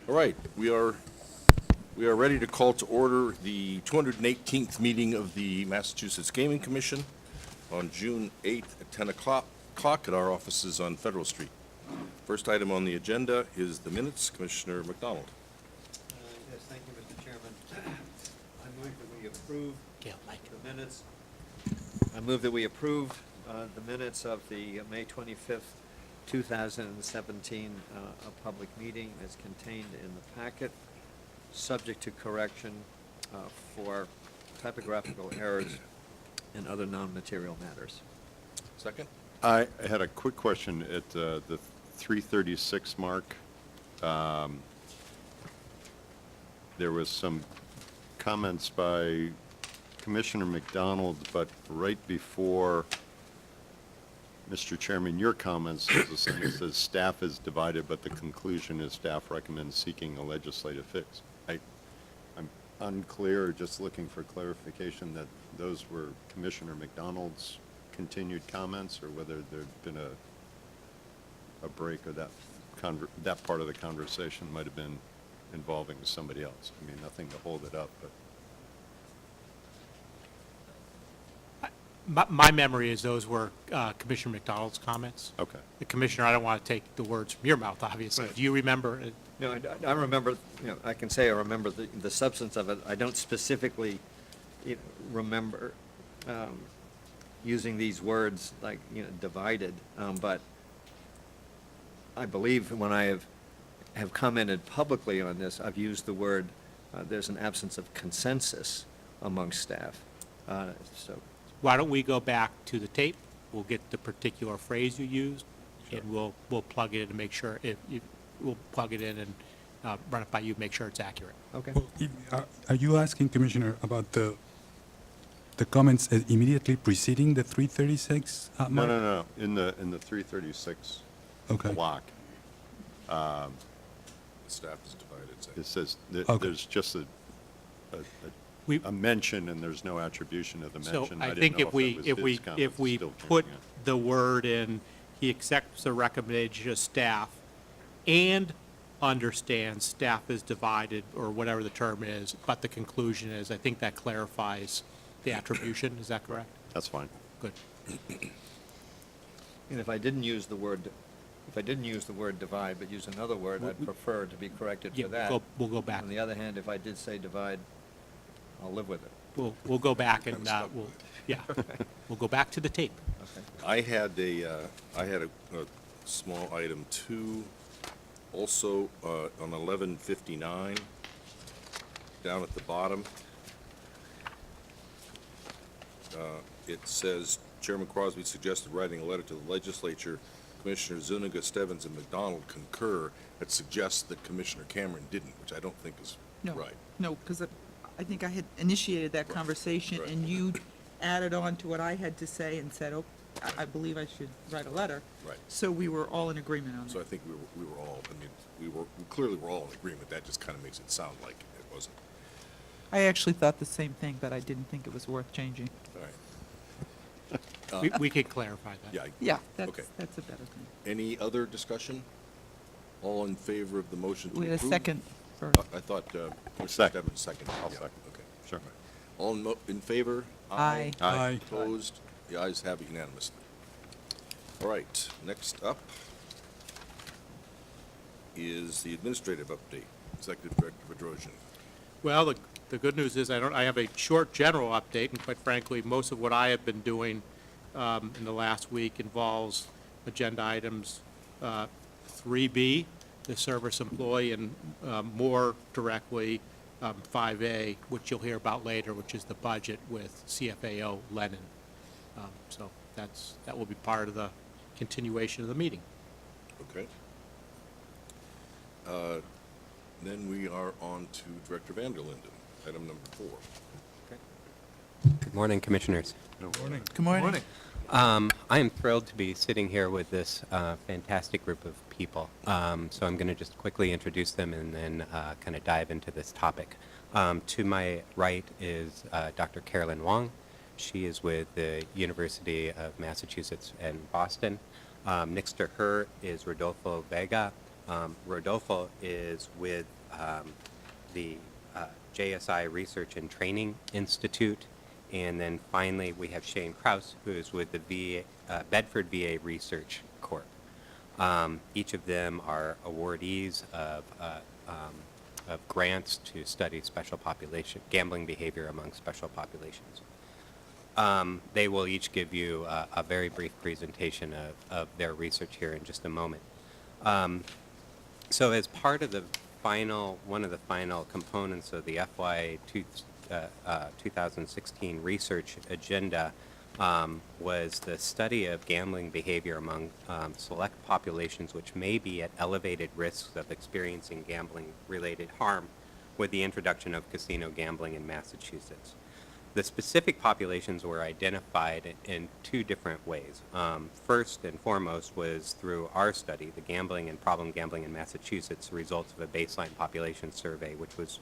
All right, we are ready to call to order the 218th meeting of the Massachusetts Gaming Commission on June 8th at 10 o'clock at our offices on Federal Street. First item on the agenda is the minutes. Commissioner McDonald. Yes, thank you, Mr. Chairman. I move that we approve the minutes. I move that we approve the minutes of the May 25th, 2017 public meeting as contained in the packet, subject to correction for typographical errors and other non-material matters. Second? I had a quick question at the 336 mark. There was some comments by Commissioner McDonald, but right before, Mr. Chairman, your comments, there's a sentence that says staff is divided, but the conclusion is staff recommends seeking a legislative fix. I'm unclear, just looking for clarification that those were Commissioner McDonald's continued comments, or whether there'd been a break, or that part of the conversation might have been involving somebody else. I mean, nothing to hold it up, but. My memory is those were Commissioner McDonald's comments. Okay. The Commissioner, I don't want to take the words from your mouth, obviously. Right. Do you remember? No, I remember, I can say I remember the substance of it. I don't specifically remember using these words like, divided, but I believe when I have commented publicly on this, I've used the word, there's an absence of consensus among staff. So. Why don't we go back to the tape? We'll get the particular phrase you used, Sure. and we'll plug it in to make sure, we'll plug it in and run it by you, make sure it's accurate. Okay. Well, are you asking, Commissioner, about the comments immediately preceding the 336 mark? No. In the 336 Okay. block, The staff is divided. it says that Okay. there's just a mention, and there's no attribution of the So mention. I didn't think know if we, that was if his we, comments if we still put counting it. the word in, he accepts the recommendation of staff and understands staff is divided, or whatever the term is, but the conclusion is, I think that clarifies the attribution. Is that correct? That's fine. Good. And if I didn't use the word divide, but use another word, I'd prefer to be corrected Yeah, for that. we'll go back. On the other hand, if I did say divide, I'll live with it. We'll go back and, we'll go back to the tape. Okay. I had a small item too, also on 1159, down at the bottom. It says, Chairman Crosby suggested writing a letter to the legislature. Commissioner Zuniga, Stebbins, and McDonald concur. That suggests that Commissioner Cameron didn't, which I don't think is right. No, because I think I had initiated that conversation, right. and you added on to what I had to say and said, oh, I believe I should write a letter. Right. So we were all in agreement on So I that. think we were all, we clearly were all in agreement. That just kind of makes it sound like it wasn't. I actually thought the same thing, but I didn't think it was worth changing. All right. We could clarify that. Yeah. Yeah, Okay. that's a better thing. Any other discussion? All in favor of the motion to We approve? had a second first. I thought Commissioner Second. Stebbins seconded. I'll Yeah, second. Okay. Sure. All in favor? Aye. Aye. Opposed? The ayes have it unanimously. All right, next up is the administrative update. Executive Director Bedrosian. Well, the good news is I have a short general update, and quite frankly, most of what I have been doing in the last week involves agenda items 3B, the service employee, and more directly 5A, which you'll hear about later, which is the budget with CFAO Lennon. So that will be part of the continuation of the meeting. Okay. Then we are on to Director Vanderlinden, item number 4. Good morning, Commissioners. Good morning. Good morning. I am thrilled to be sitting here with this fantastic group of people. So I'm going to just quickly introduce them and then kind of dive into this topic. To my right is Dr. Carolyn Wong. She is with the University of Massachusetts in Boston. Next to her is Rodolfo Vega, Rodolfo is with the JSI Research and Training Institute. And then finally, we have Shane Krause, who is with the Bedford VA Research Corp. Each of them are awardees of grants to study special population, gambling behavior among special populations. They will each give you a very brief presentation of their research here in just a moment. So as part of one of the final components of the FY 2016 research agenda was the study of gambling behavior among select populations which may be at elevated risks of experiencing gambling-related harm with the introduction of casino gambling in Massachusetts. The specific populations were identified in two different ways. First and foremost was through our study, the Gambling and Problem Gambling in Massachusetts, results of a baseline population survey, which was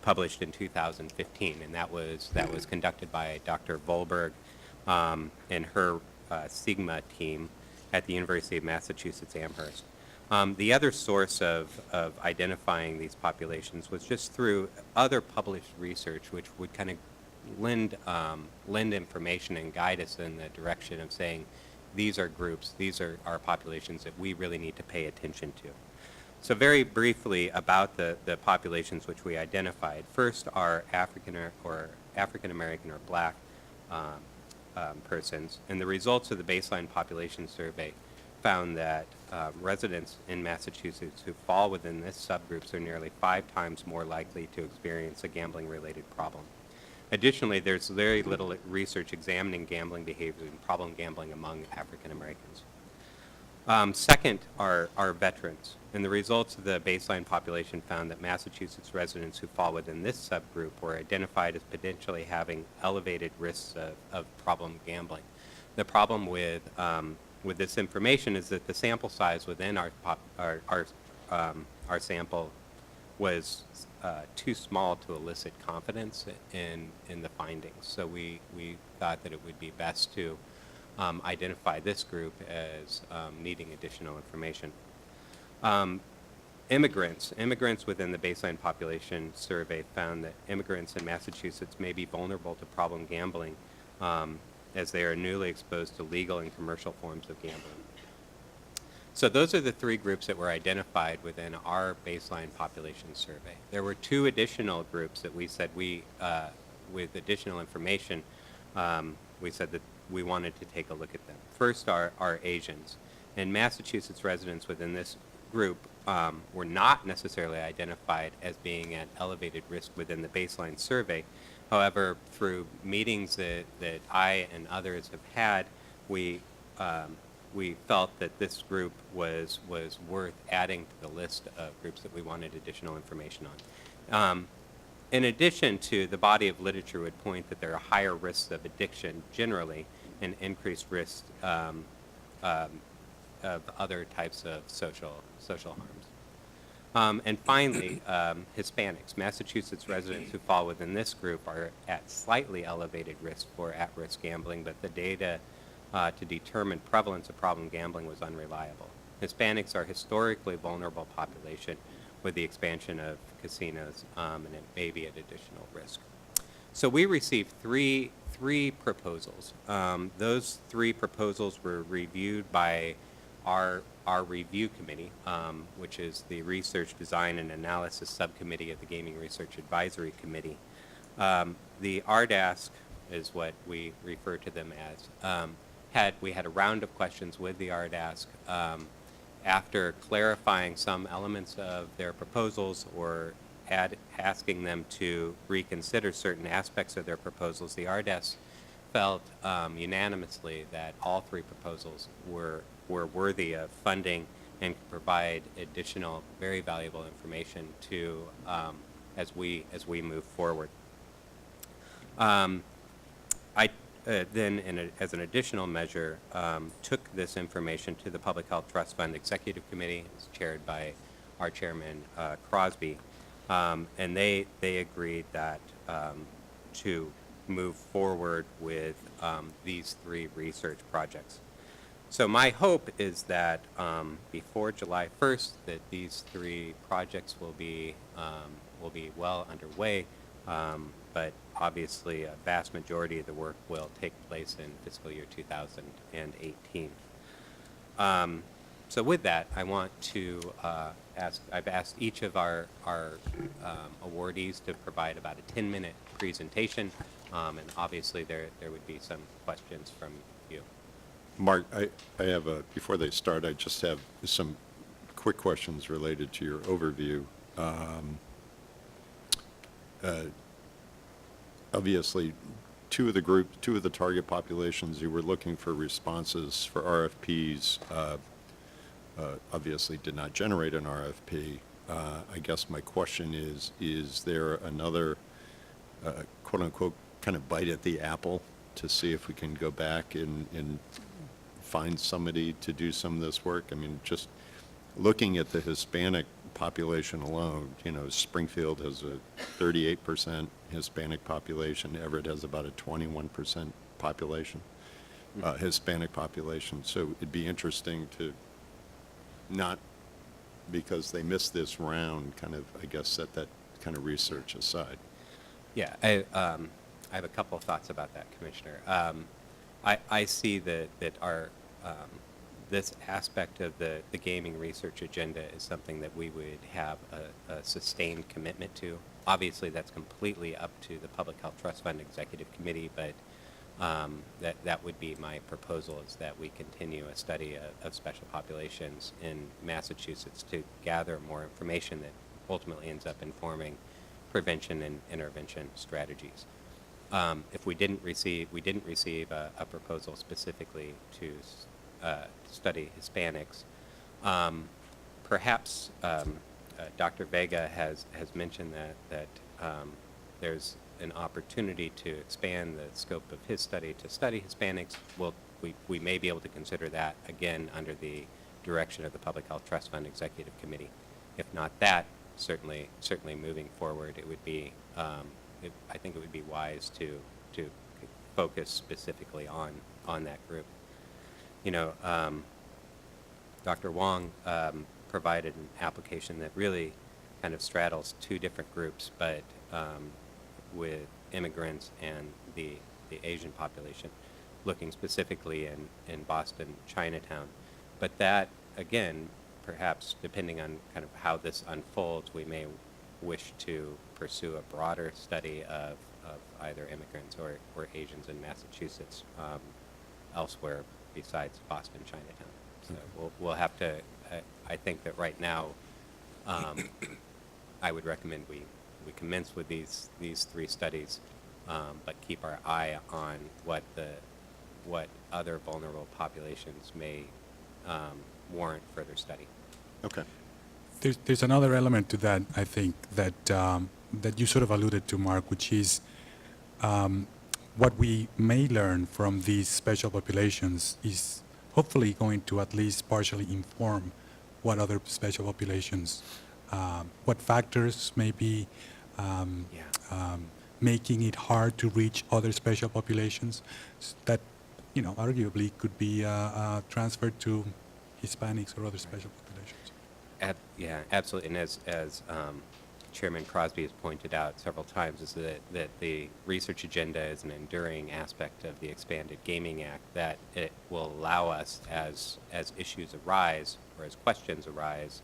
published in 2015, and that was conducted by Dr. Volberg and her Sigma team at the University of Massachusetts Amherst. The other source of identifying these populations was just through other published research, which would kind of lend information and guide us in the direction of saying, these are groups, these are our populations that we really need to pay attention to. So very briefly about the populations which we identified. First are African American or Black persons, and the results of the baseline population survey found that residents in Massachusetts who fall within this subgroups are nearly 5 times more likely to experience a gambling-related problem. Additionally, there's very little research examining gambling behavior and problem gambling among African Americans. Second are veterans, and the results of the baseline population found that Massachusetts residents who fall within this subgroup were identified as potentially having elevated risks of problem gambling. The problem with this information is that the sample size within our sample was too small to elicit confidence in the findings. So we thought that it would be best to identify this group as needing additional information. Immigrants within the baseline population survey found that immigrants in Massachusetts may be vulnerable to problem gambling as they are newly exposed to legal and commercial forms of gambling. So those are the 3 groups that were identified within our baseline population survey. There were 2 additional groups that we said with additional information, we said that we wanted to take a look at them. First are Asians. And Massachusetts residents within this group were not necessarily identified as being at elevated risk within the baseline survey. However, through meetings that I and others have had, we felt that this group was worth adding to the list of groups that we wanted additional information on. In addition to, the body of literature would point that there are higher risks of addiction generally and increased risks of other types of social harms. And finally, Hispanics. Massachusetts residents who fall within this group are at slightly elevated risk for at-risk gambling, but the data to determine prevalence of problem gambling was unreliable. Hispanics are historically vulnerable population with the expansion of casinos, and it may be at additional risk. So we received three proposals. Those 3 proposals were reviewed by our review committee, which is the Research Design and Analysis Subcommittee of the Gaming Research Advisory Committee. The RDASC is what we refer to them as. We had a round of questions with the RDASC. After clarifying some elements of their proposals or asking them to reconsider certain aspects of their proposals, the RDASC felt unanimously that all 3 proposals were worthy of funding and could provide additional, very valuable information to as we move forward. Then, as an additional measure, took this information to the Public Health Trust Fund Executive Committee. It's chaired by our chairman, Crosby, and they agreed that to move forward with these 3 research projects. So my hope is that before July 1st, that these three projects will be well underway. But obviously, a vast majority of the work will take place in fiscal year 2018. So with that, I want to I've asked each of our awardees to provide about a 10-minute presentation, and obviously there would be some questions from you. Mark, I have before they start, I just have some quick questions related to your overview. Obviously, two of the target populations, you were looking for responses for RFPs, obviously did not generate an RFP. I guess my question is there another quote-unquote kind of bite at the apple to see if we can go back and find somebody to do some of this work? I mean, just looking at the Hispanic population alone, Springfield has a 38% Hispanic population. Everett has about a 21% population, Hispanic population. So it'd be interesting to not, because they missed this round, kind of, I guess, set that kind of research aside. Yeah, I have a couple of thoughts about that, Commissioner. I see that our this aspect of the gaming research agenda is something that we would have a sustained commitment to. Obviously, that's completely up to the Public Health Trust Fund Executive Committee, but that would be my proposal, is that we continue a study of special populations in Massachusetts to gather more information that ultimately ends up informing prevention and intervention strategies. If we didn't receive a proposal specifically to study Hispanics, perhaps Dr. Vega has mentioned that there's an opportunity to expand the scope of his study to study Hispanics. We may be able to consider that again under the direction of the Public Health Trust Fund Executive Committee. If not that, certainly moving forward, it would be I think it would be wise to focus specifically on that group. Dr. Wong provided an application that really kind of straddles two different groups, but with immigrants and the Asian population, looking specifically in Boston, Chinatown. But that, again, perhaps depending on kind of how this unfolds, we may wish to pursue a broader study of either immigrants or Asians in Massachusetts elsewhere besides Boston, Chinatown. So we'll have to, I think that right now, I would recommend we commence with these three studies, but keep our eye on what other vulnerable populations may warrant further study. Okay. There's another element to that, I think, that you sort of alluded to, Mark, which is what we may learn from these special populations is hopefully going to at least partially inform what other special populations, what factors may be making it hard to reach other special populations that, arguably could be transferred to Hispanics or other special populations. Yeah, absolutely. And as Chairman Crosby has pointed out several times, is that the research agenda is an enduring aspect of the Expanded Gaming Act, that it will allow us, as issues arise or as questions arise,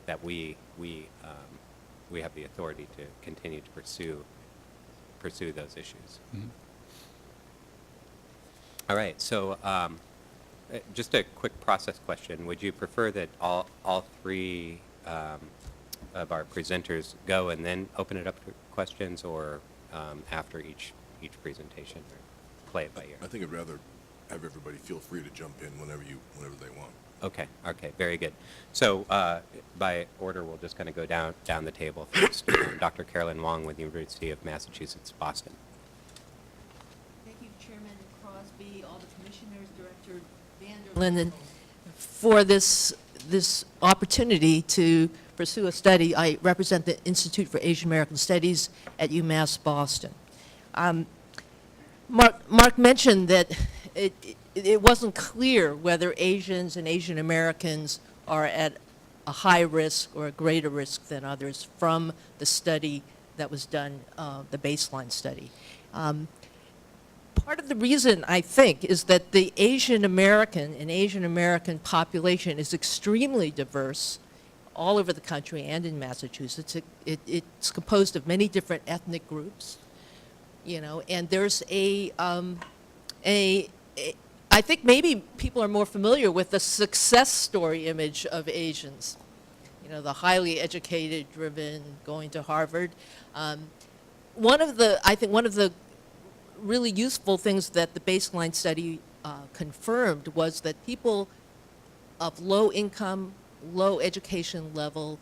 that we have the authority to continue to pursue those issues. Mm-hmm. All right, so just a quick process question. Would you prefer that all three of our presenters go and then open it up to questions, or after each presentation, or play it by ear? I think I'd rather have everybody feel free to jump in whenever they want. Okay, very good. So by order, we'll just kind of go down the table first. Dr. Carolyn Wong with the University of Massachusetts, Boston. Thank you, Chairman Crosby, all the commissioners, Director Linden, for this opportunity to pursue a study. I represent the Institute for Asian American Studies at UMass Boston. Mark mentioned that it wasn't clear whether Asians and Asian Americans are at a high risk or a greater risk than others from the study that was done, the baseline study. Part of the reason, I think, is that the Asian American population is extremely diverse all over the country and in Massachusetts. It's composed of many different ethnic groups, and there's I think maybe people are more familiar with the success story image of Asians, the highly educated, driven, going to Harvard. I think one of the really useful things that the baseline study confirmed was that people of low income, low education level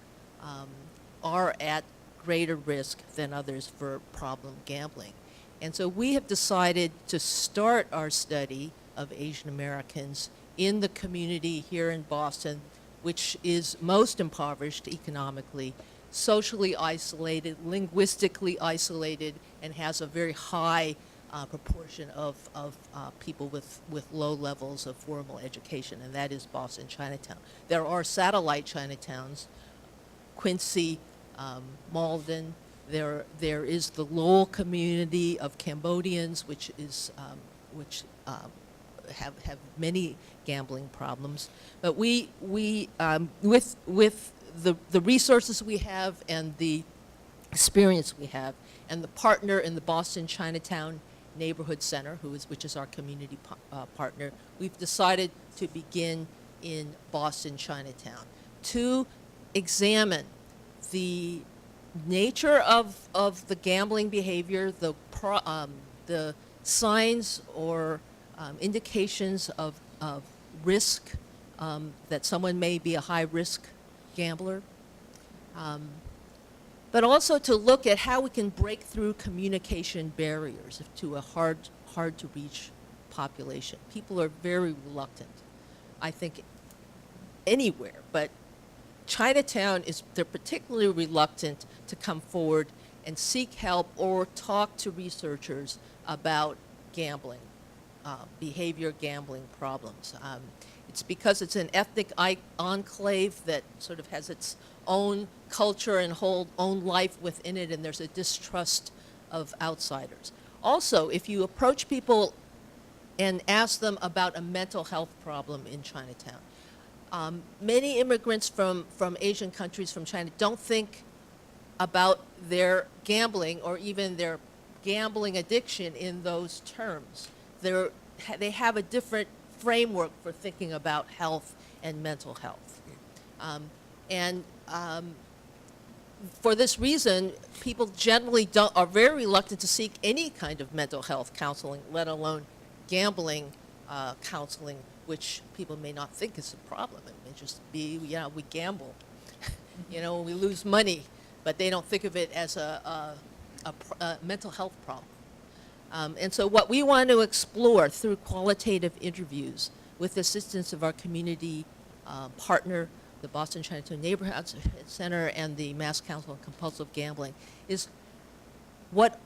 are at greater risk than others for problem gambling. And so we have decided to start our study of Asian Americans in the community here in Boston, which is most impoverished economically, socially isolated, linguistically isolated, and has a very high proportion of people with low levels of formal education, and that is Boston Chinatown. There are satellite Chinatowns, Quincy, Malden. There is the Lowell community of Cambodians, which have many gambling problems. But we with the resources we have and the experience we have, and the partner in the Boston Chinatown Neighborhood Center, which is our community partner, we've decided to begin in Boston Chinatown to examine the nature of the gambling behavior, the signs or indications of risk, that someone may be a high-risk gambler, but also to look at how we can break through communication barriers to a hard-to-reach population. People are very reluctant, I think, anywhere, but Chinatown they're particularly reluctant to come forward and seek help or talk to researchers about gambling, behavior gambling problems. It's because it's an ethnic enclave that sort of has its own culture and own life within it, and there's a distrust of outsiders. Also, if you approach people and ask them about a mental health problem in Chinatown, many immigrants from Asian countries, from China, don't think about their gambling or even their gambling addiction in those terms. They have a different framework for thinking about health and mental health. For this reason, people generally are very reluctant to seek any kind of mental health counseling, let alone gambling counseling, which people may not think is a problem. It may just be, we gamble, we lose money, but they don't think of it as a mental health problem. And so what we want to explore through qualitative interviews with the assistance of our community partner, the Boston Chinatown Neighborhood Center and the Mass Council on Compulsive Gambling, is what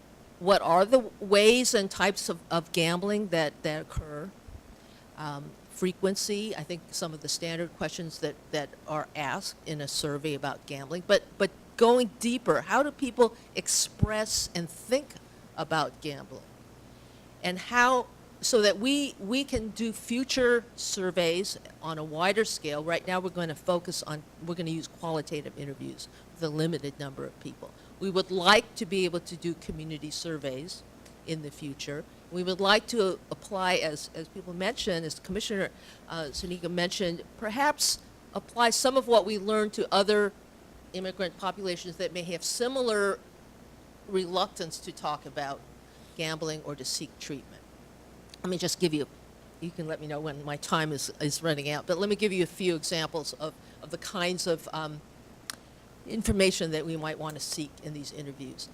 are the ways and types of gambling that occur, frequency. I think some of the standard questions that are asked in a survey about gambling, but going deeper, how do people express and think about gambling? And how, so that we can do future surveys on a wider scale. Right now we're going to use qualitative interviews with a limited number of people. We would like to be able to do community surveys in the future. We would like to apply, as people mentioned, as Commissioner Sunika mentioned, perhaps apply some of what we learned to other immigrant populations that may have similar reluctance to talk about gambling or to seek treatment. Let me just give you can let me know when my time is running out, but let me give you a few examples of the kinds of information that we might want to seek in these interviews.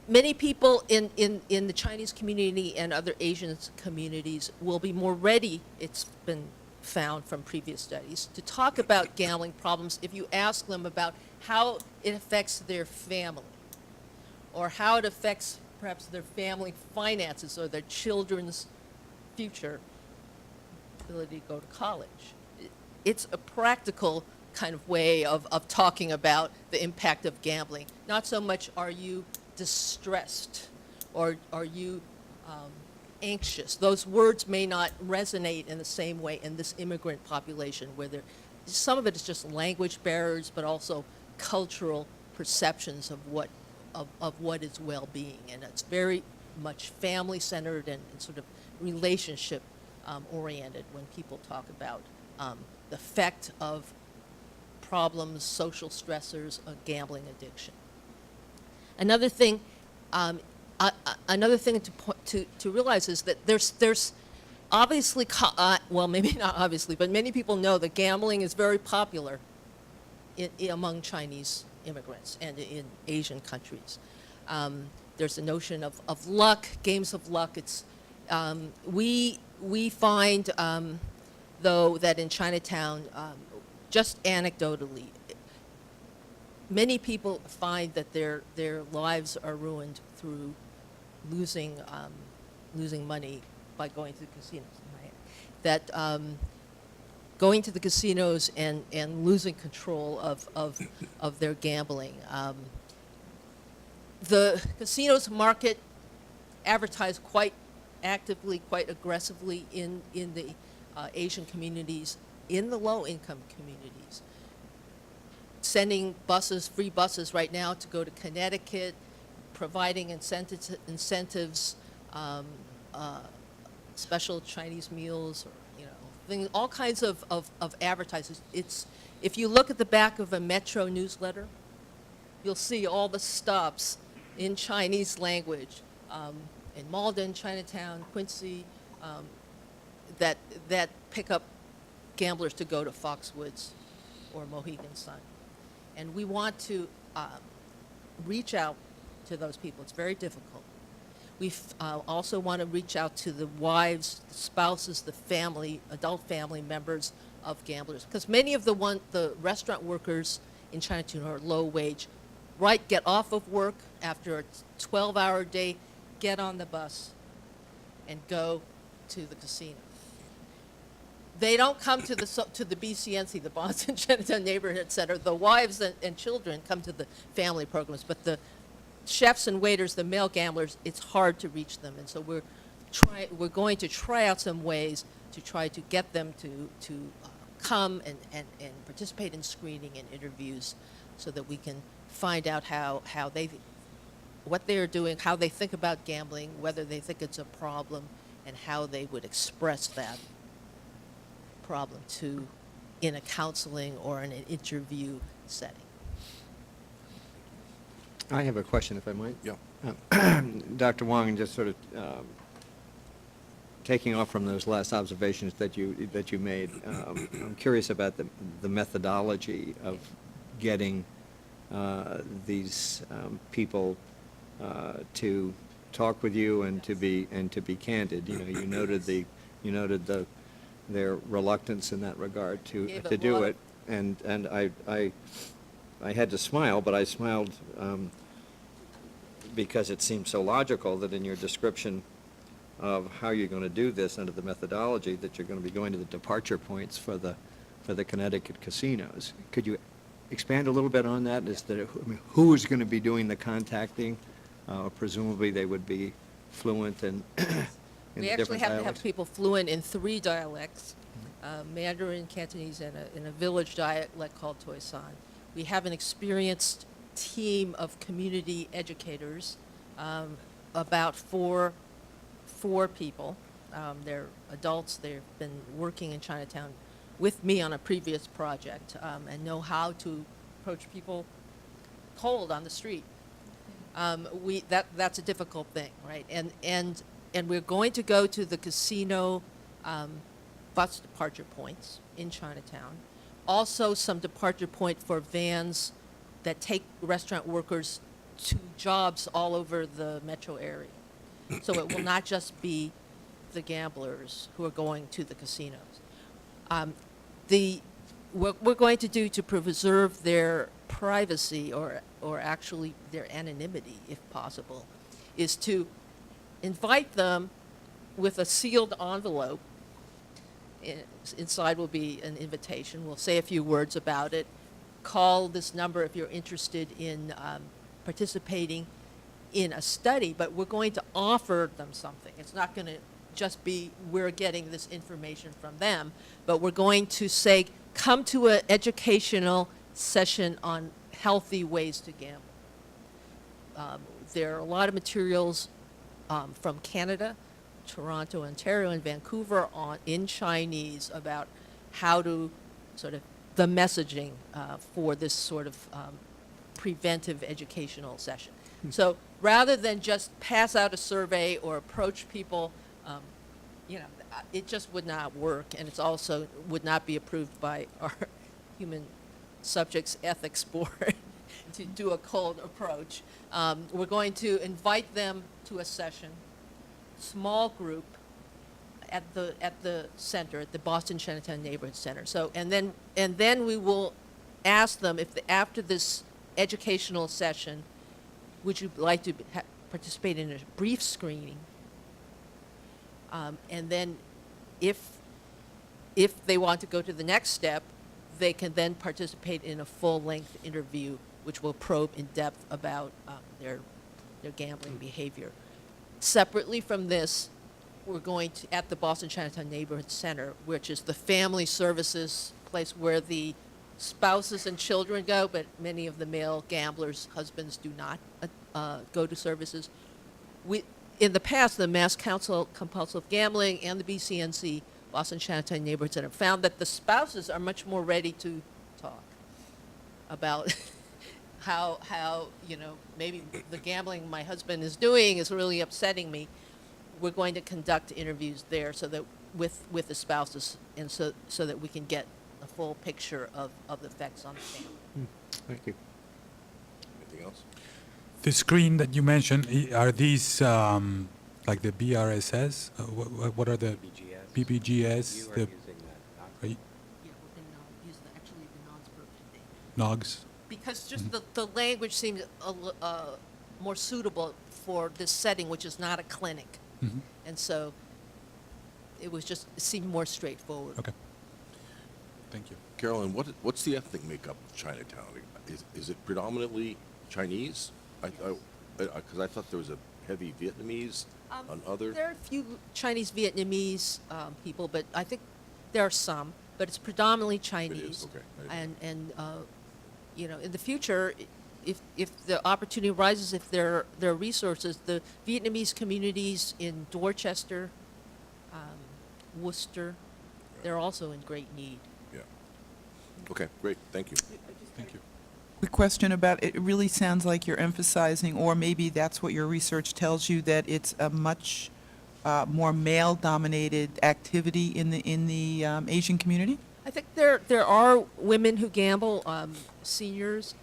Many people in the Chinese community and other Asian communities will be more ready, it's been found from previous studies, to talk about gambling problems if you ask them about how it affects their family, or how it affects perhaps their family finances or their children's future ability to go to college. It's a practical kind of way of talking about the impact of gambling. Not so much are you distressed or are you anxious. Those words may not resonate in the same way in this immigrant population where some of it is just language barriers, but also cultural perceptions of what is well-being. And it's very much family-centered and sort of relationship oriented when people talk about the effect of problems, social stressors, gambling addiction. Another thing to realize is that there's obviously, well, maybe not obviously, but many people know that gambling is very popular among Chinese immigrants and in Asian countries. There's a notion of luck, games of luck. It's we find, though, that in Chinatown, just anecdotally, many people find that their lives are ruined through losing money by going to the casinos. Right? That going to the casinos and losing control of their gambling. The casinos market advertise quite actively, quite aggressively in the Asian communities, in the low-income communities, sending buses, free buses right now to go to Connecticut, providing incentives, special Chinese meals, or all kinds of advertisements. If you look at the back of a Metro newsletter, you'll see all the stops in Chinese language in Malden, Chinatown, Quincy, that pick up gamblers to go to Foxwoods or Mohegan Sun. And we want to reach out to those people. It's very difficult. We also want to reach out to the wives, the spouses, the family, adult family members of gamblers, because many of the restaurant workers in Chinatown are low wage. Right, get off of work after a 12-hour day, get on the bus, and go to the casino. They don't come to the BCNC, the Boston Chinatown Neighborhood Center. The wives and children come to the family programs, but the chefs and waiters, the male gamblers, it's hard to reach them, and so we're going to try out some ways to try to get them to come and participate in screening and interviews, so that we can find out what they are doing, how they think about gambling, whether they think it's a problem, and how they would express that problem in a counseling or in an interview setting. I have a question, if I might. Yeah. Dr. Wong, just sort of taking off from those last observations that you made, I'm curious about the methodology of getting these people to talk with you and to be candid. You noted their reluctance in that regard to do it, and I had to smile, but I smiled because it seemed so logical that in your description of how you're going to do this under the methodology, that you're going to be going to the departure points for the Connecticut casinos. Could you expand a little bit on that? Who is going to be doing the contacting? Presumably they would be fluent in We the actually different have to have dialects. people fluent in 3 dialects, Mandarin, Cantonese, and a village dialect called Toisan. We have an experienced team of community educators, about four people. They're adults. They've been working in Chinatown with me on a previous project, and know how to approach people cold on the street. That's a difficult thing, right? And we're going to go to the casino bus departure points in Chinatown. Also, some departure point for vans that take restaurant workers to jobs all over the metro area. So it will not just be the gamblers who are going to the casinos. What we're going to do to preserve their privacy or actually their anonymity, if possible, is to invite them with a sealed envelope. Inside will be an invitation. We'll say a few words about it. Call this number if you're interested in participating in a study, but we're going to offer them something. It's not going to just be we're getting this information from them, but we're going to say, come to an educational session on healthy ways to gamble. There are a lot of materials from Canada, Toronto, Ontario, and Vancouver in Chinese about how to sort of the messaging for this sort of preventive educational session. So rather than just pass out a survey or approach people, it just would not work, and it's also would not be approved by our Human Subjects Ethics Board to do a cold approach. We're going to invite them to a session, small group, at the center, at the Boston Chinatown Neighborhood Center. So, and then we will ask them if after this educational session, would you like to participate in a brief screening? And then if they want to go to the next step, they can then participate in a full-length interview, which will probe in depth about their gambling behavior. Separately from this, we're going to, at the Boston Chinatown Neighborhood Center, which is the family services place where the spouses and children go, but many of the male gamblers' husbands do not go to services. In the past, the Mass Council Compulsive Gambling and the BCNC, Boston Chinatown Neighborhood Center, found that the spouses are much more ready to talk about how maybe the gambling my husband is doing is really upsetting me. We're going to conduct interviews there so that with the spouses, and so that we can get a full picture of the effects on the family. Thank you. Anything else? The screen that you mentioned, are these like the BRSS? What are the BGS. PPGS? You are The using that. are you- Yeah, we're going to use actually the non-scripted data. NOGs? Because just the language seems more suitable for this setting, which is not a clinic. Mhm. And so it seemed more straightforward. Okay. Thank you. Carolyn, what's the ethnic makeup of Chinatown? Is it predominantly Chinese? Because I thought there was a heavy Vietnamese on other. There are a few Chinese, Vietnamese people, but I think there are some, but it's predominantly Chinese. okay. And in the future, if the opportunity arises, if there are resources, the Vietnamese communities in Dorchester, Worcester, they're also in great need. Yeah. Okay, great, thank you. Thank you. Quick question about, it really sounds like you're emphasizing, or maybe that's what your research tells you, that it's a much more male-dominated activity in the Asian community? I think there are women who gamble, seniors.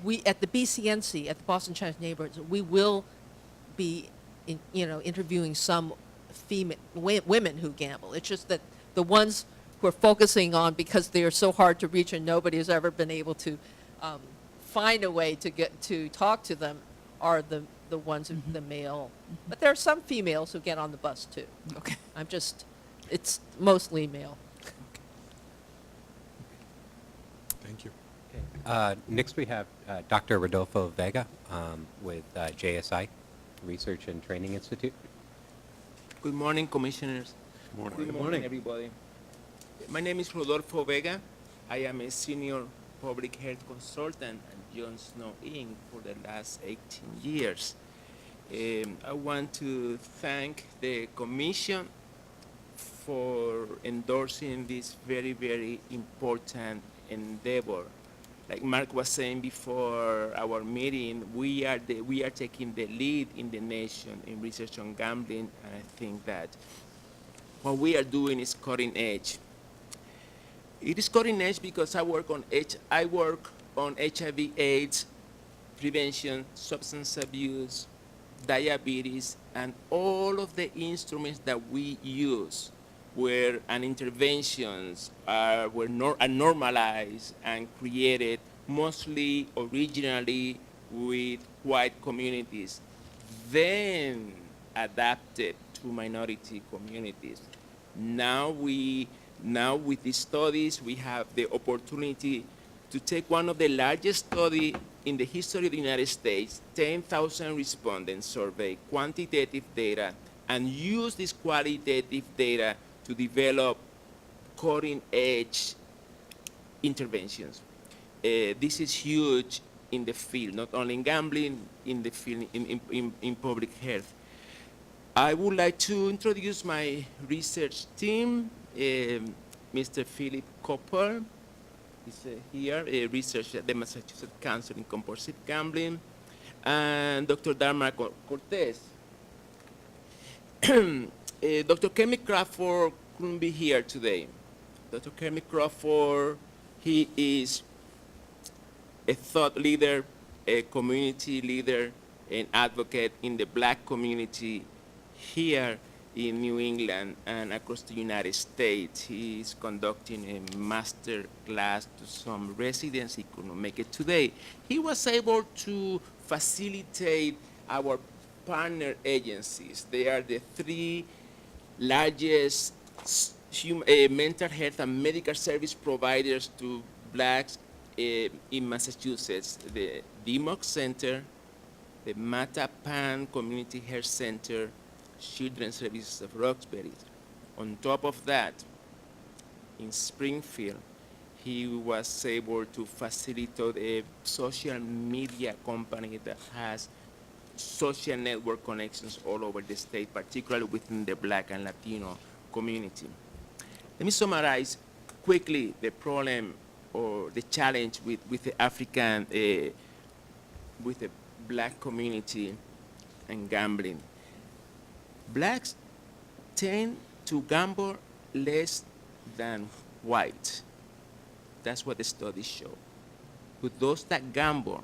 We at the BCNC, at the Boston Chinese Neighborhoods, we will be interviewing some women who gamble. It's just that the ones we're focusing on, because they are so hard to reach and nobody has ever been able to find a way to get to talk to them, are the ones the male. But there are some females who get on the bus too. Okay. It's mostly male. Thank you. Next, we have Dr. Rodolfo Vega with JSI, Research and Training Institute. Good morning, commissioners. Good morning, everybody. My name is Rodolfo Vega. I am a senior public health consultant at John Snow Inc. for the last 18 years. I want to thank the commission for endorsing this very, very important endeavor. Like Mark was saying before our meeting, we are taking the lead in the nation in research on gambling, and I think that what we are doing is cutting edge. It is cutting edge because I work on HIV/AIDS prevention, substance abuse, diabetes, and all of the instruments that we use where an interventions are normalized and created mostly originally with white communities. Then adapted to minority communities. Now with these studies, we have the opportunity to take one of the largest study in the history of the United States, 10,000 respondents survey, quantitative data, and use this qualitative data to develop cutting-edge interventions. This is huge in the field, not only in gambling, in the field, in public health. I would like to introduce my research team, Mr. Philip Copper, is here, a researcher at the Massachusetts Council in Compulsive Gambling, and Dr. Dharma Cortez. Dr. Kermit Crawford couldn't be here today. Dr. Kermit Crawford, he is a thought leader, a community leader, an advocate in the Black community here in New England and across the United States. He is conducting a master class to some residents. He could not make it today. He was able to facilitate our partner agencies. They are the three largest mental health and medical service providers to Blacks in Massachusetts, the DMOC Center, the Mattapan Community Health Center, Children's Services of Roxbury. On top of that, in Springfield, he was able to facilitate a social media company that has social network connections all over the state, particularly within the Black and Latino community. Let me summarize quickly the problem or the challenge with the African, with the Black community and gambling. Blacks tend to gamble less than white. That's what the studies show. But those that gamble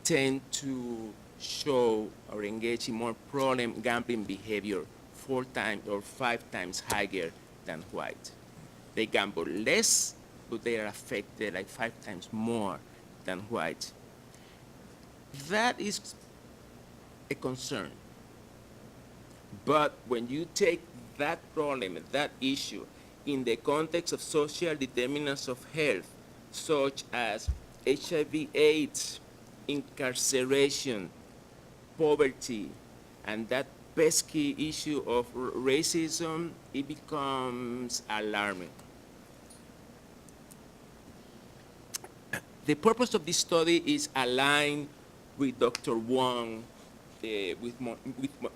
tend to show or engage in more problem gambling behavior 4 times or 5 times higher than white. They gamble less, but they are affected like 5 times more than white. That is a concern. But when you take that problem, that issue, in the context of social determinants of health, such as HIV/AIDS, incarceration, poverty, and that pesky issue of racism, it becomes alarming. The purpose of this study is aligned with Dr. Wong, with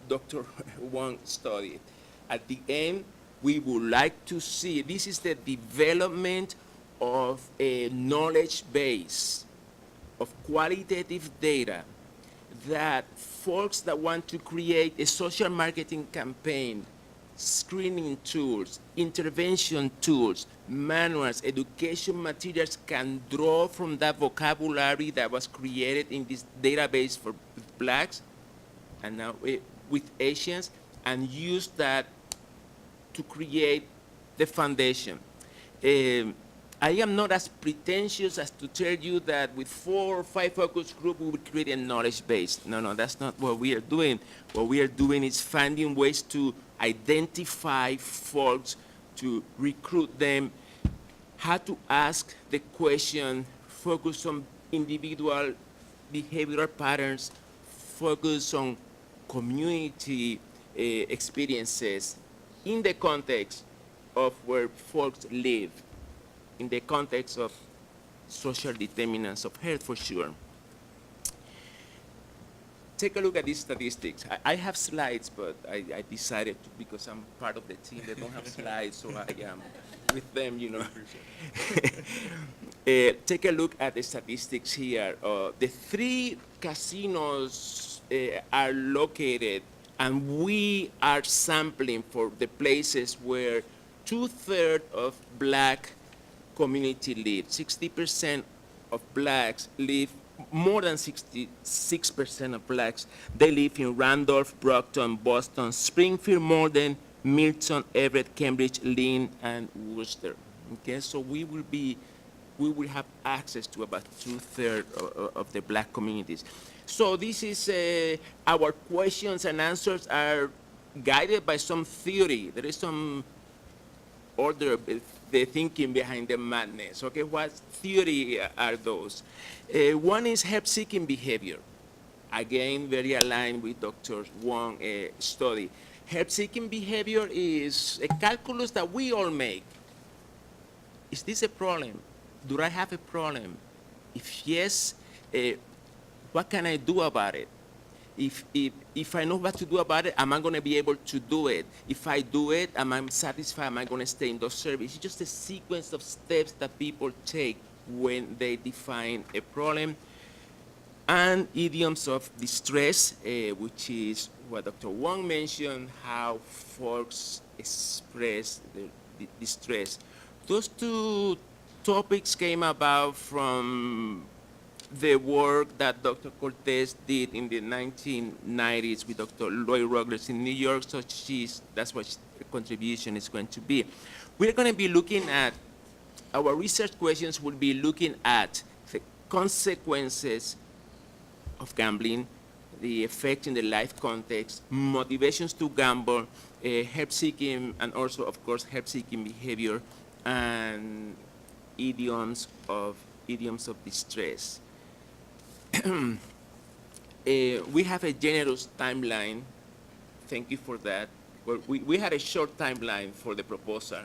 Dr. Wong's study. At the end, we would like to see, this is the development of a knowledge base of qualitative data that folks that want to create a social marketing campaign, screening tools, intervention tools, manuals, education materials can draw from that vocabulary that was created in this database for Blacks and now with Asians, and use that to create the foundation. I am not as pretentious as to tell you that with 4 or 5 focus groups we will create a knowledge base. No, that's not what we are doing. What we are doing is finding ways to identify folks, to recruit them, how to ask the question, focus on individual behavioral patterns, focus on community experiences in the context of where folks live, in the context of social determinants of health, for sure. Take a look at these statistics. I have slides, but I decided to, because I'm part of the team that don't have slides, so I am with them, you know. Take a look at the statistics here. The 3 casinos are located, and we are sampling for the places where 2/3 of Black community live. 60% of Blacks live, more than 66% of Blacks, they live in Randolph, Brockton, Boston, Springfield, Malden, Milton, Everett, Cambridge, Lynn, and Worcester. Okay, so we will be we will have access to about 2/3 of the black communities. So this is, our questions and answers are guided by some theory. There is some order of the thinking behind the madness. Okay, what theory are those? One is help-seeking behavior. Again, very aligned with Dr. Wong's study. Help-seeking behavior is a calculus that we all make. Is this a problem? Do I have a problem? If yes, what can I do about it? If I know what to do about it, am I going to be able to do it? If I do it, am I satisfied? Am I going to stay in those services? It's just a sequence of steps that people take when they define a problem. And idioms of distress, which is what Dr. Wong mentioned, how folks express the distress. Those two topics came about from the work that Dr. Cortez did in the 1990s with Dr. Lloyd Ruggles in New York, so that's what her contribution is going to be. We're going to be looking at, our research questions will be looking at the consequences of gambling, the effect in the life context, motivations to gamble, help-seeking, and also, of course, help-seeking behavior, and idioms of distress. We have a generous timeline. Thank you for that. Well, we had a short timeline for the proposal,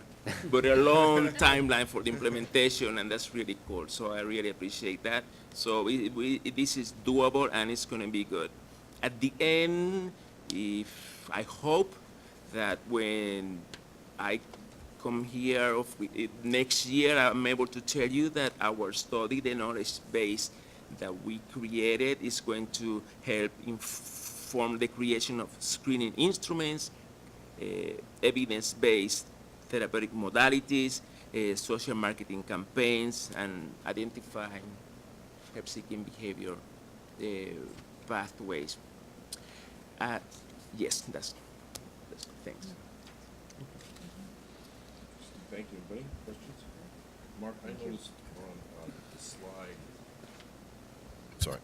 but a long timeline for the implementation, and that's really cool. So I really appreciate that. So this is doable, and it's going to be good. At the end, I hope that when I come here next year, I'm able to tell you that our study, the knowledge base that we created, is going to help inform the creation of screening instruments, evidence-based therapeutic modalities, social marketing campaigns, and identifying help-seeking behavior pathways. Yes, that's thanks. Thank you. Anybody? Questions? Mark, I noticed on the slide. Sorry.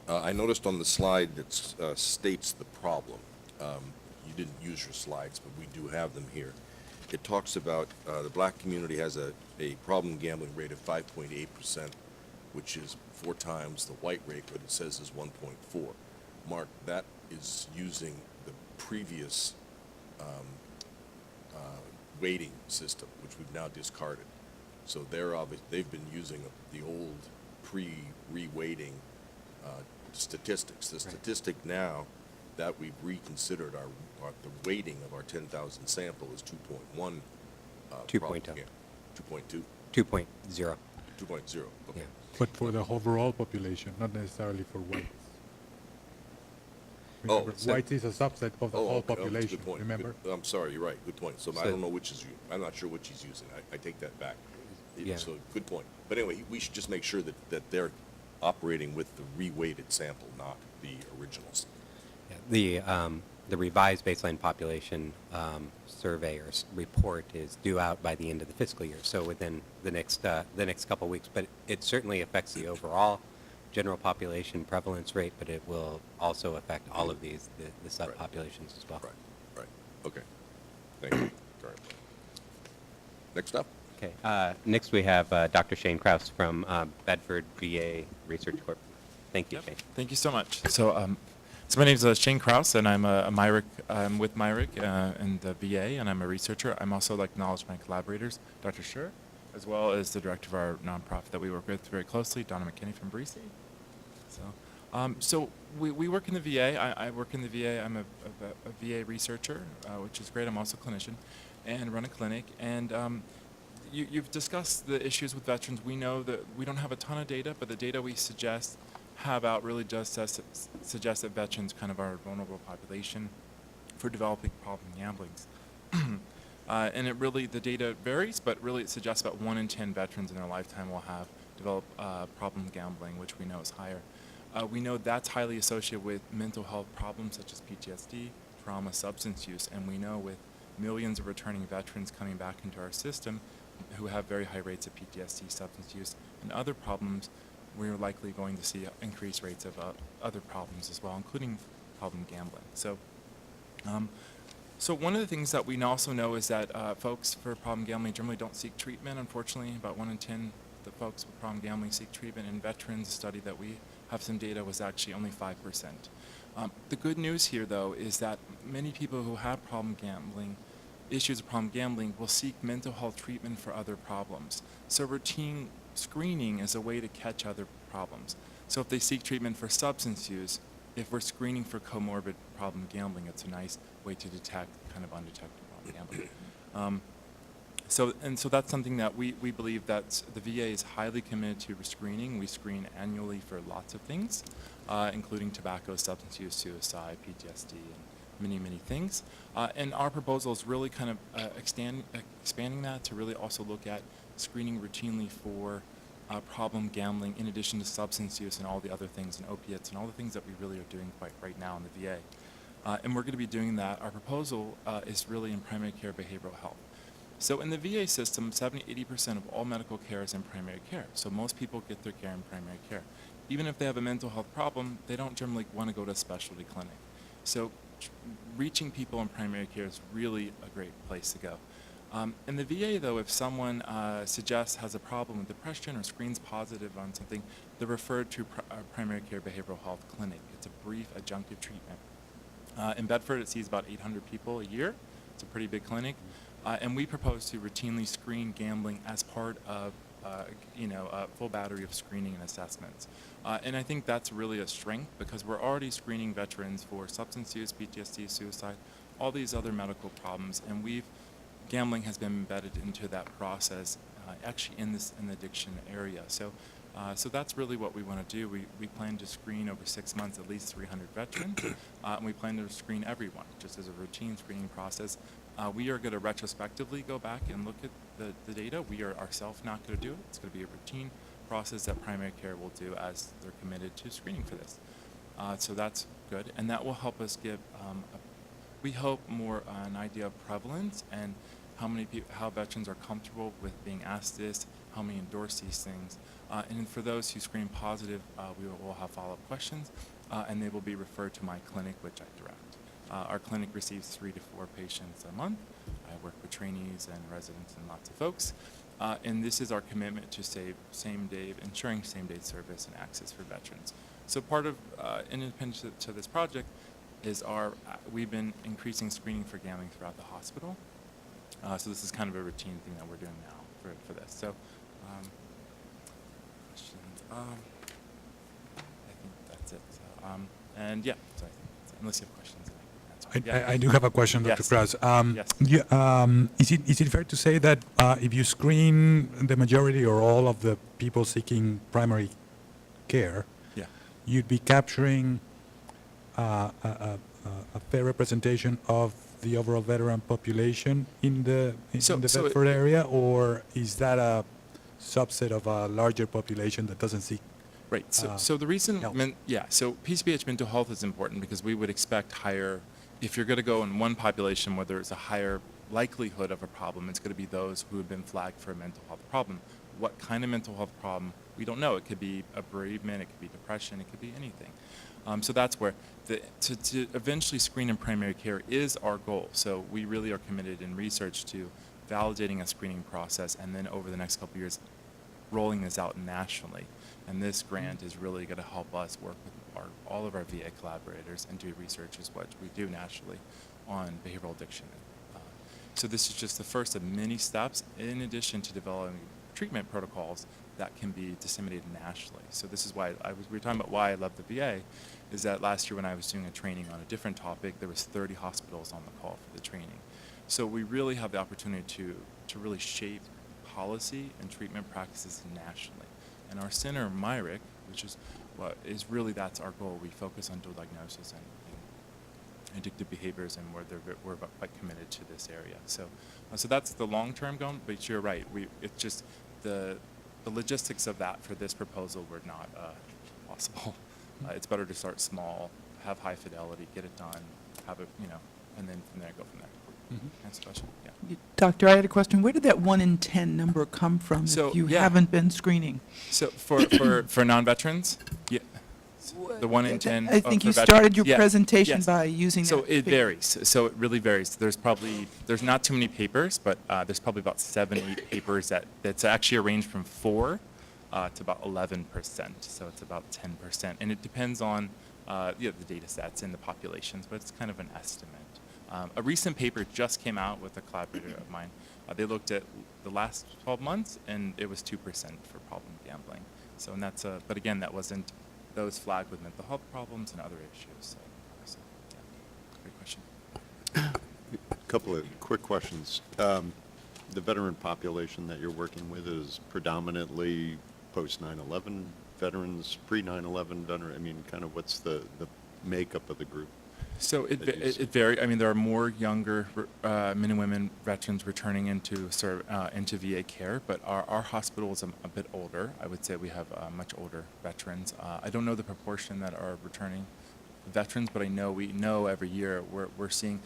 I noticed on the slide that states the problem. You didn't use your slides, but we do have them here. It talks about the black community has a problem gambling rate of 5.8%, which is 4 times the white rate, but it says is 1.4. Mark, that is using the previous weighting system, which we've now discarded. So they've been using the old pre-reweighting statistics. The statistic now that we've reconsidered the weighting of our 10,000 sample is 2.1. 2.0. 2.2? 2.0. 2.0, okay. Yeah. But for the overall population, not necessarily for whites. Oh, Remember, whites is a subset of the whole Okay, that's a population, good point. remember? Good. I'm sorry, you're right, good point. So I So- don't know which is, I'm not sure which he's using. I take that back. Yeah. So, good point. But anyway, we should just make sure that they're operating with the reweighted sample, not the originals. Yeah, the revised baseline population survey or report is due out by the end of the fiscal year, so within the next couple weeks. But it certainly affects the overall general population prevalence rate, but it will also affect all of these, the subpopulations as well. Right, okay. Thank you. Current plan. Next up. Okay. Next, we have Dr. Shane Krause from Bedford VA Research Corp. Thank you, Yep. Shane. Thank you so much. So my name is Shane Krause, and I'm a MyRIC. I'm with MyRIC in the VA, and I'm a researcher. I'm also like acknowledge my collaborators, Dr. Schur, as well as the director of our nonprofit that we work with very closely, Donna McKinney from Breesy. So we work in the VA. I work in the VA. I'm a VA researcher, which is great. I'm also a clinician, and run a clinic. And you've discussed the issues with veterans. We know that we don't have a ton of data, but the data we have out really does suggest that veterans kind of are a vulnerable population for developing problem gamblings. And the data varies, but really it suggests about 1 in 10 veterans in their lifetime will develop problem gambling, which we know is higher. We know that's highly associated with mental health problems such as PTSD, trauma, substance use, and we know with millions of returning veterans coming back into our system, who have very high rates of PTSD, substance use, and other problems, we're likely going to see increased rates of other problems as well, including problem gambling. So, so one of the things that we also know is that folks for problem gambling generally don't seek treatment. Unfortunately, about 1 in 10 the folks with problem gambling seek treatment. In veterans, a study that we have some data was actually only 5%. The good news here, though, is that many people who have issues with problem gambling will seek mental health treatment for other problems. So routine screening is a way to catch other problems. So if they seek treatment for substance use, if we're screening for comorbid problem gambling, it's a nice way to detect kind of undetected problem gambling. So that's something that we believe that the VA is highly committed to screening. We screen annually for lots of things, including tobacco, substance use, suicide, PTSD, and many, many things. And our proposal is really kind of expanding that to really also look at screening routinely for problem gambling in addition to substance use and all the other things, and opiates and all the things that we really are doing quite right now in the VA. And we're going to be doing that. Our proposal is really in primary care behavioral health. So in the VA system, 70–80% of all medical care is in primary care. So most people get their care in primary care. Even if they have a mental health problem, they don't generally want to go to a specialty clinic. So reaching people in primary care is really a great place to go. In the VA, though, if someone suggests has a problem with depression or screens positive on something, they're referred to a primary care behavioral health clinic. It's a brief adjunctive treatment. In Bedford, it sees about 800 people a year. It's a pretty big clinic. And we propose to routinely screen gambling as part of a full battery of screening and assessments. And I think that's really a strength because we're already screening veterans for substance use, PTSD, suicide, all these other medical problems, and gambling has been embedded into that process, actually in the addiction area. So that's really what we want to do. We plan to screen over 6 months at least 300 veterans, and we plan to screen everyone, just as a routine screening process. We are going to retrospectively go back and look at the data. We are ourselves not going to do it. It's going to be a routine process that primary care will do as they're committed to screening for this. So that's good, and that will help us give, we hope, more an idea of prevalence and how veterans are comfortable with being asked this, how many endorse these things. And for those who screen positive, we will have follow-up questions, and they will be referred to my clinic, which I direct. Our clinic receives 3 to 4 patients a month. I work with trainees and residents and lots of folks. And this is our commitment to ensuring same-day service and access for veterans. So part of, independent to this project, is we've been increasing screening for gambling throughout the hospital. So this is kind of a routine thing that we're doing now for this. So, questions? I think that's it. And yeah, so I think that's it. Unless you have questions. I do have a question, Dr. Yes. Krause. Yes. Is it fair to say that if you screen the majority or all of the people seeking primary care, Yeah. you'd be capturing a fair representation of the overall veteran population in the Bedford area, or is that a subset of a larger population that doesn't seek? Right. So the reason, help. So PCBH mental health is important because we would expect higher. If you're going to go in one population where there's a higher likelihood of a problem, it's going to be those who have been flagged for a mental health problem. What kind of mental health problem? We don't know. It could be a bereavement, it could be depression, it could be anything. So that's where to eventually screen in primary care is our goal. So we really are committed in research to validating a screening process, and then over the next couple of years, rolling this out nationally. And this grant is really going to help us work with all of our VA collaborators and do research is what we do nationally on behavioral addiction. So this is just the first of many steps in addition to developing treatment protocols that can be disseminated nationally. So this is why we were talking about why I love the VA, is that last year when I was doing a training on a different topic, there was 30 hospitals on the call for the training. So we really have the opportunity to really shape policy and treatment practices nationally. And our center, MyRic, which is really that's our goal. We focus on dual diagnosis and addictive behaviors, and we're quite committed to this area. So that's the long-term goal. But you're right. It's just the logistics of that for this proposal were not possible. It's better to start small, have high fidelity, get it done, have it, and then from there go from there. Mm-hmm. Answer the question. Yeah. Doctor, I had a question. Where did that 1 in 10 number come from So, if you yeah. haven't been screening? So for non-veterans, yeah, the 1 in 10. I think for you veterans. started your Yeah, presentation yes. by using that. So it figure. varies. So it really varies. There's not too many papers, but there's probably about 7, 8 papers that's actually arranged from 4 to about 11%. So it's about 10%, and it depends on the data sets and the populations, but it's kind of an estimate. A recent paper just came out with a collaborator of mine. They looked at the last 12 months, and it was 2% for problem gambling. So, and that's but again, that wasn't those flagged with mental health problems and other issues. So yeah, great question. A couple of quick questions. The veteran population that you're working with is predominantly post 9/11 veterans, pre 9/11 veteran. I mean, kind of what's the makeup of the group? So that you see? it varies. I mean, there are more younger men and women veterans returning into VA care, but our hospital is a bit older. I would say we have much older veterans. I don't know the proportion that are returning veterans, but we know every year we're seeing,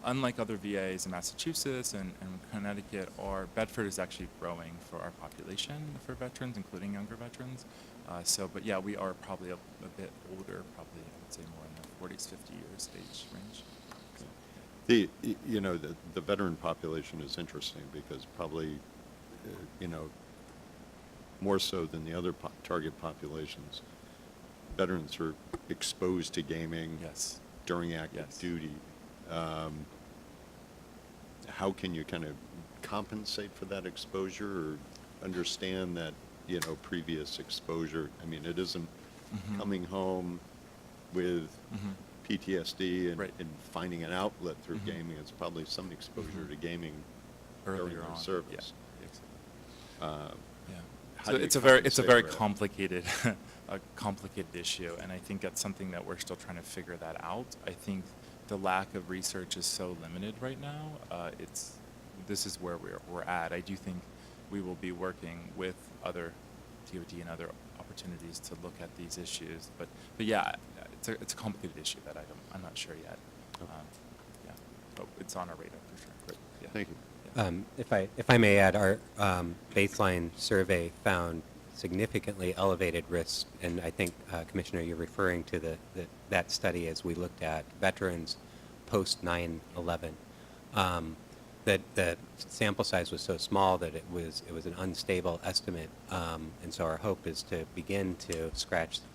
unlike other VAs in Massachusetts and Connecticut, our Bedford is actually growing for our population for veterans, including younger veterans. But yeah, we are probably a bit older, probably I would say more in the 40s, 50 years age range. The veteran population is interesting because probably, more so than the other target populations, veterans are exposed to gaming Yes. during active Yes. duty. How can you kind of compensate for that exposure or understand that, previous exposure? I mean, it isn't coming home with PTSD Right. and finding an outlet through Mhm. gaming. It's probably some exposure to gaming during Earlier their on. service. Yeah. Exactly. Uh, Yeah. How So do you it's a very compensate for that? complicated a complicated issue, and I think that's something that we're still trying to figure that out. I think the lack of research is so limited right now. This is where we're at. I do think we will be working with other DoD and other opportunities to look at these issues. But yeah, it's a complicated issue that I'm not sure yet. Okay. Yeah, but it's on our radar for sure. Great. Yeah. Thank you. If I may add, our baseline survey found significantly elevated risks, and I think, Commissioner, you're referring to that study as we looked at veterans post 9/11. That the sample size was so small that it was an unstable estimate, and so our hope is to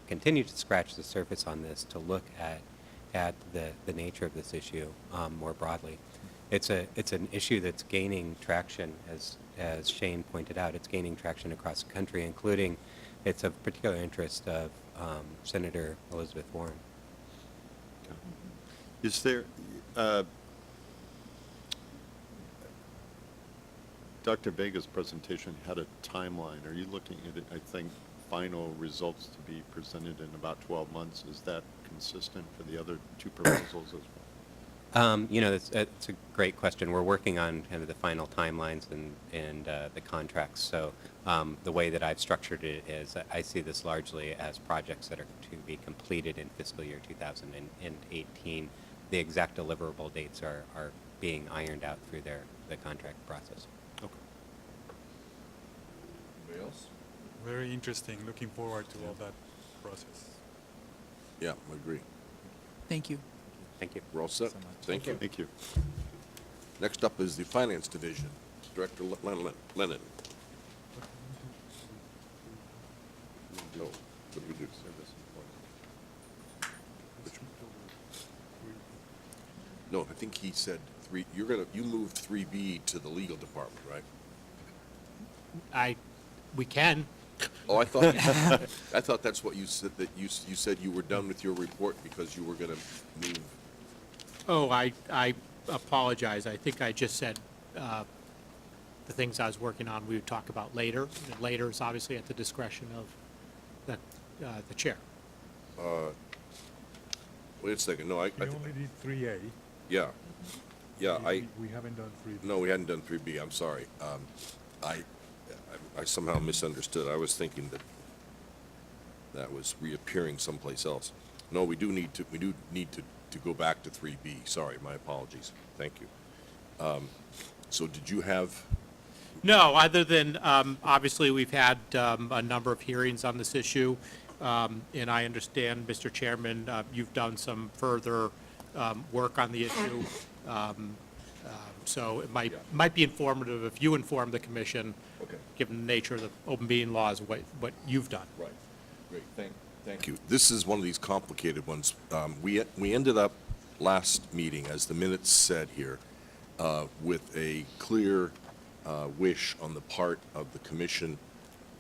continue to scratch the surface on this, to look at the nature of this issue more broadly. It's an issue that's gaining traction, as Shane pointed out. It's gaining traction across the country, including it's of particular interest of Senator Elizabeth Warren. Is there, Dr. Vega's presentation had a timeline. Are you looking at, I think, final results to be presented in about 12 months? Is that consistent for the other two proposals as well? It's a great question. We're working on kind of the final timelines and the contracts. So the way that I've structured it is I see this largely as projects that are to be completed in fiscal year 2018. The exact deliverable dates are being ironed out through the contract process. Okay. Anybody else? Very interesting. Looking forward to all that process. Yeah, I agree. Thank you. Thank you. We're all set? So much. Thank you. Thank you. Next up is the Finance Division. Director Lennon. No, what do we do? Which one? No, I think he said you moved 3B to the legal department, right? We can. Oh, I thought that's what you said, that you said you were done with your report because you were gonna move. Oh, I apologize. I think I just said the things I was working on we would talk about later. And later is obviously at the discretion of the chair. Wait a second, no, We only did 3A. yeah, We haven't done 3B. no, we hadn't done 3B, I'm sorry. I somehow misunderstood. I was thinking that was reappearing someplace else. No, we do need to go back to 3B. Sorry, my apologies. Thank you. So did you have, No, other than, obviously, we've had a number of hearings on this issue, and I understand, Mr. Chairman, you've done some further work on the issue. So it might be informative if you inform the commission, Okay. given the nature of the open meeting laws, what you've done. right, great, thank you. This is one of these complicated ones. We ended up last meeting, as the minutes said here, with a clear wish on the part of the commission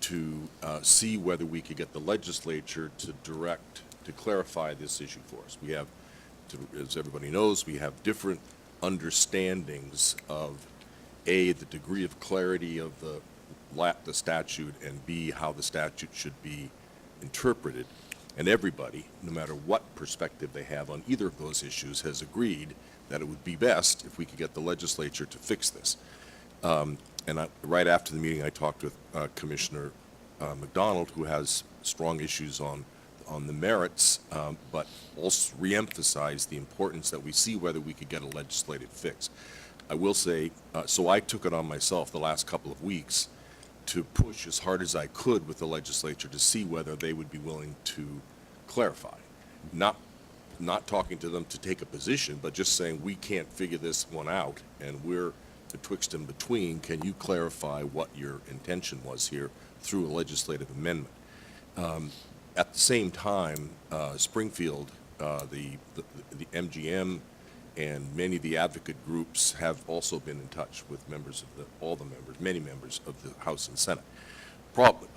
to see whether we could get the legislature to clarify this issue for us. We have, as everybody knows, we have different understandings of, A, the degree of clarity of the statute, and B, how the statute should be interpreted. And everybody, no matter what perspective they have on either of those issues, has agreed that it would be best if we could get the legislature to fix this. Right after the meeting, I talked with Commissioner McDonald, who has strong issues on the merits, but also reemphasized the importance that we see whether we could get a legislative fix. I will say, so I took it on myself the last couple of weeks to push as hard as I could with the legislature to see whether they would be willing to clarify. Not talking to them to take a position, but just saying, we can't figure this one out, and we're betwixt and between. Can you clarify what your intention was here through a legislative amendment? At the same time, Springfield, the MGM, and many of the advocate groups have also been in touch with many members of the House and Senate.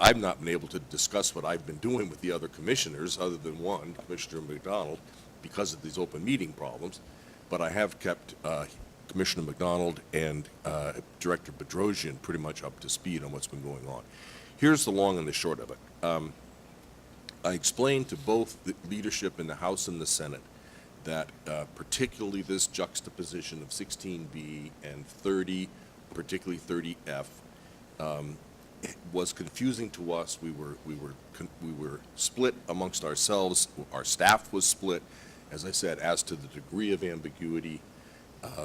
I've not been able to discuss what I've been doing with the other commissioners, other than one, Commissioner McDonald, because of these open meeting problems, but I have kept Commissioner McDonald and Director Bedrosian pretty much up to speed on what's been going on. Here's the long and the short of it. I explained to both the leadership in the House and the Senate that particularly this juxtaposition of 16B and 30, particularly 30F, was confusing to us. We were split amongst ourselves. Our staff was split, as I said, as to the degree of ambiguity,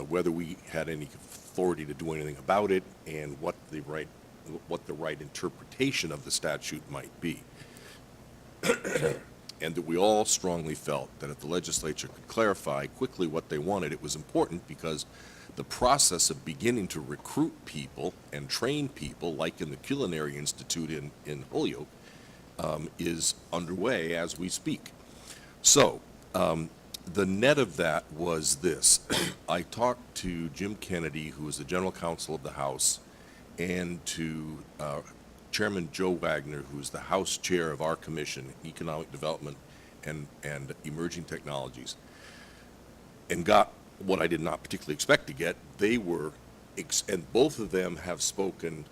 whether we had any authority to do anything about it, and what the right interpretation of the statute might be. And that we all strongly felt that if the legislature could clarify quickly what they wanted, it was important, because the process of beginning to recruit people and train people, like in the Culinary Institute in Holyoke, is underway as we speak. So, the net of that was this. I talked to Jim Kennedy, who is the general counsel of the House, and to Chairman Joe Wagner, who is the House chair of our commission, Economic Development and Emerging Technologies, and got what I did not particularly expect to get. They were, and both of them have spoken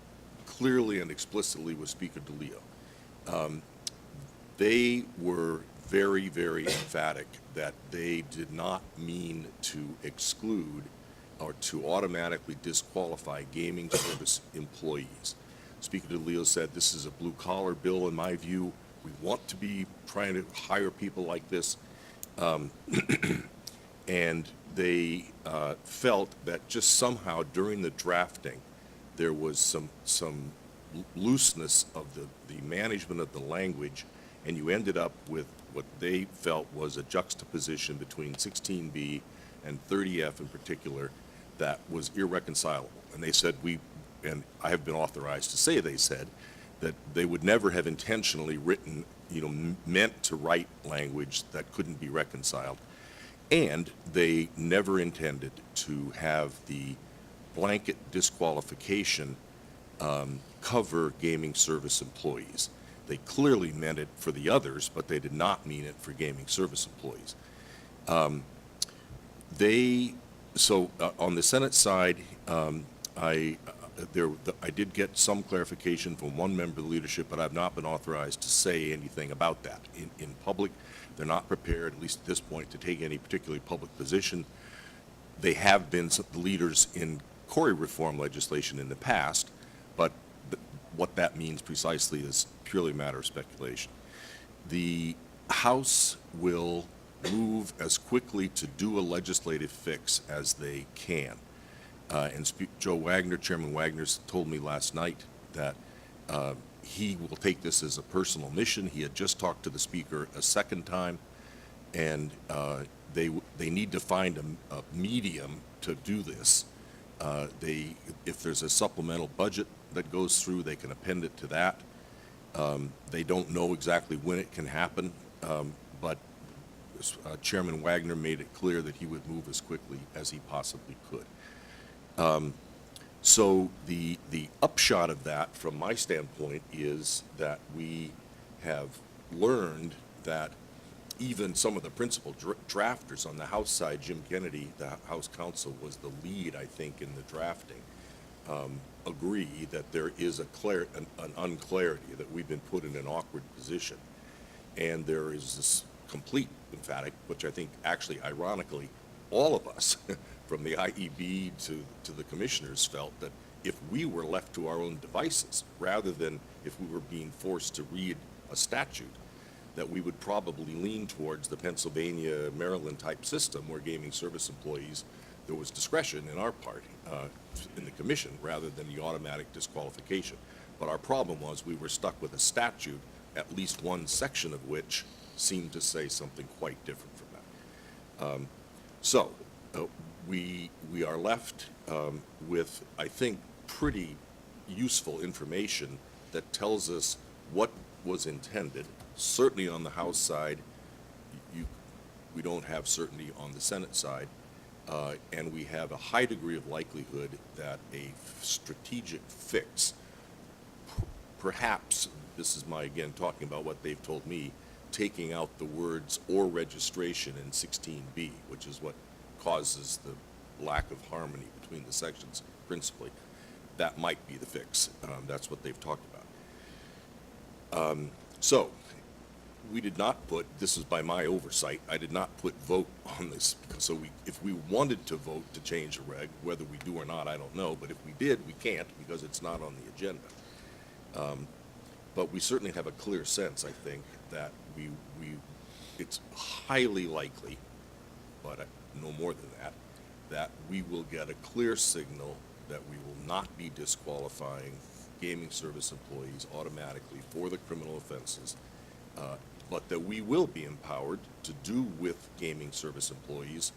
clearly and explicitly with Speaker DeLeo. They were very, very emphatic that they did not mean to exclude or to automatically disqualify gaming service employees. Speaker DeLeo said, this is a blue-collar bill, in my view. We want to be trying to hire people like this. And they felt that just somehow during the drafting, there was some looseness of the management of the language, and you ended up with what they felt was a juxtaposition between 16B and 30F in particular that was irreconcilable. And they said, and I have been authorized to say they said, that they would never have intentionally written, meant to write language that couldn't be reconciled. And they never intended to have the blanket disqualification cover gaming service employees. They clearly meant it for the others, but they did not mean it for gaming service employees. On the Senate side, I did get some clarification from one member of the leadership, but I've not been authorized to say anything about that. In public, they're not prepared, at least at this point, to take any particularly public position. They have been some leaders in quarry reform legislation in the past, but what that means precisely is purely a matter of speculation. The House will move as quickly to do a legislative fix as they can. Joe Wagner, Chairman Wagner, told me last night that he will take this as a personal mission. He had just talked to the speaker a second time, and they need to find a medium to do this. If there's a supplemental budget that goes through, they can append it to that. They don't know exactly when it can happen, but Chairman Wagner made it clear that he would move as quickly as he possibly could. So the upshot of that, from my standpoint, is that we have learned that even some of the principal drafters on the House side, Jim Kennedy, the House counsel, was the lead, I think, in the drafting, agree that there is an unclarity, that we've been put in an awkward position. And there is this complete emphatic, which I think actually, ironically, all of us, from the IEB to the commissioners, felt that if we were left to our own devices, rather than if we were being forced to read a statute, that we would probably lean towards the Pennsylvania, Maryland type system where gaming service employees, there was discretion in our part, in the commission, rather than the automatic disqualification. But our problem was we were stuck with a statute, at least one section of which seemed to say something quite different from that. We are left with, I think, pretty useful information that tells us what was intended. Certainly on the House side, we don't have certainty on the Senate side, and we have a high degree of likelihood that a strategic fix, perhaps, this is my, again, talking about what they've told me, taking out the words "or registration" in 16B, which is what causes the lack of harmony between the sections principally. That might be the fix. That's what they've talked about. So we did not put, this is by my oversight, I did not put vote on this. So if we wanted to vote to change the reg, whether we do or not, I don't know. But if we did, we can't because it's not on the agenda. But we certainly have a clear sense, I think, that it's highly likely, but no more than that, that we will get a clear signal that we will not be disqualifying gaming service employees automatically for the criminal offenses, but that we will be empowered to do with gaming service employees,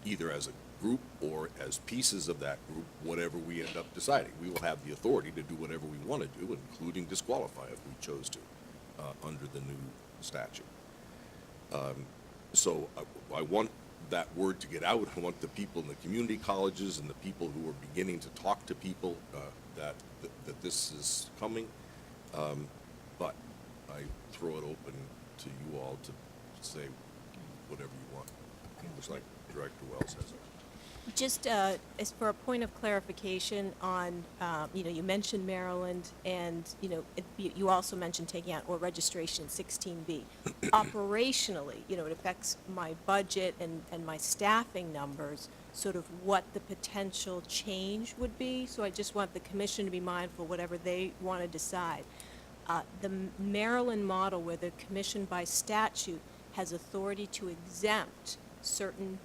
either as a group or as pieces of that group, whatever we end up deciding. We will have the authority to do whatever we want to do, including disqualify if we chose to, under the new statute. So I want that word to get out. I want the people in the community colleges and the people who are beginning to talk to people that this is coming. But I throw it open to you all to say whatever you want. It looks like Director Wells has it. Just as for a point of clarification on, you mentioned Maryland, and, you also mentioned taking out or registration in 16B. Operationally, it affects my budget and my staffing numbers, sort of what the potential change would be. So I just want the commission to be mindful, whatever they want to decide. The Maryland model, where the commission by statute has authority to exempt certain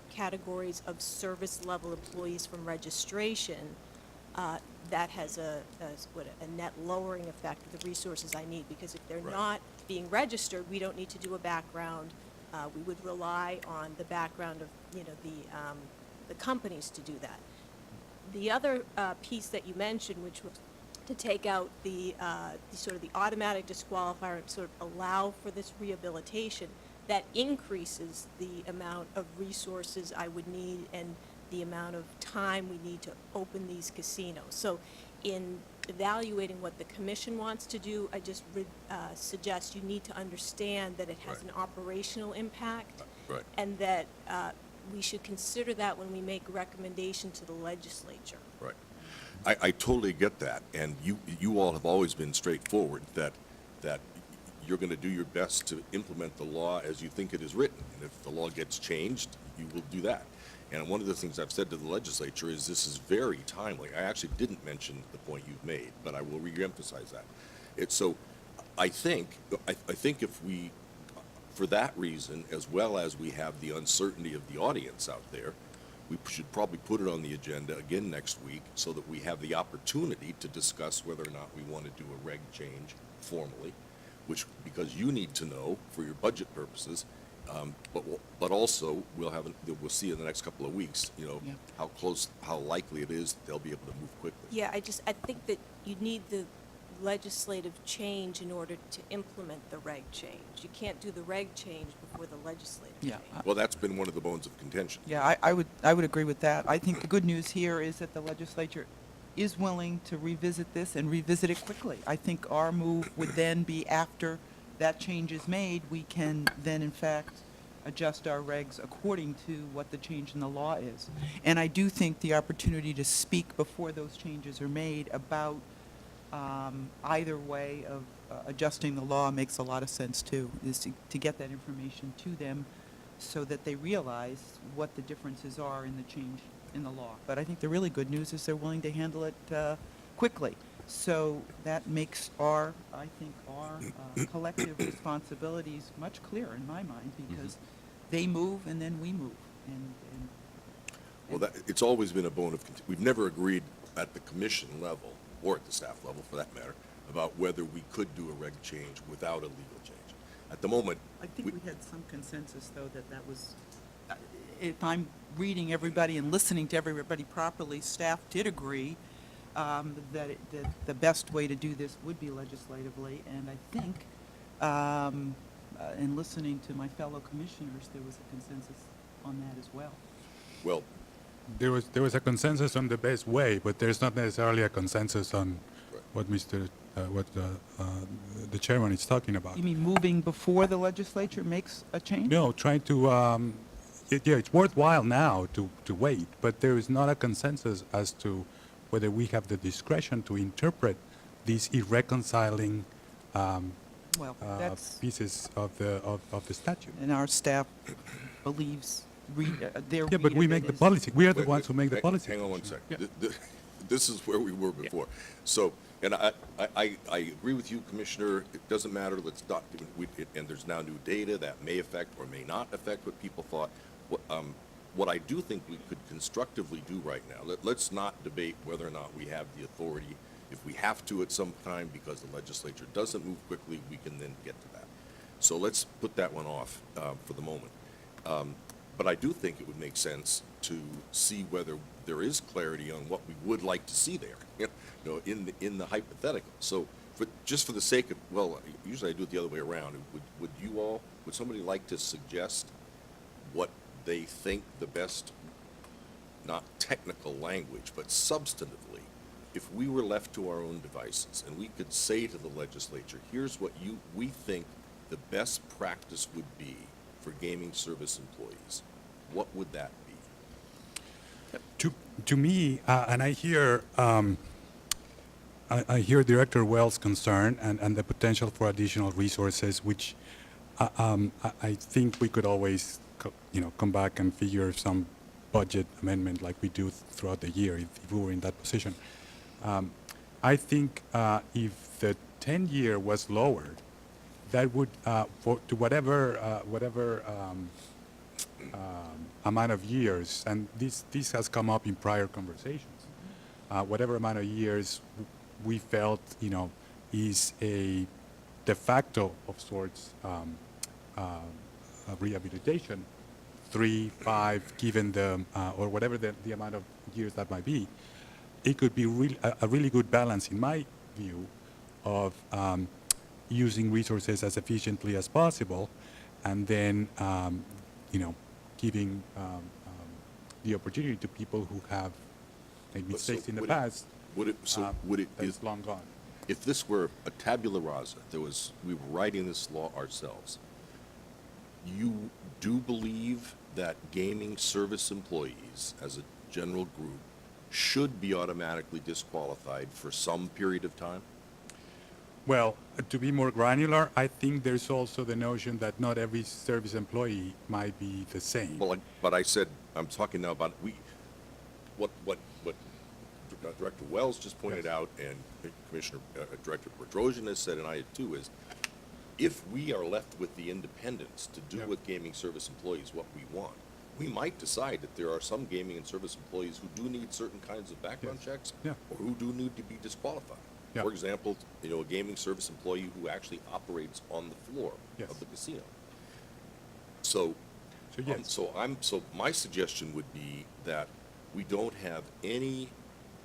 categories of service-level employees from registration, that has a net lowering effect of the resources I need, because if they're not being registered, we don't need to do a background. We would rely on the background of, the companies to do that. The other piece that you mentioned, which was to take out the sort of the automatic disqualifier and sort of allow for this rehabilitation, that increases the amount of resources I would need and the amount of time we need to open these casinos. So in evaluating what the commission wants to do, I just suggest you need to understand that it has an operational impact, and that we should consider that when we make recommendation to the legislature. Right. I totally get that, and you all have always been straightforward that you're going to do your best to implement the law as you think it is written. And if the law gets changed, you will do that. And one of the things I've said to the legislature is this is very timely. I actually didn't mention the point you've made, but I will re-emphasize that. So I think if we, for that reason, as well as we have the uncertainty of the audience out there, we should probably put it on the agenda again next week so that we have the opportunity to discuss whether or not we want to do a reg change formally, which, because you need to know for your budget purposes, but also we'll see in the next couple of weeks, Yeah. how likely it is that they'll be able to move quickly. Yeah, I think that you need the legislative change in order to implement the reg change. You can't do the reg change before the legislative Yeah, change. Well, that's been one of the bones of contention. Yeah, I would agree with that. I think the good news here is that the legislature is willing to revisit this and revisit it quickly. I think our move would then be after that change is made, we can then in fact adjust our regs according to what the change in the law is. And I do think the opportunity to speak before those changes are made about either way of adjusting the law makes a lot of sense too, is to get that information to them so that they realize what the differences are in the change in the law. But I think the really good news is they're willing to handle it quickly. So that makes our collective responsibilities much clearer in my mind, because they move and then we move. Well, it's always been a bone of contention. We've never agreed at the commission level, or at the staff level for that matter, about whether we could do a reg change without a legal change. At the moment, I think we had some consensus, though, that was, if I'm reading everybody and listening to everybody properly, staff did agree that the best way to do this would be legislatively, and I think, in listening to my fellow commissioners, there was a consensus on that as well. well, There was a consensus on the best way, but there's not necessarily a consensus on Right. what the chairman is talking about. You mean moving before the legislature makes a change? No, trying to, it's worthwhile now to wait, but there is not a consensus as to whether we have the discretion to interpret these irreconciling Well, that's, pieces of the statute. and our staff believes, their Yeah, but we read of make it the is- policy. We are the Wait, ones who make the policy. Hang on one second. Yeah. This is where we were before. So, and I agree with you, Commissioner, it doesn't matter, let's not, and there's now new data that may affect or may not affect what people thought. What I do think we could constructively do right now, let's not debate whether or not we have the authority. If we have to at some time because the legislature doesn't move quickly, we can then get to that. So let's put that one off for the moment. But I do think it would make sense to see whether there is clarity on what we would like to see there, in the hypothetical. So, just for the sake of, well, usually I do it the other way around. Would somebody like to suggest what they think the best, not technical language, but substantively, if we were left to our own devices and we could say to the legislature, here's what we think the best practice would be for gaming service employees, what would that be? To me, and I hear Director Wells' concern and the potential for additional resources, which I think we could always, come back and figure some budget amendment like we do throughout the year if we were in that position. I think if the 10-year was lowered, that would, to whatever amount of years, and this has come up in prior conversations, whatever amount of years we felt, is a de facto of sorts rehabilitation, 3, 5, given the, or whatever the amount of years that might be, it could be a really good balance, in my view, of using resources as efficiently as possible, and then, giving the opportunity to people who have made But so mistakes in the would it- past. That's long gone. If this were a tabula rasa, we were writing this law ourselves, you do believe that gaming service employees, as a general group, should be automatically disqualified for some period of time? Well, to be more granular, I think there's also the notion that not every service employee might be the same. Well, but I said, I'm talking now about what Director Wells just pointed out, and Commissioner, Director Bedrosian has said, and I too, is if we are left with the independence to do with gaming service employees what we want, we might decide that there are some gaming and service employees who do need certain kinds of background checks, Yeah. or who do need to be disqualified. Yeah. For example, a gaming service employee who actually operates on the floor Yes. of the casino. So, So yes. so my suggestion would be that we don't have any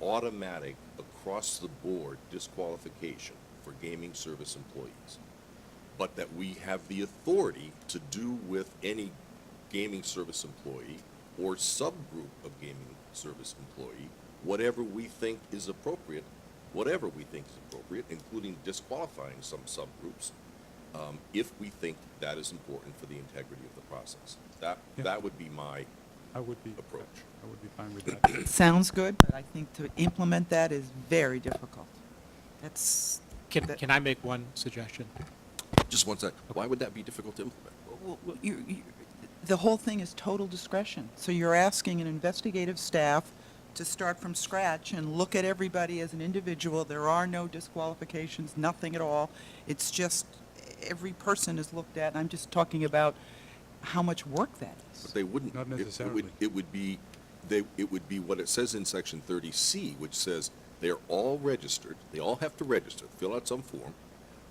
automatic across-the-board disqualification for gaming service employees, but that we have the authority to do with any gaming service employee or subgroup of gaming service employee whatever we think is appropriate, including disqualifying some subgroups, if we think that is important for the integrity of the process. Yeah. That would be my I would be approach. I would be fine with that. Sounds good, but I think to implement that is very difficult. That's, Can I make one suggestion? Just one sec. Why would that be difficult to implement? well, the whole thing is total discretion. So you're asking an investigative staff to start from scratch and look at everybody as an individual. There are no disqualifications, nothing at all. It's just every person is looked at, and I'm just talking about how much work that is. But they wouldn't. Not it- necessarily. It would be what it says in section 30C, which says they're all registered, they all have to register, fill out some form.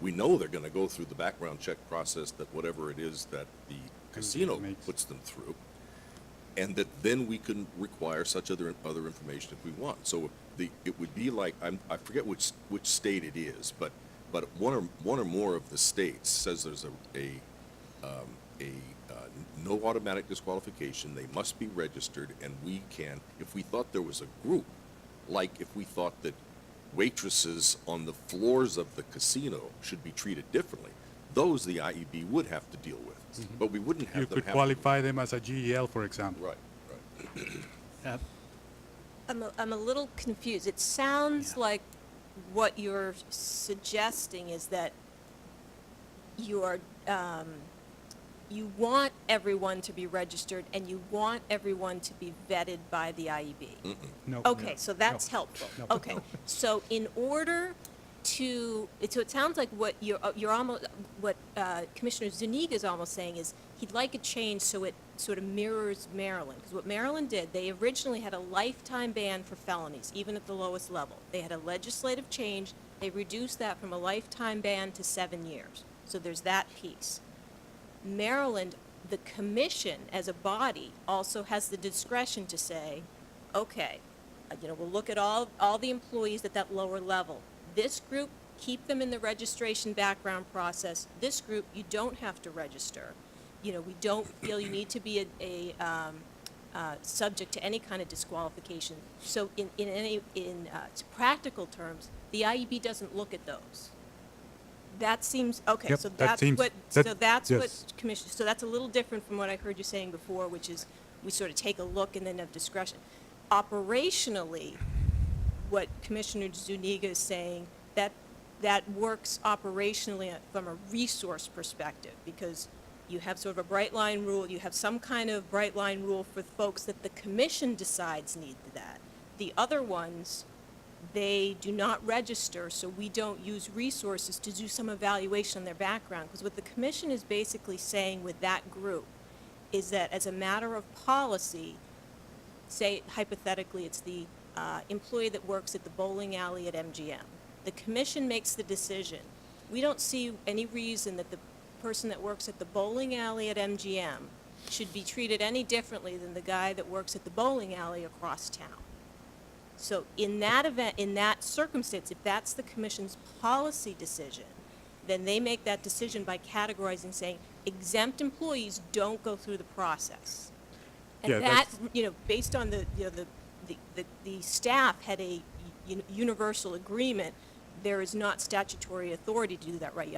We know they're gonna go through the background check process, that whatever it is that the casino makes. puts them through, and that then we can require such other information if we want. So it would be like, I forget which state it is, but one or more of the states says there's no automatic disqualification, they must be registered, and we can, if we thought there was a group, like if we thought that waitresses on the floors of the casino should be treated differently, those the IEB would have to deal with, but we wouldn't have You them could have to- qualify them as a GEL, for example. Right. I'm a little confused. It sounds like what you're suggesting is that you're, you want everyone to be registered and you want everyone to be vetted by the IEB. No. Okay, so that's No. helpful. No. Okay, so in order to, so it sounds like what you're almost, what Commissioner Zuniga is almost saying is he'd like a change so it sort of mirrors Maryland. Because what Maryland did, they originally had a lifetime ban for felonies, even at the lowest level. They had a legislative change. They reduced that from a lifetime ban to 7 years. So there's that piece. Maryland, the commission as a body also has the discretion to say, okay, we'll look at all the employees at that lower level. This group, keep them in the registration background process. This group, you don't have to register. We don't feel you need to be subject to any kind of disqualification. So in practical terms, the IEB doesn't look at those. That seems, okay, Yep, so that that's seems- what, that- so that's what yes. Commissioner, so that's a little different from what I heard you saying before, which is we sort of take a look and then have discretion. Operationally, what Commissioner Zuniga is saying, that works operationally from a resource perspective, because you have sort of a bright line rule, you have some kind of bright line rule for folks that the commission decides need that. The other ones, they do not register, so we don't use resources to do some evaluation on their background. Because what the commission is basically saying with that group is that as a matter of policy, say hypothetically it's the employee that works at the bowling alley at MGM. The commission makes the decision. We don't see any reason that the person that works at the bowling alley at MGM should be treated any differently than the guy that works at the bowling alley across town. So in that event, in that circumstance, if that's the commission's policy decision, then they make that decision by categorizing, saying exempt employees don't go through the process. Yeah, And that, that's- based on the staff had a universal agreement, there is not statutory authority to do that right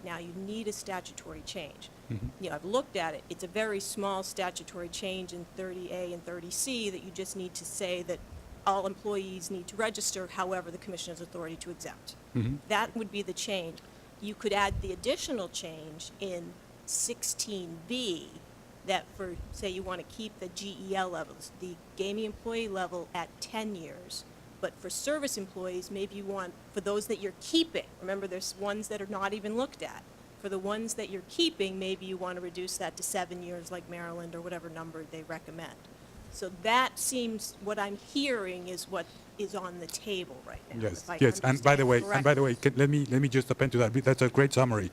now. You need a statutory change. I've looked at it. It's a very small statutory change in 30A and 30C that you just need to say that all employees need to register, however, the commission has authority to exempt. That would be the change. You could add the additional change in 16B that for, say you want to keep the GEL levels, the gaming employee level at 10 years. But for service employees, maybe you want, for those that you're keeping, remember there's ones that are not even looked at. For the ones that you're keeping, maybe you want to reduce that to 7 years like Maryland or whatever number they recommend. So that seems, what I'm hearing is what is on the table right now. Yes, if I yes, and by the way, understand let me just append to that. That's a great summary.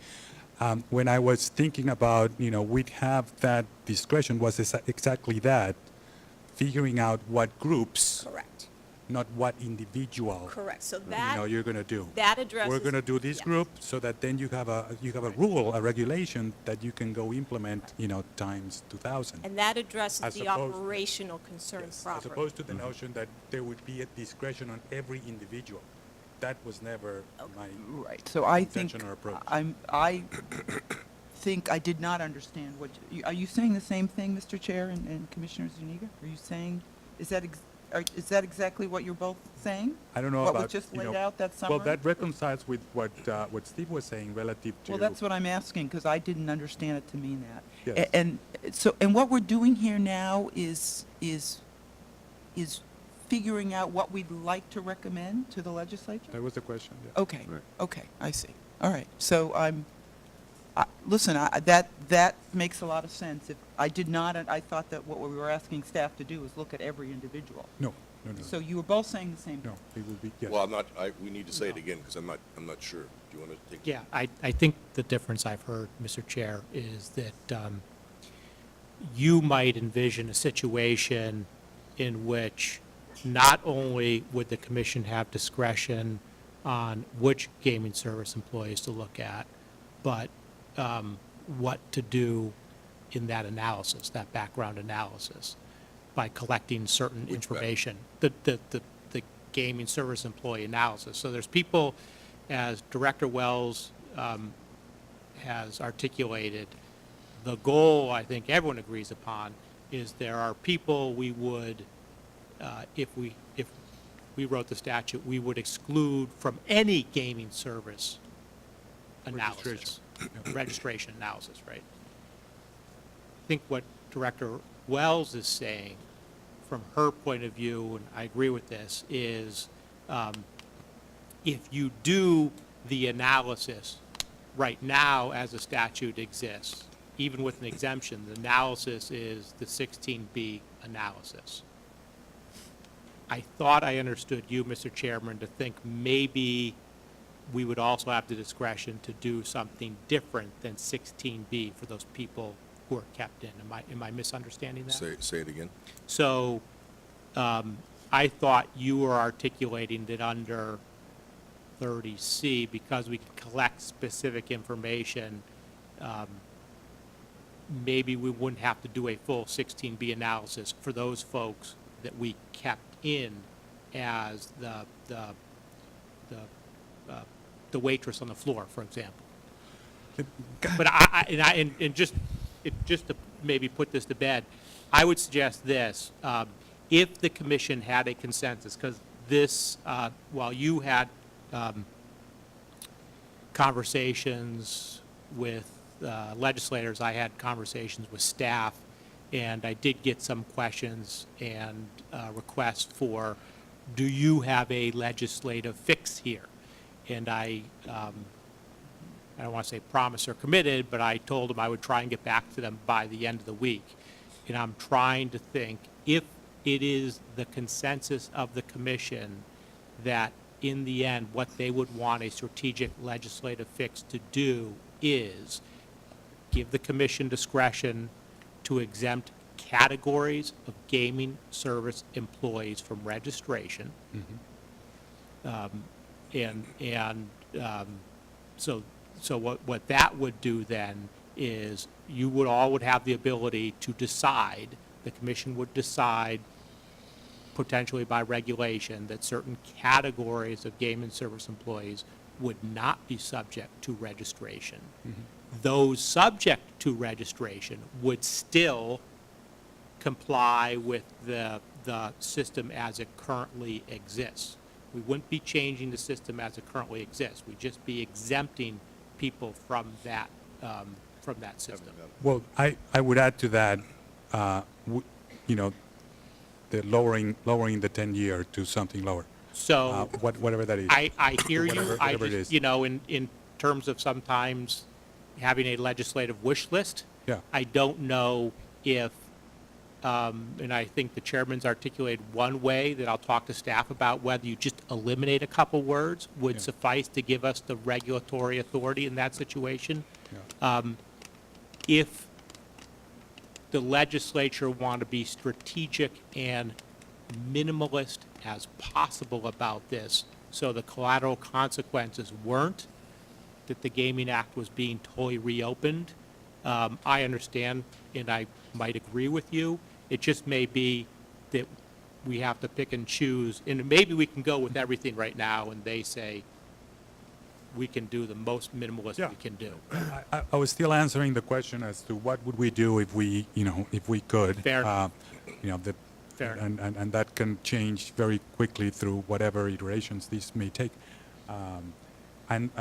When I was thinking about, we'd have that discretion was exactly that, figuring out what groups, Correct, not what individual, correct. So that, you're going to do. that addresses. We're going to do this yes. group so that then you have a rule, a regulation that you can go implement, times 2,000. And that addresses As the opposed- operational concern Yes, as properly. opposed to the notion that there would be a discretion on every individual. That was never my Right, so I think, intention or approach. I think I did not understand what, are you saying the same thing, Mr. Chair and Commissioner Zuniga? Are you saying, is that exactly what you're both saying? I don't know What about, was just laid out, that summary? Well, that reconciles with what Steve was saying relative to. Well, that's what I'm asking, because I didn't understand it to mean that. Yes. And what we're doing here now is figuring out what we'd like to recommend to the legislature? That was the question, yeah. Okay, Right. okay, I see. All right, so listen, that makes a lot of sense. If I did not, I thought that what we were asking staff to do was look at every individual. No. So you were both saying the same thing? No, it would be, yes. Well, we need to say it again, because I'm not sure. Do you want to take? Yeah, I think the difference I've heard, Mr. Chair, is that you might envision a situation in which not only would the commission have discretion on which gaming service employees to look at, but what to do in that analysis, that background analysis, by collecting certain Which information. The gaming service employee analysis. So there's people, as Director Wells has articulated, the goal, I think everyone agrees upon, is there are people we would, if we wrote the statute, we would exclude from any gaming service analysis. Registration analysis, right? I think what Director Wells is saying, from her point of view, and I agree with this, is if you do the analysis right now as the statute exists, even with an exemption, the analysis is the 16B analysis. I thought I understood you, Mr. Chairman, to think maybe we would also have the discretion to do something different than 16B for those people who are kept in. Am I misunderstanding that? Say it again. So I thought you were articulating that under 30C, because we can collect specific information, maybe we wouldn't have to do a full 16B analysis for those folks that we kept in as the waitress on the floor, for example. But just to maybe put this to bed, I would suggest this: if the commission had a consensus, because this, while you had conversations with legislators, I had conversations with staff, and I did get some questions and requests for, do you have a legislative fix here? And I don't want to say promise or committed, but I told them I would try and get back to them by the end of the week. And I'm trying to think, if it is the consensus of the commission that in the end, what they would want a strategic legislative fix to do is give the commission discretion to exempt categories of gaming service employees from registration. So what that would do then is you would have the ability to decide, the commission would decide potentially by regulation that certain categories of gaming service employees would not be subject to registration. Those subject to registration would still comply with the system as it currently exists. We wouldn't be changing the system as it currently exists. We'd just be exempting people from that system. Well, I would add to that, the lowering the 10-year to something lower. So Whatever that is. I hear you. Whatever I it just, is. in terms of sometimes, having a legislative wish list. Yeah. I don't know if, and I think the chairman's articulated one way that I'll talk to staff about, whether you just eliminate a couple words would Yeah. suffice to give us the regulatory authority in that situation. Yeah. If the legislature want to be strategic and minimalist as possible about this, so the collateral consequences weren't that the Gaming Act was being totally reopened, I understand, and I might agree with you. It just may be that we have to pick and choose, and maybe we can go with everything right now, and they say we can do the most minimalist Yeah. we can do. I was still answering the question as to what would we do if we, if we could. Fair. The, Fair. and that can change very quickly through whatever iterations this may take. And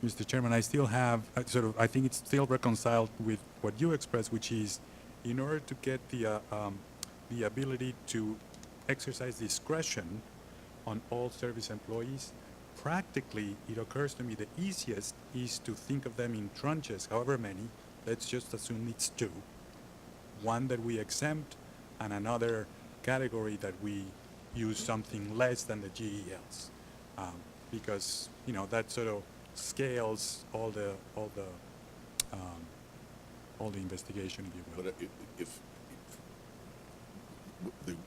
Mr. Chairman, I still have I think it's still reconciled with what you expressed, which is in order to get the ability to exercise discretion on all service employees, practically, it occurs to me the easiest is to think of them in tranches, however many. Let's just assume it's 2. One that we exempt and another category that we use something less than the GELs. Because, that sort of scales all the investigation, if you will. But if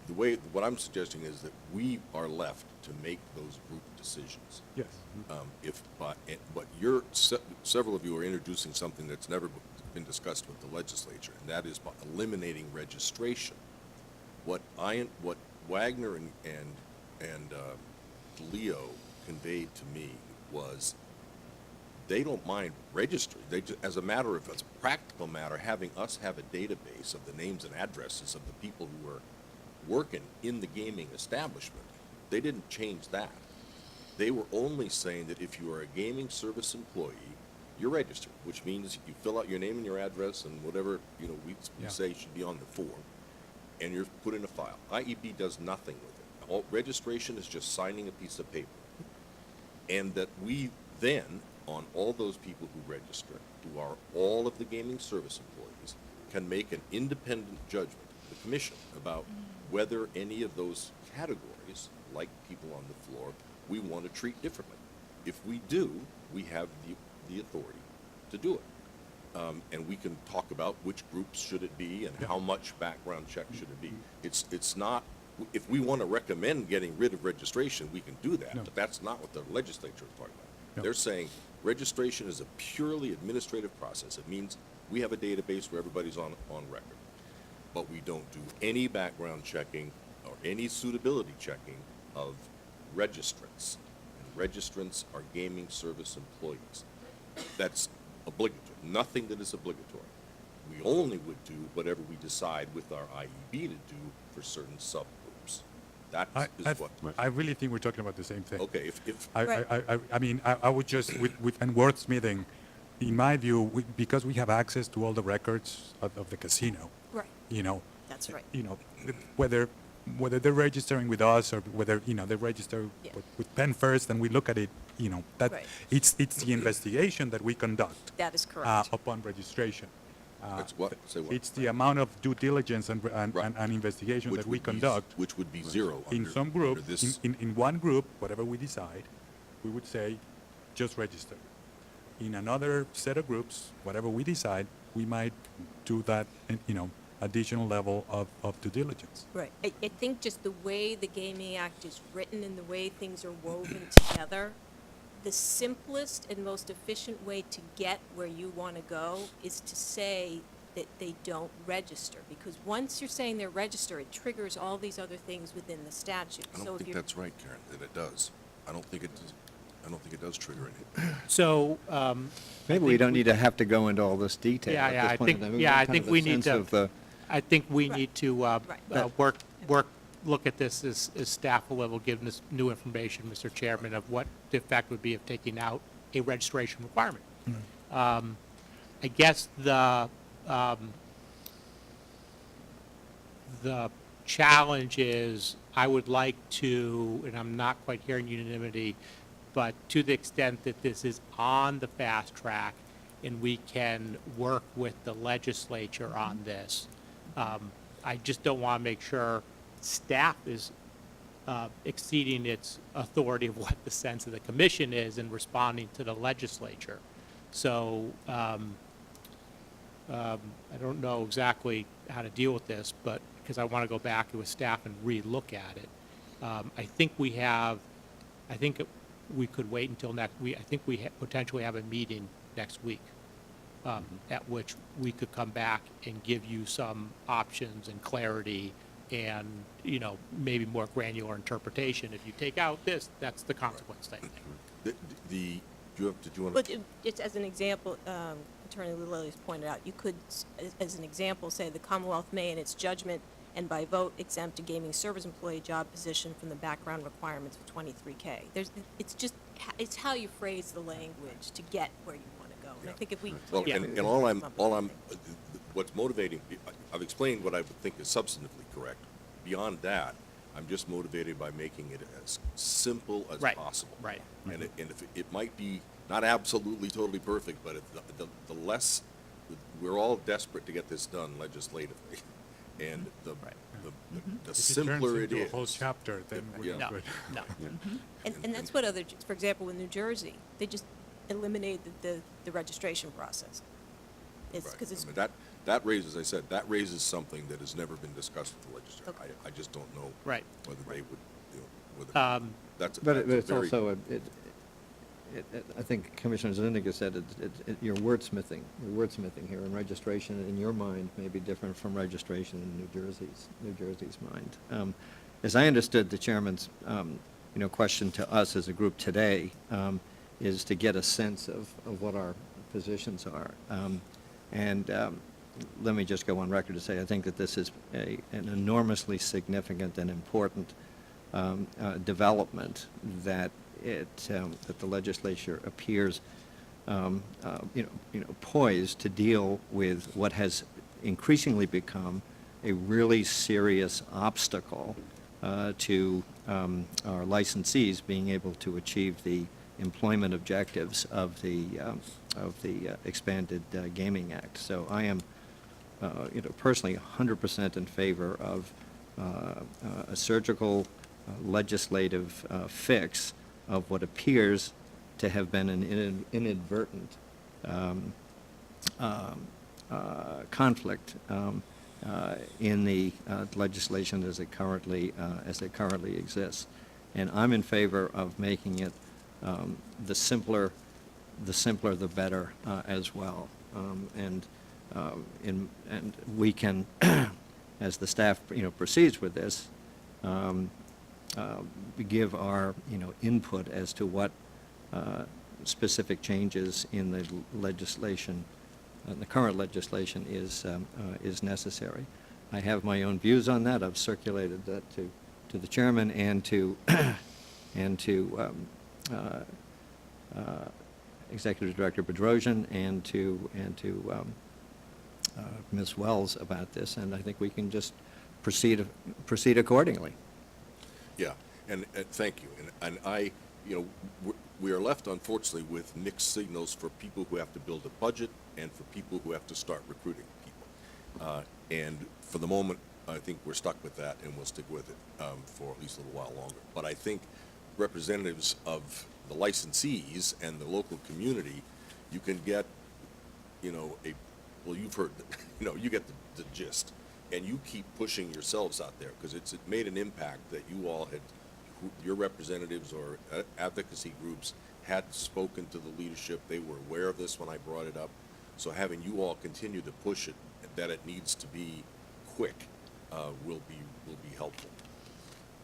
the way, what I'm suggesting is that we are left to make those group decisions. Yes. But several of you are introducing something that's never been discussed with the legislature, and that is by eliminating registration. What Wagner and Leo conveyed to me was they don't mind registering. As a practical matter, having us have a database of the names and addresses of the people who are working in the gaming establishment, they didn't change that. They were only saying that if you are a gaming service employee, you're registered, which means you fill out your name and your address and whatever we Yeah. say should be on the form, and you're put in a file. IEB does nothing with it. All registration is just signing a piece of paper, and that we then, on all those people who register, who are all of the gaming service employees, can make an independent judgment, the commission, about whether any of those categories, like people on the floor, we want to treat differently. If we do, we have the authority to do it. And we can talk about which groups should it be and how much background check should it be. It's not, if we want to recommend getting rid of registration, we can do that, No. but that's not what the legislature is talking about. No. They're saying registration is a purely administrative process. It means we have a database where everybody's on record, but we don't do any background checking or any suitability checking of registrants. And registrants are gaming service employees. That's obligatory. Nothing that is obligatory. We only would do whatever we decide with our IEB to do for certain subgroups. That is what. I really think we're talking about the same thing. Okay, if I would just, and wordsmithing, in my view, because we have access to all the records of the casino, Right, you know, that's right. whether they're registering with us or whether, they register Yeah. with Penn First, and we look at it, that Right. it's the investigation that we conduct That is correct. upon registration. It's what? Say what? It's the amount of due diligence and Right. investigation Which that we would be conduct. which would be zero In under- some under group, this. in one group, whatever we decide, we would say, just register. In another set of groups, whatever we decide, we might do that, additional level of due diligence. Right. I think just the way the Gaming Act is written and the way things are woven together, the simplest and most efficient way to get where you want to go is to say that they don't register. Because once you're saying they're registered, it triggers all these other things within the statute. I So don't if think you're- that's right, Karen, that it does. I don't think it does trigger anything. So, Maybe we don't need to have to go into all this detail Yeah, at yeah, this I point in think- time. yeah, I Kind think of a we need sense to- of the- I think we Right. need to Right. look at this as staff level, given this new information, Mr. Chairman, of what the effect would be of taking out a registration requirement. I guess the challenge is, I would like to, and I'm not quite hearing unanimity, but to the extent that this is on the fast track, and we can work with the legislature on this. I just don't want to make sure staff is exceeding its authority of what the sense of the commission is in responding to the legislature. So I don't know exactly how to deal with this, but because I want to go back with staff and re-look at it. I think we could wait until next week. I think we potentially have a meeting next week at which we could come back and give you some options and clarity and, maybe more granular interpretation. If you take out this, that's the consequence type thing. Did you want But to? just as an example, Attorney Lilly's pointed out, you could, as an example, say the Commonwealth may, in its judgment and by vote, exempt a gaming service employee job position from the background requirements of 23K. It's how you phrase the language to get where you want to go. And I think if we. Well, Yeah. and what's motivating, I've explained what I would think is substantively correct. Beyond that, I'm just motivated by making it as simple as Right, possible. right. And if it might be not absolutely totally perfect, but the less, we're all desperate to get this done legislatively. And the If simpler it turns into is. a whole chapter, then we're Yeah. No, good. no. And that's what for example, in New Jersey, they just eliminated the registration process. It's Right. because it's. I mean, that raises, as I said, that raises something that has never been discussed with the legislature. Okay. I just don't know. Right. Whether they would, whether, that's. But that's a it's very- also, I think Commissioner Zuniga said, you're wordsmithing here, and registration in your mind may be different from registration in New Jersey's mind. As I understood the chairman's, question to us as a group today, is to get a sense of what our positions are. Let me just go on record to say, I think that this is an enormously significant and important development that that the legislature appears, poised to deal with what has increasingly become a really serious obstacle to our licensees being able to achieve the employment objectives of the expanded Gaming Act. So I am, personally 100% in favor of a surgical legislative fix of what appears to have been an inadvertent conflict in the legislation as it currently exists. And I'm in favor of making it the simpler the better as well. And we can, as the staff proceeds with this, give our input as to what specific changes in the legislation, the current legislation is necessary. I have my own views on that. I've circulated that to the chairman and to Executive Director Bedrosian and to Ms. Wells about this, and I think we can just proceed accordingly. Yeah, and thank you. And I, we are left unfortunately with mixed signals for people who have to build a budget and for people who have to start recruiting people. And for the moment, I think we're stuck with that, and we'll stick with it for at least a little while longer. But I think representatives of the licensees and the local community, you can get, well, you've heard, you get the gist. And you keep pushing yourselves out there, because it made an impact that you all had, your representatives or advocacy groups had spoken to the leadership. They were aware of this when I brought it up. So having you all continue to push it, that it needs to be quick, will be helpful.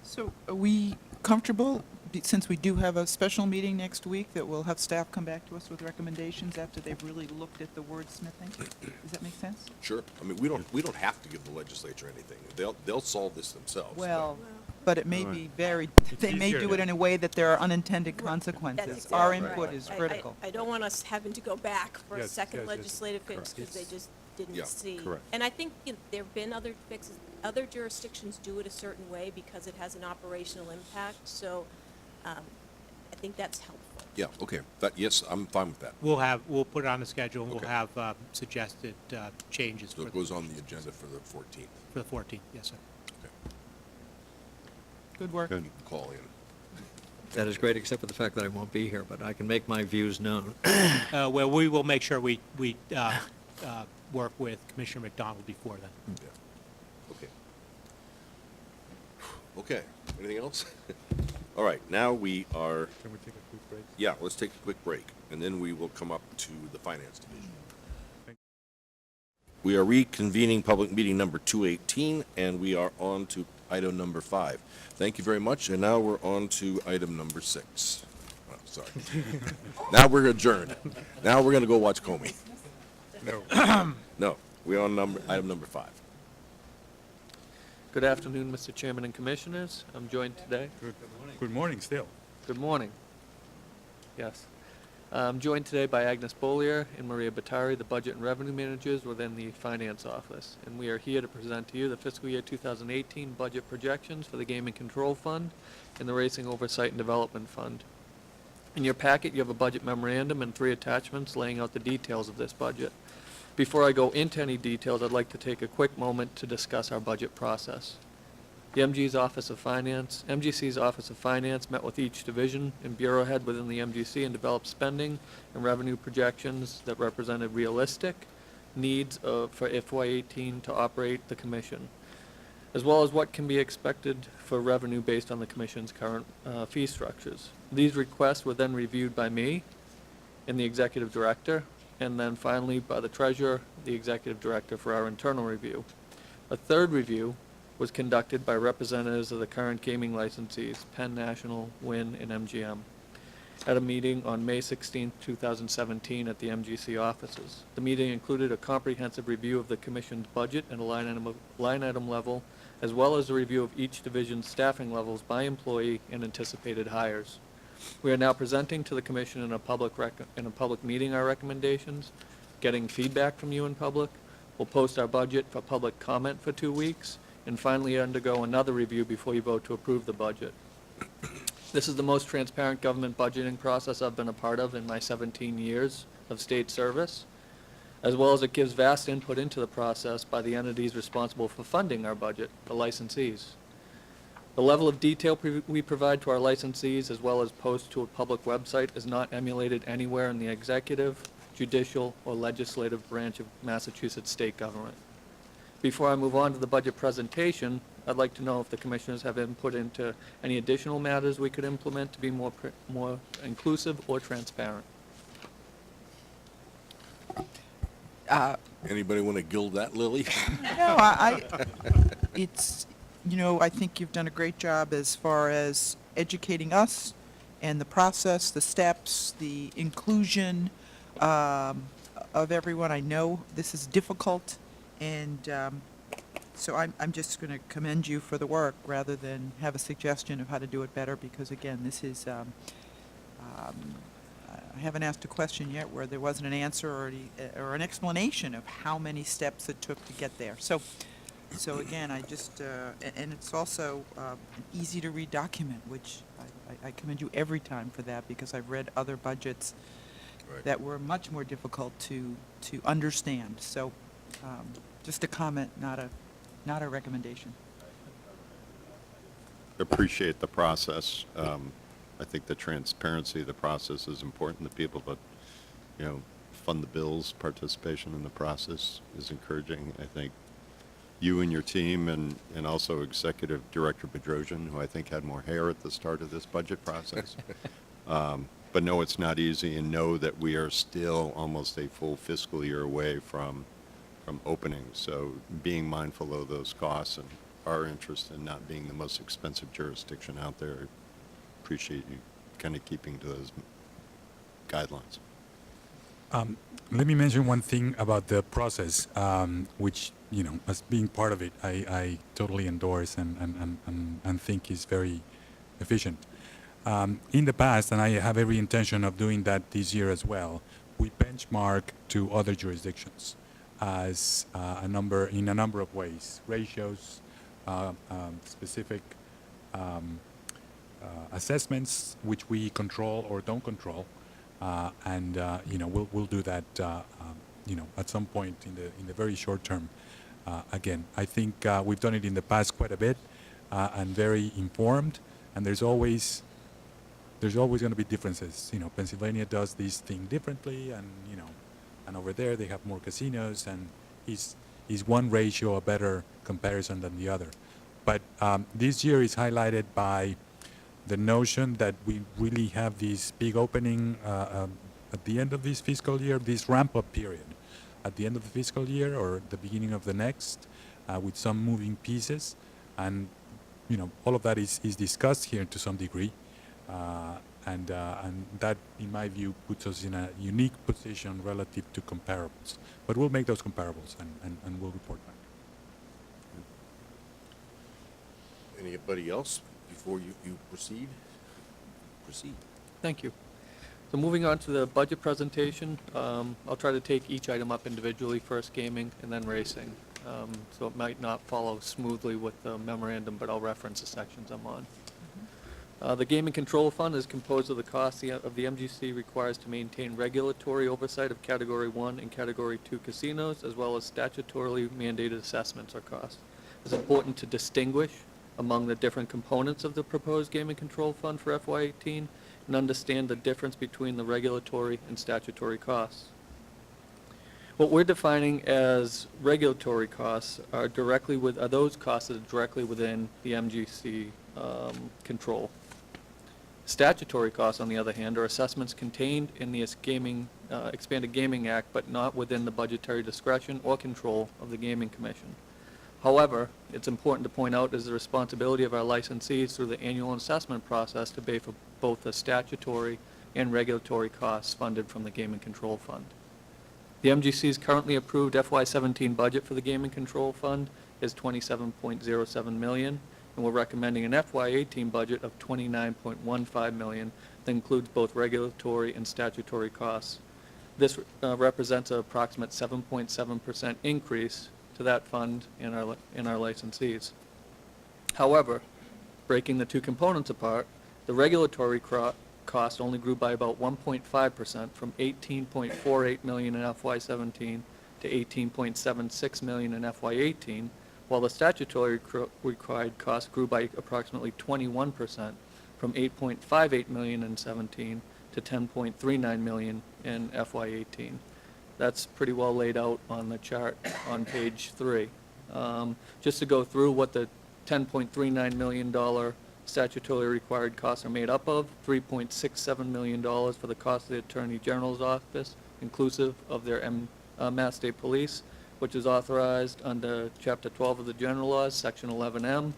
So are we comfortable, since we do have a special meeting next week, that we'll have staff come back to us with recommendations after they've really looked at the wordsmithing? Does that make sense? Sure. I mean, we don't have to give the legislature anything. They'll solve this themselves. Well, but it may be very, they may easier do it in a way that there are unintended consequences. That's Our exactly input right. is critical. I don't want us having to go back for a Yes, second yes, yes. legislative fix Correct. because they just Yeah, didn't see. correct. And I think there have been other fixes. Other jurisdictions do it a certain way because it has an operational impact. So I think that's helpful. Yeah, okay, yes, I'm fine with that. We'll put it on the schedule, and we'll Okay. have suggested changes So for it goes on the agenda for the 14th. the 14th, yes, sir. Okay. Good work. Good. You can call in. That is great, except for the fact that I won't be here, but I can make my views known. Well, we will make sure we work with Commissioner McDonald before then. Yeah. Okay. Okay, anything else? All right, now we are, Can we take a quick break? yeah, let's take a quick break, and then we will come up to the Finance Division. We are reconvening public meeting number 218, and we are on to item number 5. Thank you very much, and now we're on to item number 6. Oh, sorry. Now we're adjourned. Now we're gonna go watch Comey. No. No, we're on item number 5. Good afternoon, Mr. Chairman and Commissioners. I'm joined today. Good morning still. Good morning. Yes. I'm joined today by Agnes Bollier and Maria Batari, the Budget and Revenue Managers within the Finance Office. And we are here to present to you the fiscal year 2018 budget projections for the Gaming Control Fund and the Racing Oversight and Development Fund. In your packet, you have a budget memorandum and 3 attachments laying out the details of this budget. Before I go into any details, I'd like to take a quick moment to discuss our budget process. The MGC's Office of Finance met with each division and bureau head within the MGC and developed spending and revenue projections that represented realistic needs for FY18 to operate the commission, as well as what can be expected for revenue based on the commission's current fee structures. These requests were then reviewed by me and the executive director, and then finally by the treasurer, the executive director, for our internal review. A third review was conducted by representatives of the current gaming licensees, Penn National, Wynn, and MGM, at a meeting on May 16, 2017 at the MGC offices. The meeting included a comprehensive review of the commission's budget at a line item level, as well as a review of each division's staffing levels by employee and anticipated hires. We are now presenting to the commission in a public meeting our recommendations, getting feedback from you in public. We'll post our budget for public comment for 2 weeks, and finally undergo another review before you vote to approve the budget. This is the most transparent government budgeting process I've been a part of in my 17 years of state service, as well as it gives vast input into the process by the entities responsible for funding our budget, the licensees. The level of detail we provide to our licensees, as well as post to a public website, is not emulated anywhere in the executive, judicial, or legislative branch of Massachusetts state government. Before I move on to the budget presentation, I'd like to know if the commissioners have input into any additional matters we could implement to be more inclusive or transparent. Anybody want to gild that lily? No, it's, I think you've done a great job as far as educating us and the process, the steps, the inclusion of everyone. I know this is difficult, and so I'm just going to commend you for the work rather than have a suggestion of how to do it better, because again, this is, I haven't asked a question yet where there wasn't an answer or an explanation of how many steps it took to get there. So again, I just, and it's also an easy-to-read document, which I commend you every time for that, because I've read other budgets Right. that were much more difficult to understand. So just a comment, not a recommendation. Appreciate the process. I think the transparency of the process is important to people, but, fund the bills, participation in the process is encouraging. I think you and your team, and also Executive Director Bedrosian, who I think had more hair at the start of this budget process. But no, it's not easy, and know that we are still almost a full fiscal year away from opening. So being mindful of those costs and our interest in not being the most expensive jurisdiction out there, I appreciate you kind of keeping to those guidelines. Let me mention one thing about the process, which, as being part of it, I totally endorse and think is very efficient. In the past, and I have every intention of doing that this year as well, we benchmark to other jurisdictions as in a number of ways: ratios, specific assessments, which we control or don't control, and we'll do that at some point in the very short term. Again, I think we've done it in the past quite a bit, and very informed, and there's always going to be differences. Pennsylvania does this thing differently, and and over there they have more casinos, and is one ratio a better comparison than the other? But this year is highlighted by the notion that we really have this big opening at the end of this fiscal year, this ramp-up period at the end of the fiscal year or the beginning of the next, with some moving pieces, and all of that is discussed here to some degree, and that, in my view, puts us in a unique position relative to comparables. But we'll make those comparables, and we'll report back. Anybody else before you proceed? Proceed. Thank you. So moving on to the budget presentation, I'll try to take each item up individually, first gaming and then racing. So it might not follow smoothly with the memorandum, but I'll reference the sections I'm on. The Gaming Control Fund is composed of the costs of the MGC requires to maintain regulatory oversight of Category 1 and Category 2 casinos, as well as statutorily mandated assessments or costs. It's important to distinguish among the different components of the proposed Gaming Control Fund for FY18 and understand the difference between the regulatory and statutory costs. What we're defining as regulatory costs are those costs that are directly within the MGC control. Statutory costs, on the other hand, are assessments contained in the Expanded Gaming Act, but not within the budgetary discretion or control of the Gaming Commission. However, it's important to point out is the responsibility of our licensees through the annual assessment process to pay for both the statutory and regulatory costs funded from the Gaming Control Fund. The MGC's currently approved FY17 budget for the Gaming Control Fund is $27.07 million, and we're recommending an FY18 budget of $29.15 million that includes both regulatory and statutory costs. This represents an approximate 7.7% increase to that fund in our licensees. However, breaking the two components apart, the regulatory cost only grew by about 1.5% from $18.48 million in FY17 to $18.76 million in FY18, while the statutory required cost grew by approximately 21% from $8.58 million in 17 to $10.39 million in FY18. That's pretty well laid out on the chart on page 3. Just to go through what the $10.39 million statutorily required costs are made up of, $3.67 million for the cost of the Attorney General's office, inclusive of their Mass State Police, which is authorized under Chapter 12 of the General Laws, Section 11M,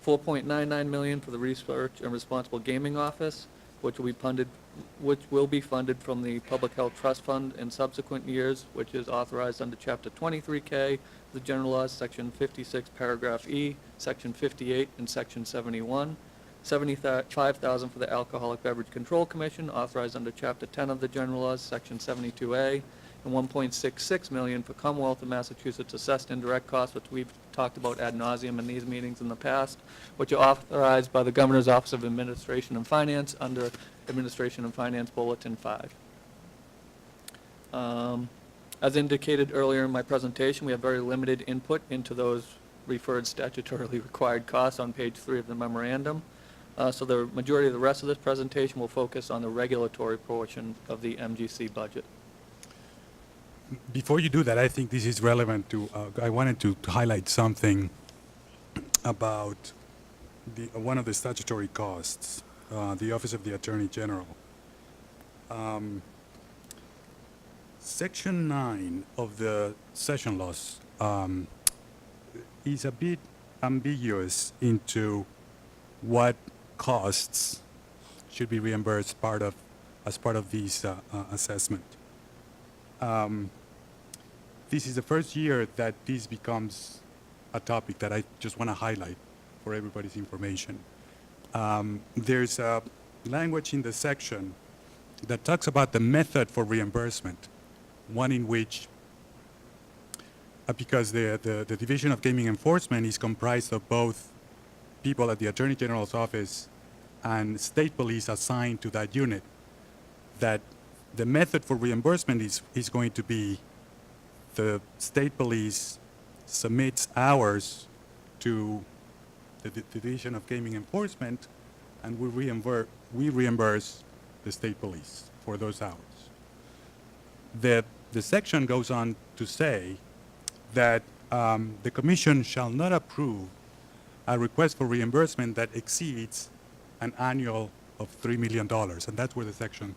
$4.99 million for the Research and Responsible Gaming Office, which will be funded from the Public Health Trust Fund in subsequent years, which is authorized under Chapter 23K of the General Laws, Section 56, Paragraph E, Section 58, and Section 71. $75,000 for the Alcoholic Beverage Control Commission, authorized under Chapter 10 of the General Laws, Section 72A, and $1.66 million for Commonwealth of Massachusetts assessed indirect costs, which we've talked about ad nauseum in these meetings in the past, which are authorized by the Governor's Office of Administration and Finance under Administration and Finance Bulletin 5. As indicated earlier in my presentation, we have very limited input into those referred statutorily required costs on page 3 of the memorandum. So the majority of the rest of this presentation will focus on the regulatory portion of the MGC budget. Before you do that, I think this is relevant to, I wanted to highlight something about one of the statutory costs, the Office of the Attorney General. Section 9 of the session laws is a bit ambiguous into what costs should be reimbursed as part of this assessment. This is the first year that this becomes a topic that I just want to highlight for everybody's information. There's a language in the section that talks about the method for reimbursement, one in which, because the Division of Gaming Enforcement is comprised of both people at the Attorney General's office and state police assigned to that unit, that the method for reimbursement is going to be the state police submits hours to the Division of Gaming Enforcement, and we reimburse the state police for those hours. The section goes on to say that the commission shall not approve a request for reimbursement that exceeds an annual of $3 million, and that's where the section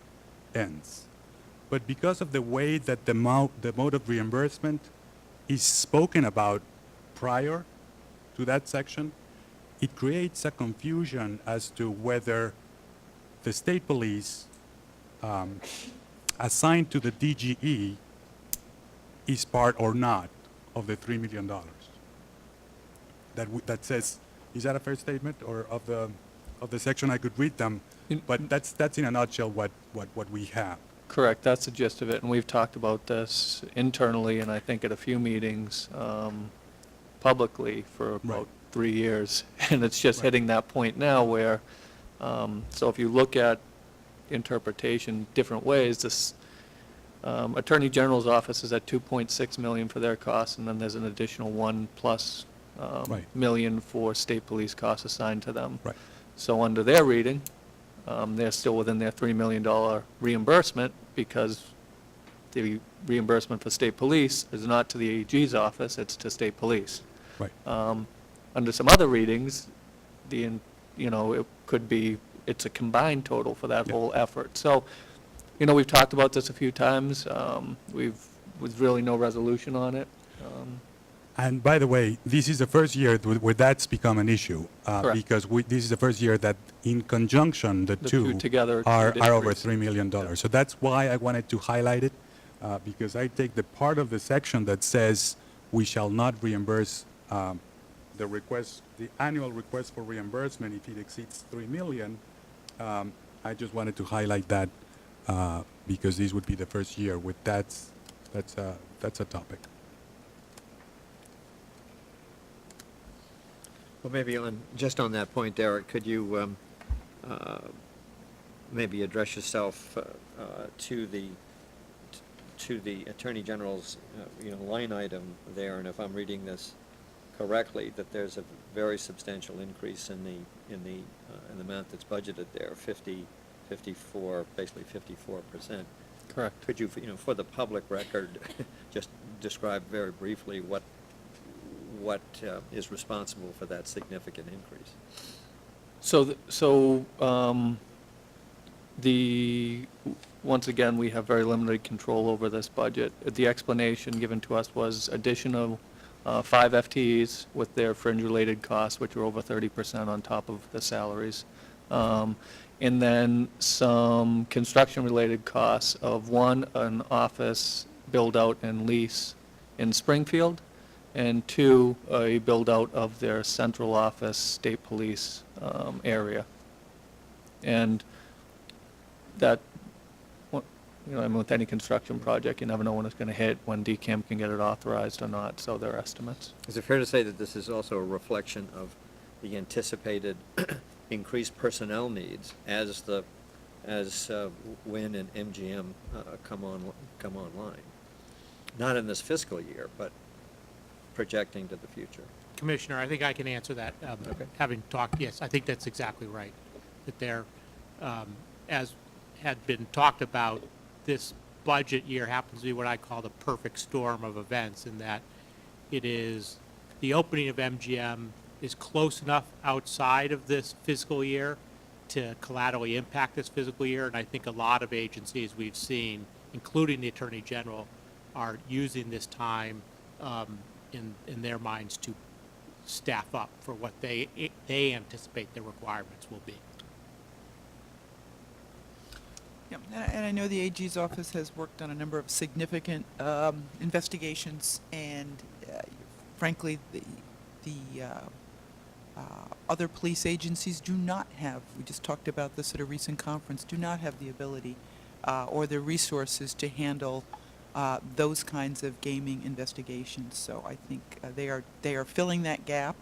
ends. But because of the way that the mode of reimbursement is spoken about prior to that section, it creates a confusion as to whether the state police assigned to the DGE is part or not of the $3 million. That says, is that a fair statement, or of the section? I could read them, but that's in a nutshell what we have. Correct, that's the gist of it, and we've talked about this internally, and I think at a few meetings publicly for about 3 years, and it's just hitting that point now where, so if you look at interpretation different ways, this Attorney General's office is at $2.6 million for their costs, and then there's an additional $1+ million for state police costs assigned to them. Right. So under their reading, they're still within their $3 million reimbursement, because the reimbursement for state police is not to the AG's office, it's to state police. Right. Under some other readings, it could be, it's a combined total for that whole effort. So, we've talked about this a few times. With really no resolution on it. And by the way, this is the first year where that's become an issue, because this is the first year that in conjunction, the two together are could over increase. $3 million. So that's why I wanted to highlight it, because I take the part of the section that says we shall not reimburse the annual request for reimbursement if it exceeds $3 million. I just wanted to highlight that because this would be the first year with that's a topic. Well, maybe just on that point, Derek, could you maybe address yourself to the Attorney General's line item there, and if I'm reading this correctly, that there's a very substantial increase in the amount that's budgeted there, 54, basically 54%. Correct. Could you, for the public record, just describe very briefly what is responsible for that significant increase? Once again, we have very limited control over this budget. The explanation given to us was additional 5 FTEs with their fringe-related costs, which are over 30% on top of the salaries. And then some construction-related costs of an office build-out and lease in Springfield, and 2, a build-out of their central office state police area. And that, with any construction project, you never know when it's going to hit, when DCAM can get it authorized or not, so they're estimates. Is it fair to say that this is also a reflection of the anticipated increased personnel needs as WIN and MGM come online? Not in this fiscal year, but projecting to the future. Commissioner, I think I can answer that. Having talked, yes, I think that's exactly right. That there, as had been talked about, this budget year happens to be what I call the perfect storm of events, in that it is, the opening of MGM is close enough outside of this fiscal year to collaterally impact this fiscal year, and I think a lot of agencies we've seen, including the Attorney General, are using this time in their minds to staff up for what they anticipate their requirements will be. Yeah, and I know the AG's office has worked on a number of significant investigations, and frankly, the other police agencies do not have, we just talked about this at a recent conference, do not have the ability or the resources to handle those kinds of gaming investigations. So I think they are filling that gap.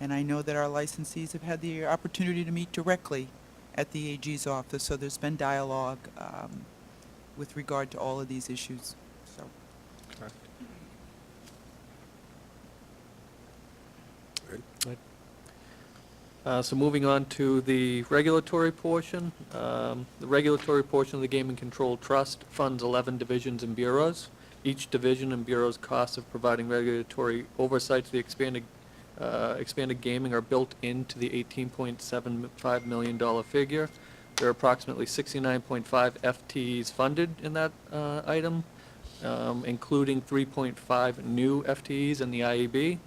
And I know that our licensees have had the opportunity to meet directly at the AG's office, so there's been dialogue with regard to all of these issues, so. So moving on to the regulatory portion. The regulatory portion of the Gaming Control Trust funds 11 divisions and bureaus. Each division and bureau's costs of providing regulatory oversight to the expanded gaming are built into the $18.75 million figure. There are approximately 69.5 FTEs funded in that item, including 3.5 new FTEs in the IEB.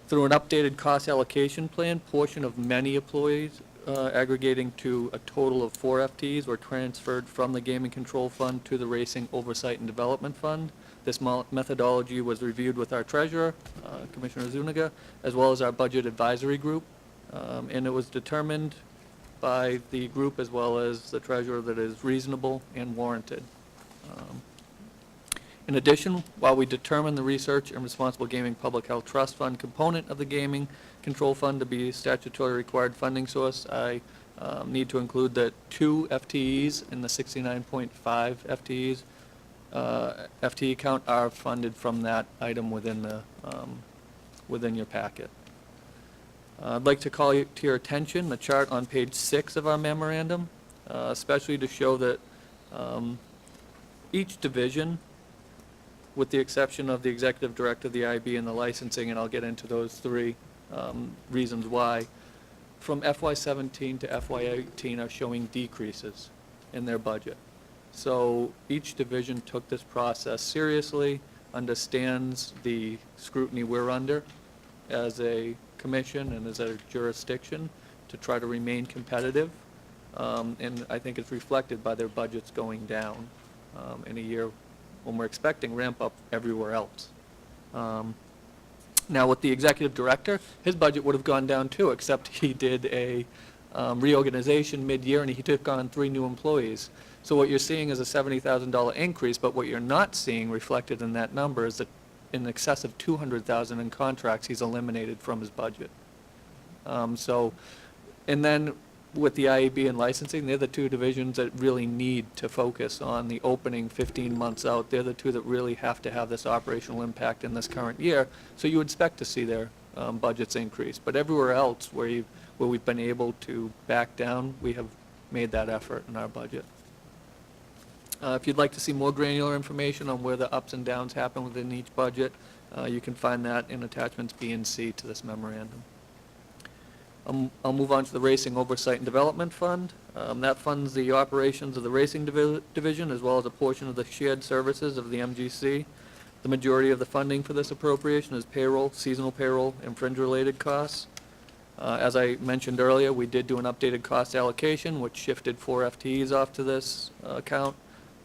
Through an updated cost allocation plan, portion of many employees aggregating to a total of 4 FTEs were transferred from the Gaming Control Fund to the Racing Oversight and Development Fund. This methodology was reviewed with our treasurer, Commissioner Zuniga, as well as our budget advisory group, and it was determined by the group as well as the treasurer that it is reasonable and warranted. In addition, while we determine the Research and Responsible Gaming Public Health Trust Fund component of the Gaming Control Fund to be a statutory required funding source, I need to include that 2 FTEs in the 69.5 FTEs FTE count are funded from that item within the within your packet. I'd like to call to your attention the chart on page 6 of our memorandum, especially to show that each division, with the exception of the executive director, the IB, and the licensing, and I'll get into those 3 reasons why, from FY17 to FY18 are showing decreases in their budget. So each division took this process seriously, understands the scrutiny we're under as a commission and as a jurisdiction to try to remain competitive. And I think it's reflected by their budgets going down in a year when we're expecting ramp up everywhere else. Now with the executive director, his budget would have gone down too, except he did a reorganization mid-year and he took on 3 new employees. So what you're seeing is a $70,000 increase, but what you're not seeing reflected in that number is that in excess of $200,000 in contracts he's eliminated from his budget. And then with the IEB and licensing, they're the 2 divisions that really need to focus on the opening 15 months out. They're the 2 that really have to have this operational impact in this current year. So you would expect to see their budgets increase. But everywhere else where we've been able to back down, we have made that effort in our budget. If you'd like to see more granular information on where the ups and downs happen within each budget, you can find that in attachments B and C to this memorandum. I'll move on to the Racing Oversight and Development Fund. That funds the operations of the racing division as well as a portion of the shared services of the MGC. The majority of the funding for this appropriation is payroll, seasonal payroll, and fringe-related costs. As I mentioned earlier, we did do an updated cost allocation, which shifted 4 FTEs off to this account.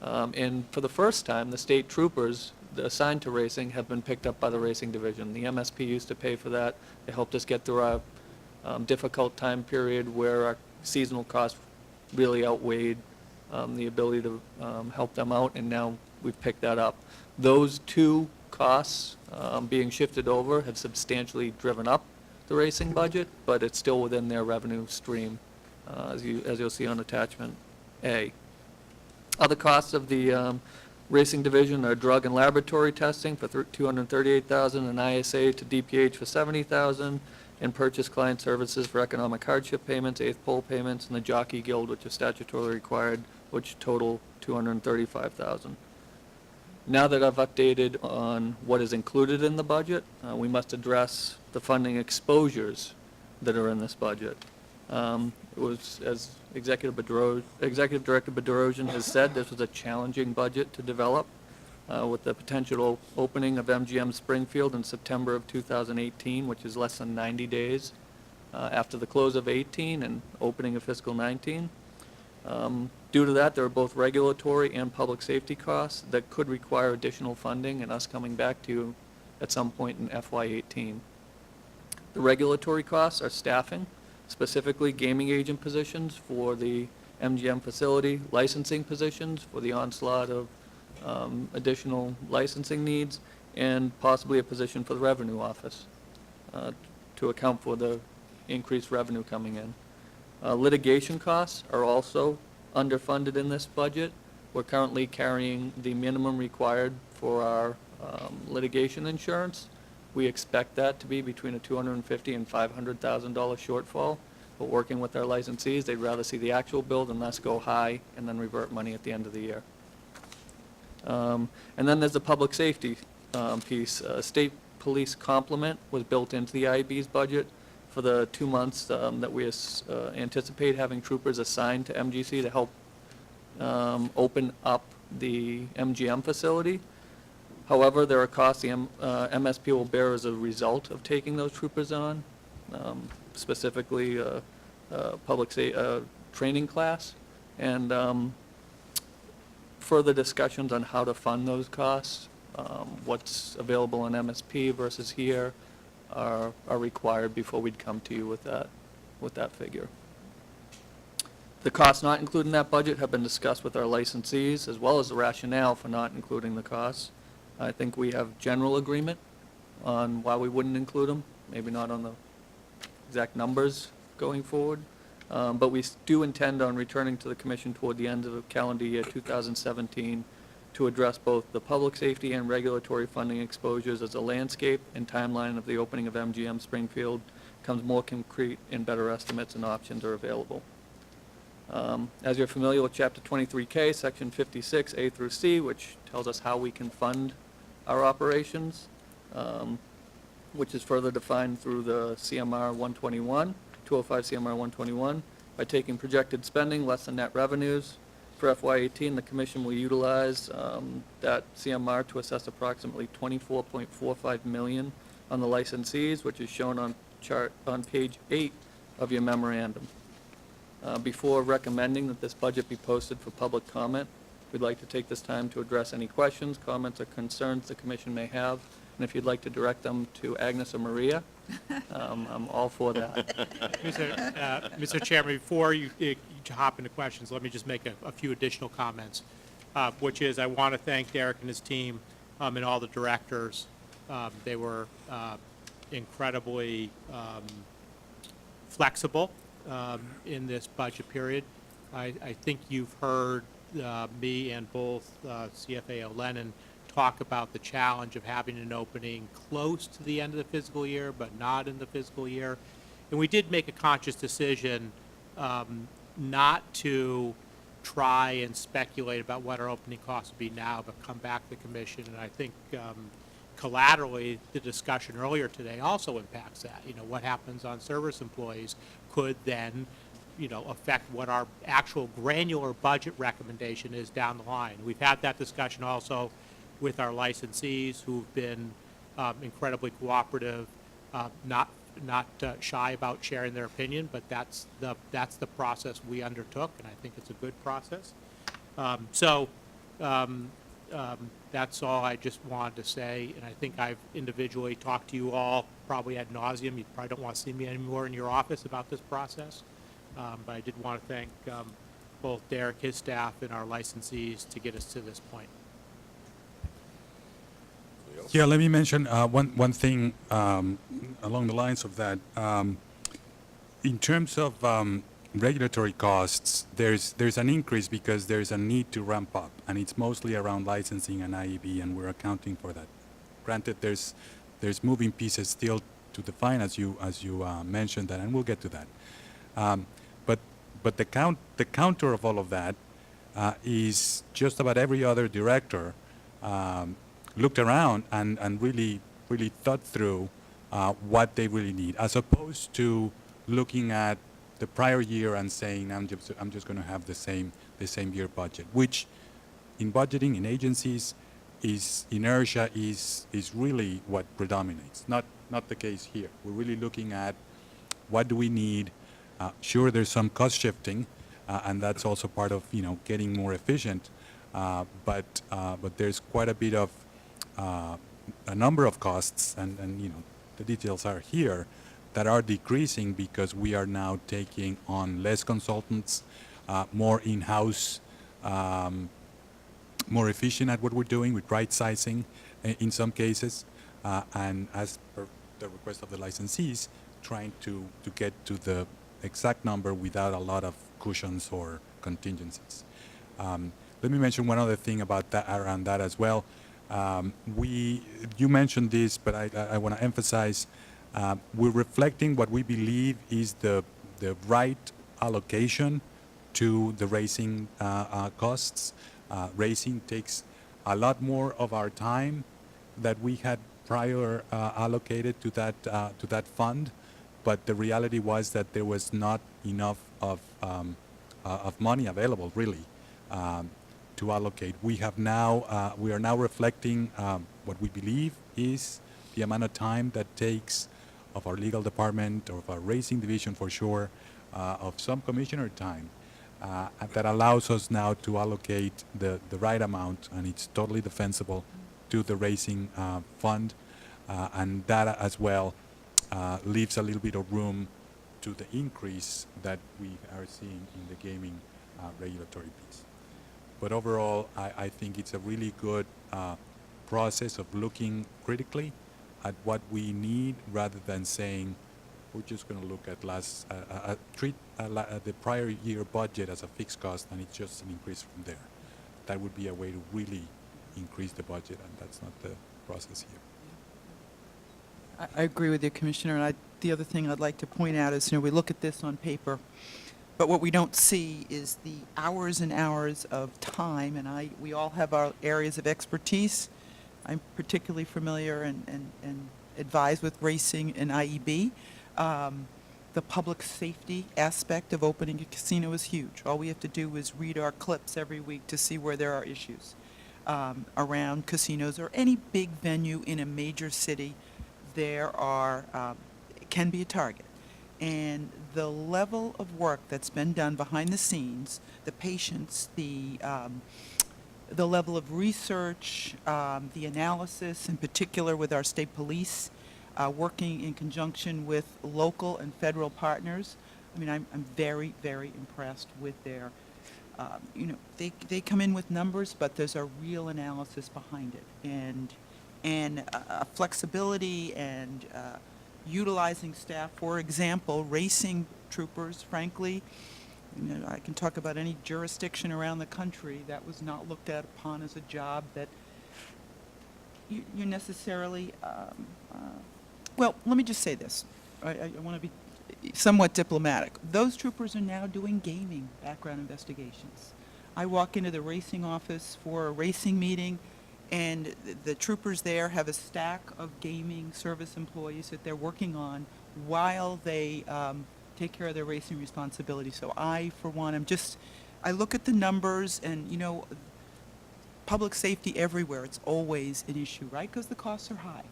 And for the first time, the state troopers assigned to racing have been picked up by the racing division. The MSP used to pay for that. They helped us get through our difficult time period where our seasonal costs really outweighed the ability to help them out, and now we've picked that up. Those 2 costs being shifted over have substantially driven up the racing budget, but it's still within their revenue stream, as you'll see on attachment A. Other costs of the racing division are drug and laboratory testing for $238,000, and ISA to DPH for $70,000, and purchase client services for economic hardship payments, 8th pole payments, and the Jockey Guild, which is statutorily required, which total $235,000. Now that I've updated on what is included in the budget, we must address the funding exposures that are in this budget. It was, as Executive Director Bedrosian has said, this was a challenging budget to develop with the potential opening of MGM Springfield in September of 2018, which is less than 90 days after the close of 18 and opening of fiscal 19. Due to that, there are both regulatory and public safety costs that could require additional funding and us coming back to you at some point in FY18. The regulatory costs are staffing, specifically gaming agent positions for the MGM facility, licensing positions for the onslaught of to possibly a position for the revenue office. To to account for the increased revenue coming in. Litigation costs are also underfunded in this budget. We're currently carrying the minimum required for our litigation insurance. We expect that to be between a $250,000 and $500,000 shortfall. But working with our licensees, they'd rather see the actual bill than us go high and then revert money at the end of the year. And then there's the public safety piece. State police complement was built into the IEB's budget for the 2 months that we anticipate having troopers assigned to MGC to help open up the MGM facility. However, there are costs the MSP will bear as a result of taking those troopers on, specifically training class, and further discussions on how to fund those costs, what's available in MSP versus here, are required before we'd come to you with that figure. The costs not included in that budget have been discussed with our licensees, as well as the rationale for not including the costs. I think we have general agreement on why we wouldn't include them, maybe not on the exact numbers going forward, but we do intend on returning to the commission toward the end of the calendar year 2017 to address both the public safety and regulatory funding exposures as the landscape and timeline of the opening of MGM Springfield becomes more concrete and better estimates and options are available. As you're familiar with Chapter 23K, Section 56, A through C, which tells us how we can fund our operations, which is further defined through the CMR 121, 205 CMR 121, by taking projected spending less than net revenues. For FY18, the Commission will utilize that CMR to assess approximately $24.45 million on the licensees, which is shown on chart on page 8 of your memorandum. Before recommending that this budget be posted for public comment, we'd like to take this time to address any questions, comments, or concerns the Commission may have. And if you'd like to direct them to Agnes or Maria, I'm all for that. Mr. Chairman, before you hop into questions, let me just make a few additional comments, which is I want to thank Derek and his team and all the directors. They were incredibly flexible in this budget period. I think you've heard me and both CFAO Lennon talk about the challenge of having an opening close to the end of the fiscal year, but not in the fiscal year. And we did make a conscious decision not to try and speculate about what our opening costs would be now, but come back to the commission. And I think collaterally, the discussion earlier today also impacts that. You know, what happens on service employees could then, you know, affect what our actual granular budget recommendation is down the line. We've had that discussion also with our licensees, who've been incredibly cooperative, not shy about sharing their opinion, but that's the process we undertook, and I think it's a good process. That's all I just wanted to say, and I think I've individually talked to you all probably ad nauseum. You probably don't want to see me anymore in your office about this process, but I did want to thank both Derek, his staff, and our licensees to get us to this point. Yeah, let me mention one thing along the lines of that. In terms of regulatory costs, there's an increase because there's a need to ramp up, and it's mostly around licensing and IEB, and we're accounting for that. Granted, there's moving pieces still to define, as you mentioned that, and we'll get to that. But the counter of all of that is just about every other director looked around and really thought through what they really need, as opposed to looking at the prior year and saying, I'm just going to have the same year budget, which in budgeting in agencies is inertia is really what predominates. Not the case here. We're really looking at what do we need. Sure, there's some cost shifting, and that's also part of getting more efficient. But there's quite a bit of a number of costs, and the details are here, that are decreasing because we are now taking on less consultants, more in-house, more efficient at what we're doing with right sizing in some cases, and as per the request of the licensees, trying to get to the exact number without a lot of cushions or contingencies. Let me mention one other thing about that, around that as well. You mentioned this, but I want to emphasize, we're reflecting what we believe is the right allocation to the racing costs. Racing takes a lot more of our time that we had prior allocated to that fund, but the reality was that there was not enough of money available, really, to allocate. We are now reflecting what we believe is the amount of time that takes of our legal department, or of our racing division for sure, of some commissioner time, that allows us now to allocate the right amount, and it's totally defensible, to the racing fund, and that as well leaves a little bit of room to the increase that we are seeing in the gaming regulatory piece. But overall, I think it's a really good process of looking critically at what we need, rather than saying we're just going to look at treat the prior year budget as a fixed cost, and it's just an increase from there. That would be a way to really increase the budget, and that's not the process here. I agree with you, Commissioner, and the other thing I'd like to point out is, we look at this on paper, but what we don't see is the hours and hours of time, and we all have our areas of expertise. I'm particularly familiar and advised with racing and IEB. The public safety aspect of opening a casino is huge. All we have to do is read our clips every week to see where there are issues around casinos, or any big venue in a major city. There can be a target. And the level of work that's been done behind the scenes, the patience, the level of research, the analysis, in particular with our state police, working in conjunction with local and federal partners. I mean, I'm very, very impressed with their, they come in with numbers, but there's a real analysis behind it, and flexibility, and utilizing staff. For example, racing troopers, frankly, I can talk about any jurisdiction around the country that was not looked at upon as a job that you necessarily, well, let me just say this. I want to be somewhat diplomatic. Those troopers are now doing gaming background investigations. I walk into the racing office for a racing meeting, and the troopers there have a stack of gaming service employees that they're working on while they take care of their racing responsibilities. So I, for one, I look at the numbers, and, public safety everywhere, it's always an issue, right? Because the costs are high.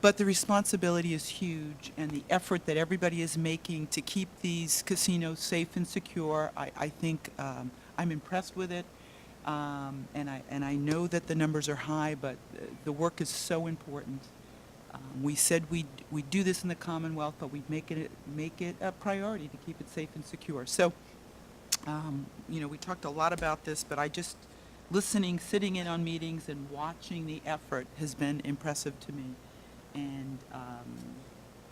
But the responsibility is huge, and the effort that everybody is making to keep these casinos safe and secure, I think I'm impressed with it. And I know that the numbers are high, but the work is so important. We said we'd do this in the Commonwealth, but we'd make it a priority to keep it safe and secure. So, we talked a lot about this, but listening, sitting in on meetings and watching the effort has been impressive to me. And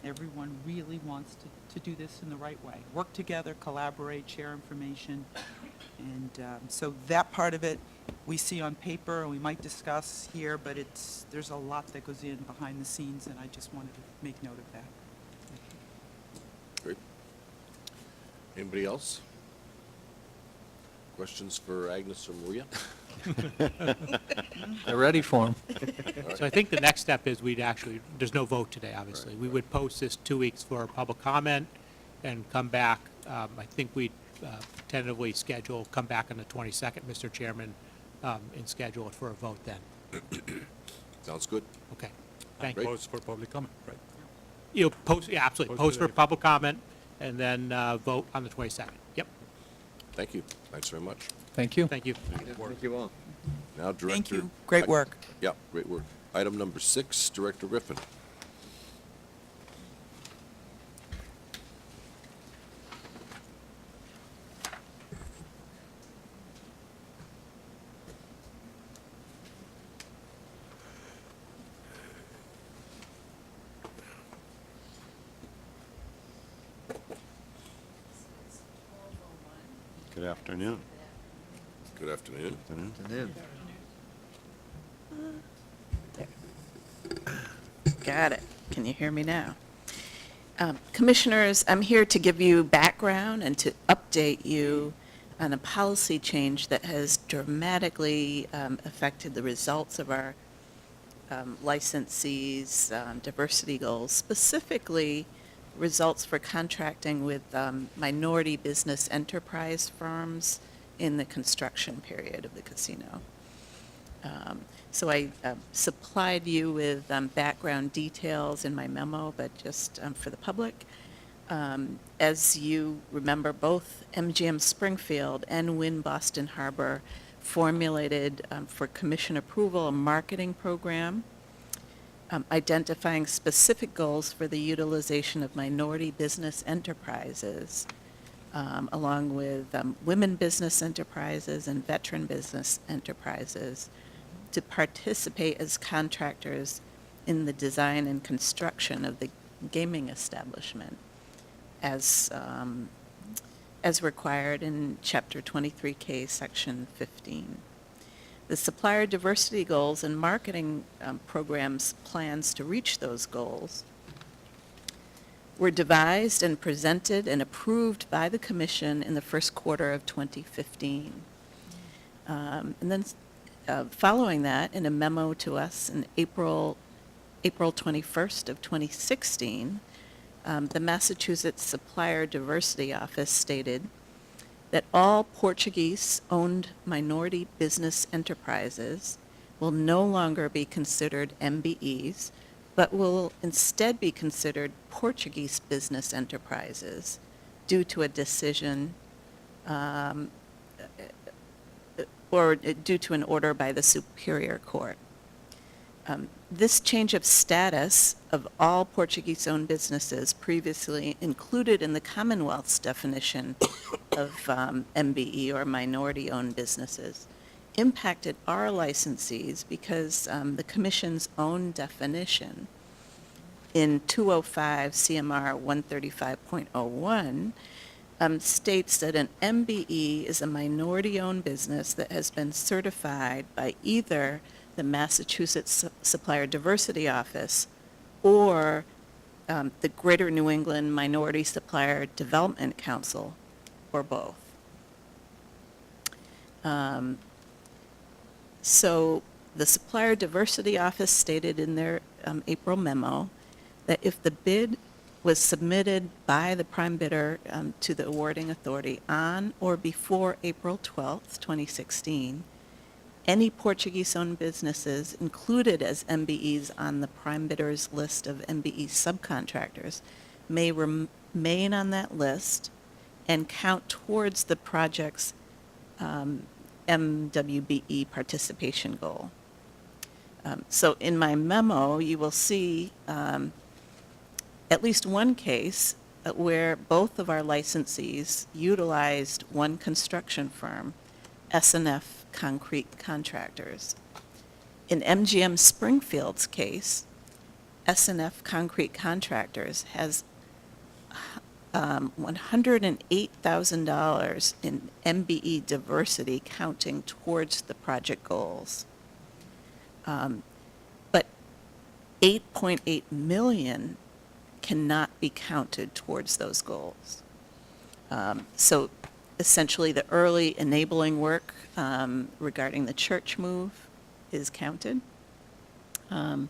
everyone really wants to do this in the right way. Work together, collaborate, share information. And so that part of it we see on paper, and we might discuss here, but there's a lot that goes in behind the scenes, and I just wanted to make note of that. Great. Anybody else? Questions for Agnes or Maria? They're ready for them. So I think the next step is there's no vote today, obviously. We would post this 2 weeks for public comment and come back. I think we'd tentatively come back on the 22nd, Mr. Chairman, and schedule it for a vote then. Sounds good. Okay. Thank you. Post for public comment, right? Yeah, absolutely. Post Post for today. public comment, and then vote on the 22nd. Yep. Thank you. Thanks very much. Thank you. Thank you. Thank you all. Now, Director. Thank you. Great work. Yeah, great work. Item number 6, Director Riffin. afternoon. Good afternoon. Afternoon. Got it. Can you hear me now? Commissioners, I'm here to give you background and to update you on a policy change that has dramatically affected the results of our licensees' diversity goals, specifically results for contracting with minority business enterprise firms in the construction period of the casino. So I supplied you with background details in my memo, but just for the public. As you remember, both MGM Springfield and Wynn Boston Harbor formulated for commission approval a marketing program identifying specific goals for the utilization of minority business enterprises, along with women business enterprises and veteran business enterprises, to participate as contractors in the design and construction of the gaming establishment as required in Chapter 23K, Section 15. The supplier diversity goals and marketing programs plans to reach those goals were devised and presented and approved by the Commission in the first quarter of 2015. And then following that, in a memo to us in April 21st of 2016, the Massachusetts Supplier Diversity Office stated that all Portuguese-owned minority business enterprises will no longer be considered MBEs, but will instead be considered Portuguese business enterprises due to a decision or due to an order by the Superior Court. This change of status of all Portuguese-owned businesses previously included in the Commonwealth's definition of MBE, or minority-owned businesses, impacted our licensees because the Commission's own definition in 205 CMR 135.01 states that an MBE is a minority-owned business that has been certified by either the Massachusetts Supplier Diversity Office or the Greater New England Minority Supplier Development Council, or both. So the Supplier Diversity Office stated in their April memo that if the bid was submitted by the prime bidder to the awarding authority on or before April 12th, 2016, any Portuguese-owned businesses included as MBEs on the prime bidder's list of MBE subcontractors may remain on that list and count towards the project's MWBE participation goal. So in my memo, you will see at least one case where both of our licensees utilized one construction firm, S&F Concrete Contractors. In MGM Springfield's case, S&F Concrete Contractors has $108,000 in MBE diversity counting towards the project goals. But $8.8 million cannot be counted towards those goals. So essentially the early enabling work regarding the church move is counted. In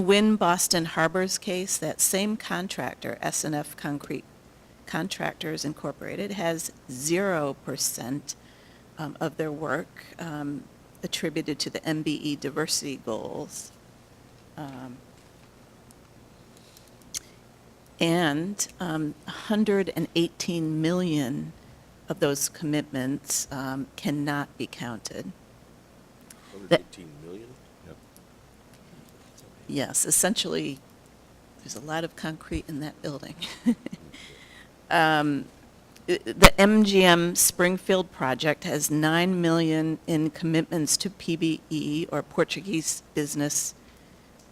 Wynn Boston Harbor's case, that same contractor, S&F Concrete Contractors Incorporated, has 0% of their work attributed to the MBE diversity goals. And 118 million of those commitments cannot be counted. 118 million? Yep. Yes, essentially, there's a lot of concrete in that building. The MGM Springfield project has 9 million in commitments to PBE, or Portuguese business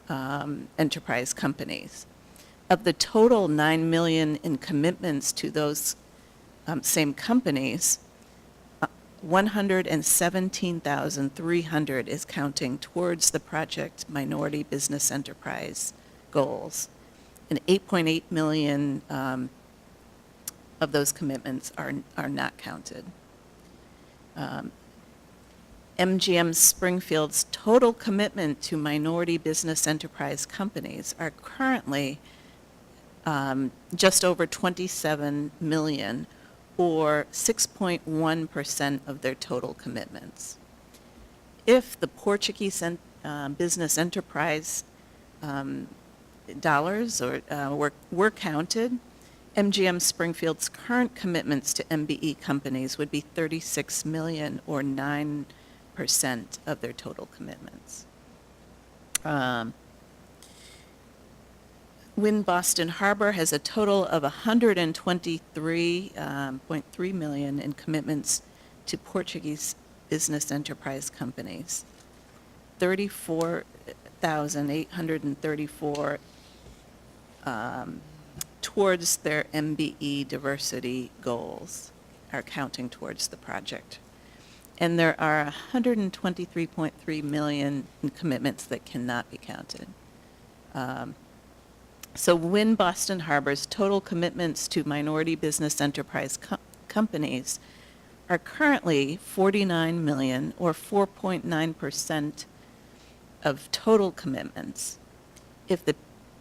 enterprise companies. Of the total 9 million in commitments to those same companies, 117,300 is counting towards the project minority business enterprise goals. And 8.8 million of those commitments are not counted. MGM Springfield's total commitment to minority business enterprise companies are currently just over 27 million, or 6.1% of their total commitments. If the Portuguese business enterprise dollars were counted, MGM Springfield's current commitments to MBE companies would be 36 million, or 9% of their total commitments. Wynn Boston Harbor has a total of 123.3 million in commitments to Portuguese business enterprise companies. 34,834 towards their MBE diversity goals are counting towards the project. And there are 123.3 million in commitments that cannot be counted. So Wynn Boston Harbor's total commitments to minority business enterprise companies are currently 49 million, or 4.9% of total commitments. If the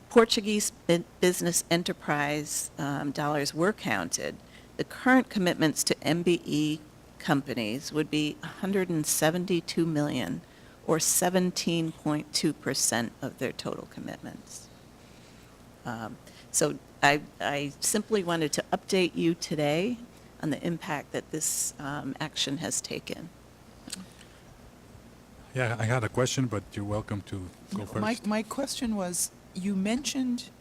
Portuguese business enterprise dollars were counted, the current commitments to MBE companies would be 172 million, or 17.2% of their total commitments. So I simply wanted to update you today on the impact that this action has taken. Yeah, I had a question, but you're welcome to go first. My question was, you mentioned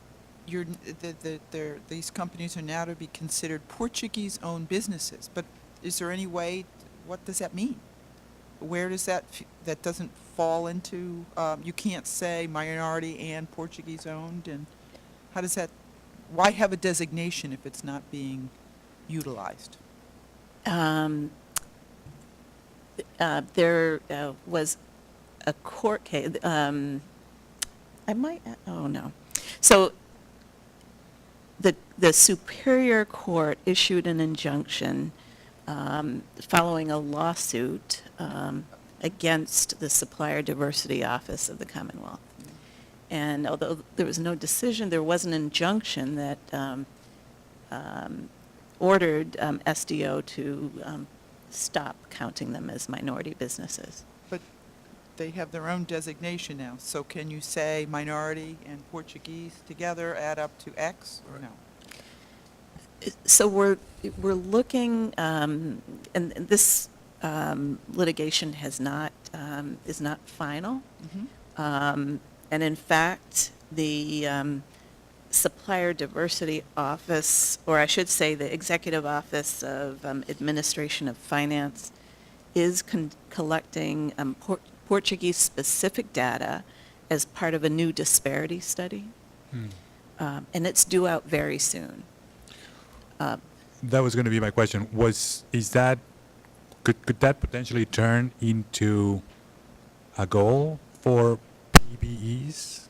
these companies are now to be considered Portuguese-owned businesses, but is there any way, what does that mean? Where does that doesn't fall into, you can't say minority and Portuguese-owned, and how does that, why have a designation if it's not being utilized? There was a court case, So the Superior Court issued an injunction following a lawsuit against the Supplier Diversity Office of the Commonwealth. And although there was no decision, there was an injunction that ordered SDO to stop counting them as minority businesses. But they have their own designation now, so can you say minority and Portuguese together add up to X, or no? So we're looking, and this litigation is not final. Mm-hmm. And in fact, the Supplier Diversity Office, or I should say the Executive Office of Administration of Finance, is collecting Portuguese-specific data as part of a new disparity study. And it's due out very soon. That was going to be my question. Could that potentially turn into a goal for PBEs?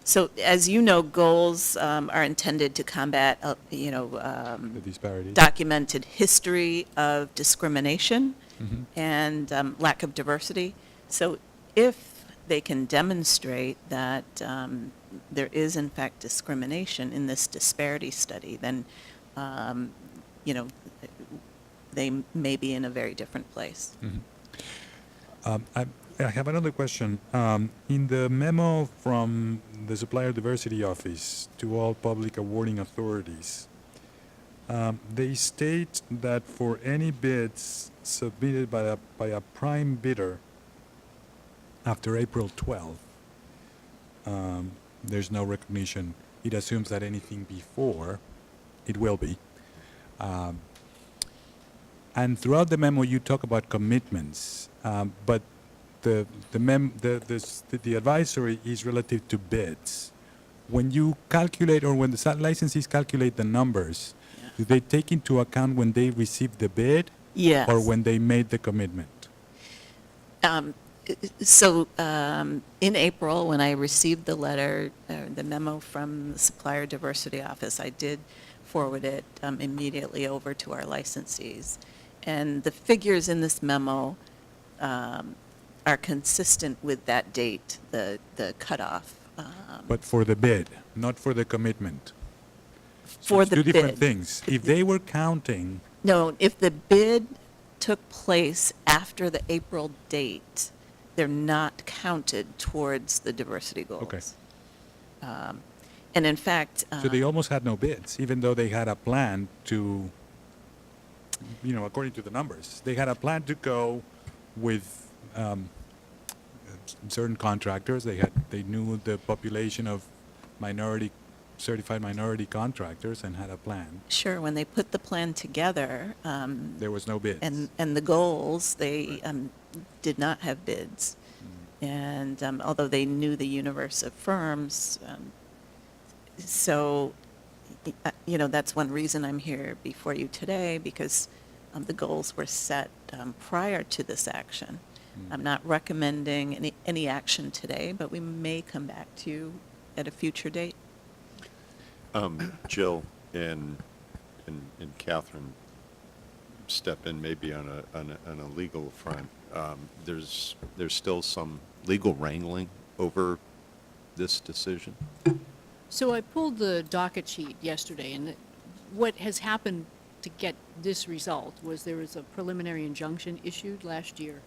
So as you know, goals are intended to combat, The disparities? documented history of discrimination Mhm. and lack of diversity. So if they can demonstrate that there is in fact discrimination in this disparity study, then, they may be in a very different place. Mhm. I have another question. In the memo from the Supplier Diversity Office to all public awarding authorities, they state that for any bids submitted by a prime bidder after April 12th, there's no recognition. It assumes that anything before, it will be. And throughout the memo, you talk about commitments, but the advisory is relative to bids. When you calculate, or when the licensees calculate the numbers, do they take into account when they received the bid? Yes. Or when they made the commitment? So in April, when I received the letter, the memo from the Supplier Diversity Office, I did forward it immediately over to our licensees. And the figures in this memo are consistent with that date, the cutoff. But for the bid, not for the commitment. So For it's the two different bid. things. If they were counting, No, if the bid took place after the April date, they're not counted towards the diversity goals. Okay. And in fact. so they almost had no bids, even though they had a plan to, according to the numbers, they had a plan to go with certain contractors. They knew the population of certified minority contractors and had a plan. Sure, when they put the plan together. There was no bids. And the goals, they did not have bids. And although they knew the universe of firms, so, that's one reason I'm here before you today, because the goals were set prior to this action. I'm not recommending any action today, but we may come back to you at a future date. Jill and Catherine step in maybe on a legal front. There's still some legal wrangling over this decision? So I pulled the docket sheet yesterday, and what has happened to get this result was there was a preliminary injunction issued last year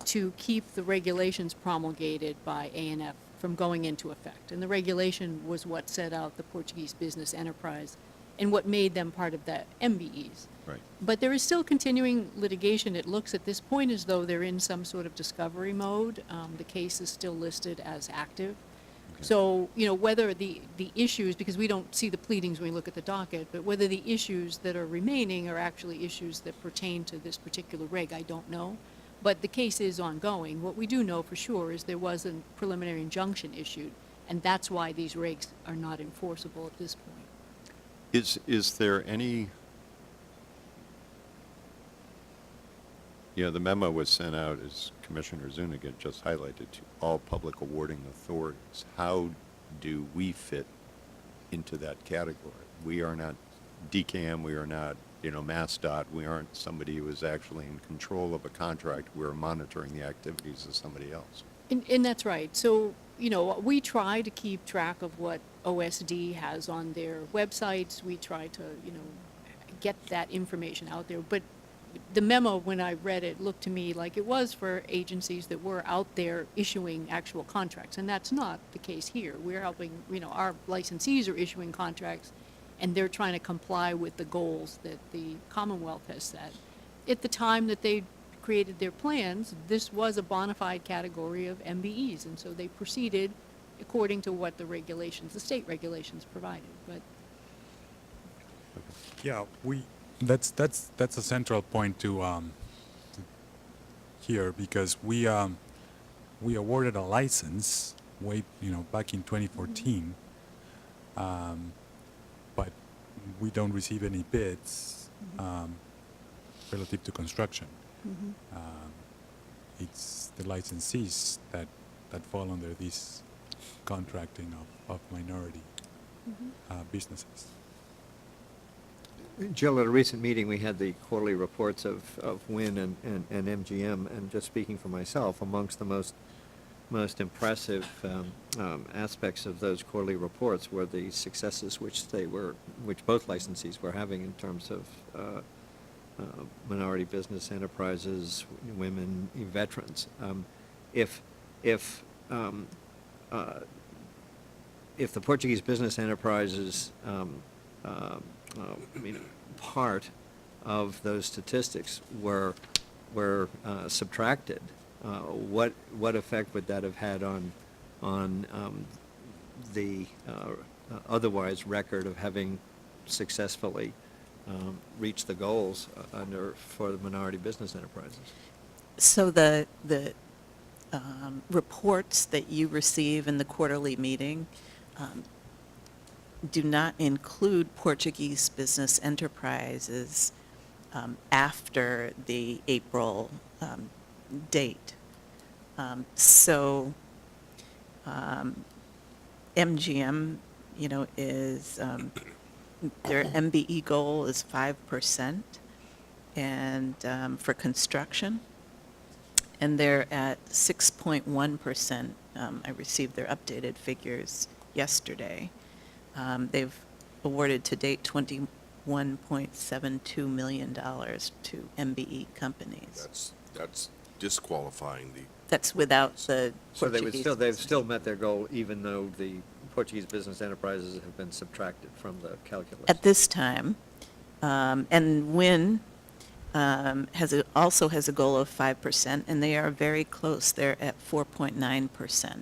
to keep the regulations promulgated by ANF from going into effect. And the regulation was what set out the Portuguese business enterprise and what made them part of the MBEs. Right. But there is still continuing litigation. It looks at this point as though they're in some sort of discovery mode. The case is still listed as active. Okay. So, whether the issues, because we don't see the pleadings when we look at the docket, but whether the issues that are remaining are actually issues that pertain to this particular reg, I don't know. But the case is ongoing. What we do know for sure is there was a preliminary injunction issued, and that's why these regs are not enforceable at this point. Is there any, the memo was sent out, as Commissioner Zuniga just highlighted, to all public awarding authorities. How do we fit into that category? We are not DCAM, we are not, MassDOT, we aren't somebody who is actually in control of a contract. We're monitoring the activities of somebody else. And that's right. So, we try to keep track of what OSD has on their websites. We try to, get that information out there. But the memo, when I read it, looked to me like it was for agencies that were out there issuing actual contracts. And that's not the case here. We're helping, our licensees are issuing contracts, and they're trying to comply with the goals that the Commonwealth has set. At the time that they created their plans, this was a bona fide category of MBEs, and so they proceeded according to what the state regulations provided. But Yeah, that's a central point to here, because we awarded a license back in 2014, but we don't receive any bids relative to construction. It's the licensees that fall under this contracting of minority businesses. Jill, at a recent meeting, we had the quarterly reports of WIN and MGM, and just speaking for myself, amongst the most impressive aspects of those quarterly reports were the successes which both licensees were having in terms of minority business enterprises, women, veterans. If the Portuguese business enterprises part of those statistics were subtracted, what effect would that have had on the otherwise record of having successfully reached the goals for the minority business enterprises? So the reports that you receive in the quarterly meeting do not include Portuguese business enterprises after the April date. So MGM, is, their MBE goal is 5%, and for construction, and they're at 6.1%. I received their updated figures yesterday. They've awarded to date $21.72 million to MBE companies. That's disqualifying the. That's without the So Portuguese. they've still met their goal, even though the Portuguese business enterprises have been subtracted from the calculus. At this time, and Wynn also has a goal of 5%, and they are very close. They're at 4.9%.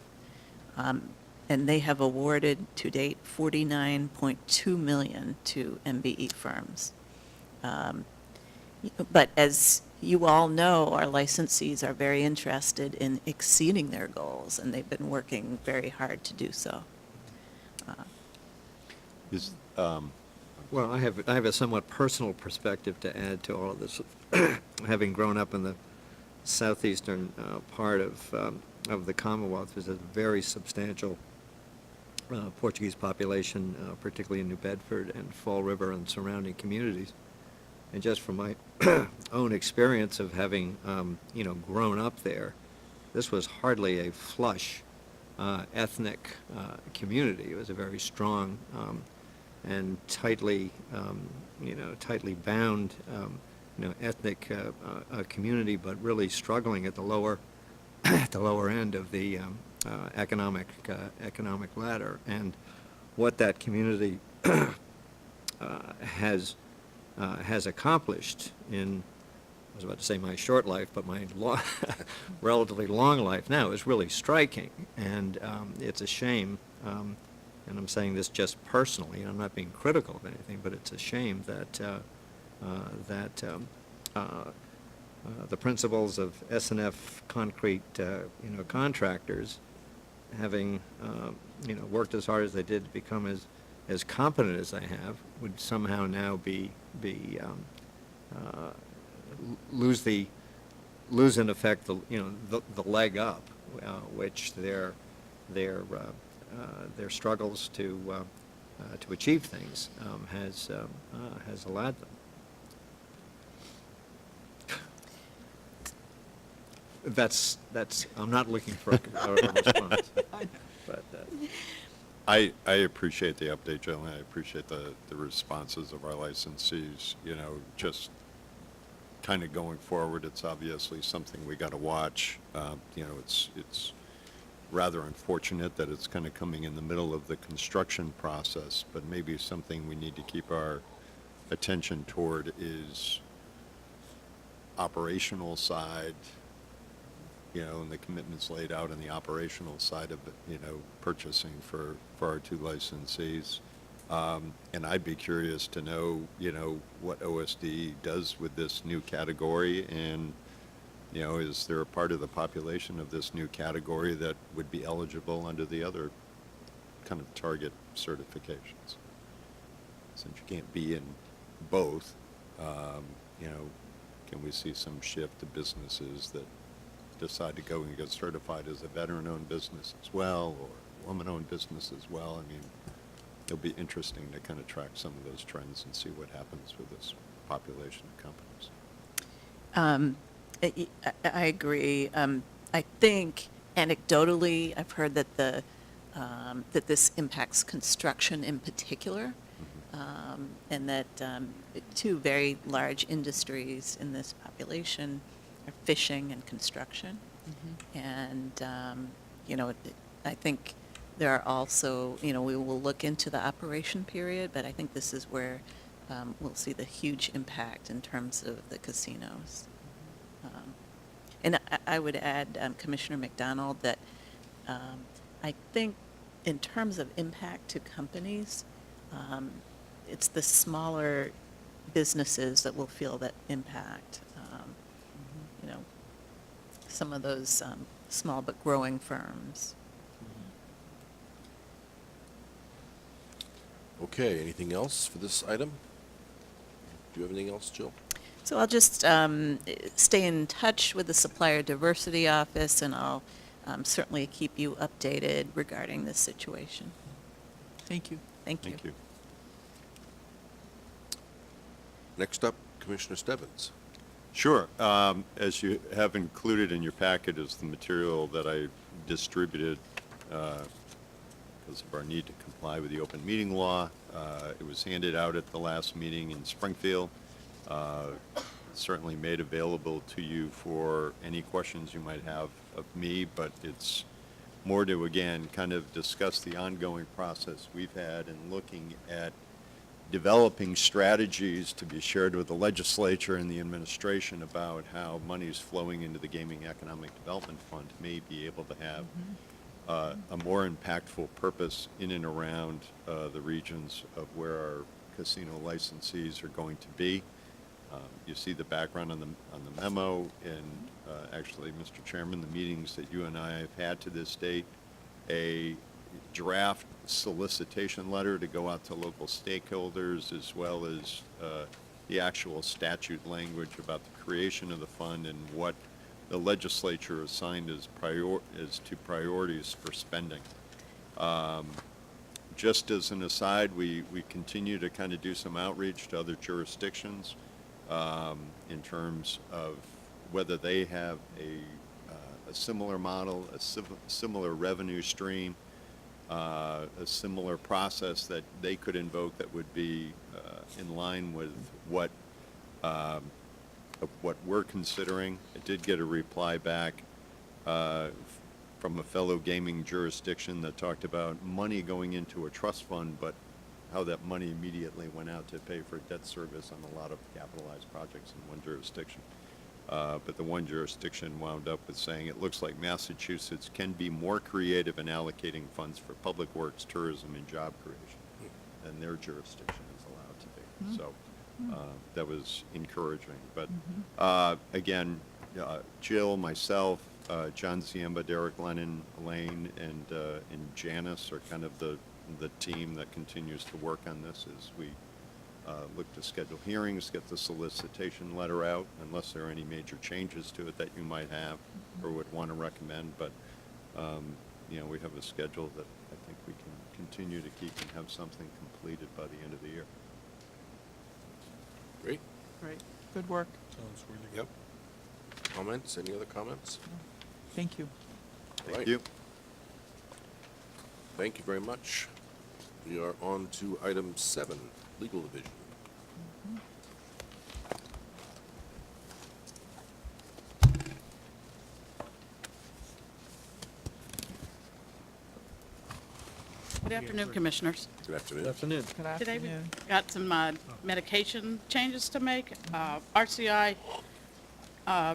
And they have awarded to date $49.2 million to MBE firms. But as you all know, our licensees are very interested in exceeding their goals, and they've been working very hard to do so. Well, I have a somewhat personal perspective to add to all of this. Having grown up in the southeastern part of the Commonwealth, there's a very substantial Portuguese population, particularly in New Bedford and Fall River and surrounding communities. And just from my own experience of having, grown up there, this was hardly a flush ethnic community. It was a very strong and tightly bound, ethnic community, but really struggling at the lower end of the economic ladder. And what that community has accomplished in, I was about to say my short life, but my relatively long life now, is really striking. And it's a shame, and I'm saying this just personally, I'm not being critical of anything, but it's a shame that the principals of S&F concrete, contractors, having, worked as hard as they did to become as competent as they have, would somehow now lose in effect the leg up, which their struggles to achieve things has allowed them. That's I'm not looking for a response. But, I appreciate the update, gentlemen. I appreciate the responses of our licensees. Just kind of going forward, it's obviously something we got to watch. It's rather unfortunate that it's kind of coming in the middle of the construction process, but maybe something we need to keep our attention toward is operational side, and the commitments laid out on the operational side of, purchasing for our two licensees. And I'd be curious to know, what OSD does with this new category, and, is there a part of the population of this new category that would be eligible under the other kind of target certifications? Since you can't be in both, can we see some shift to businesses that decide to go and get certified as a veteran-owned business as well, or woman-owned business as well? I mean, it'll be interesting to kind of track some of those trends and see what happens with this population of companies. I agree. I think anecdotally, I've heard that that this impacts construction in particular, and that two very large industries in this population are fishing and construction. And, I think there are also, we will look into the operation period, but I think this is where we'll see the huge impact in terms of the casinos. And I would add, Commissioner McDonald, that I think in terms of impact to companies, it's the smaller businesses that will feel that impact. Some of those small but growing firms. Okay, anything else for this item? Do you have anything else, Jill? So I'll just stay in touch with the Supplier Diversity Office, and I'll certainly keep you updated regarding this situation. Thank you. Thank you. Thank you. Next up, Commissioner Stebbins. Sure. As you have included in your packet is the material that I distributed because of our need to comply with the open meeting law. It was handed out at the last meeting in Springfield. Certainly made available to you for any questions you might have of me, but it's more to, again, kind of discuss the ongoing process we've had in looking at developing strategies to be shared with the legislature and the administration about how monies flowing into the Gaming Economic Development Fund may be able to have a more impactful purpose in and around the regions of where our casino licensees are going to be. You see the background on the memo, and actually, Mr. Chairman, the meetings that you and I have had to this date, a draft solicitation letter to go out to local stakeholders, as well as the actual statute language about the creation of the fund and what the legislature assigned as to priorities for spending. Just as an aside, we continue to kind of do some outreach to other jurisdictions in terms of whether they have a similar model, a similar revenue stream, a similar process that they could invoke that would be in line with what we're considering. I did get a reply back from a fellow gaming jurisdiction that talked about money going into a trust fund, but how that money immediately went out to pay for debt service on a lot of capitalized projects in one jurisdiction. But the one jurisdiction wound up with saying it looks like Massachusetts can be more creative in allocating funds for public works, tourism, and job creation than their jurisdiction is allowed to be. So that was encouraging. But again, Jill, myself, John Ziemba, Derek Lennon, Elaine, and Janice are kind of the team that continues to work on this as we look to schedule hearings, get the solicitation letter out, unless there are any major changes to it that you might have or would want to recommend. But, we have a schedule that I think we can continue to keep and have something completed by the end of the year. Great. Great. Good work. Sounds really Yep. Comments? Any other comments? Thank you. Thank Right. you. Thank you very much. We are on to item 7, Legal Division. Good afternoon, Commissioners. Good afternoon. Good afternoon. Good Today we afternoon. got some medication changes to make. RCI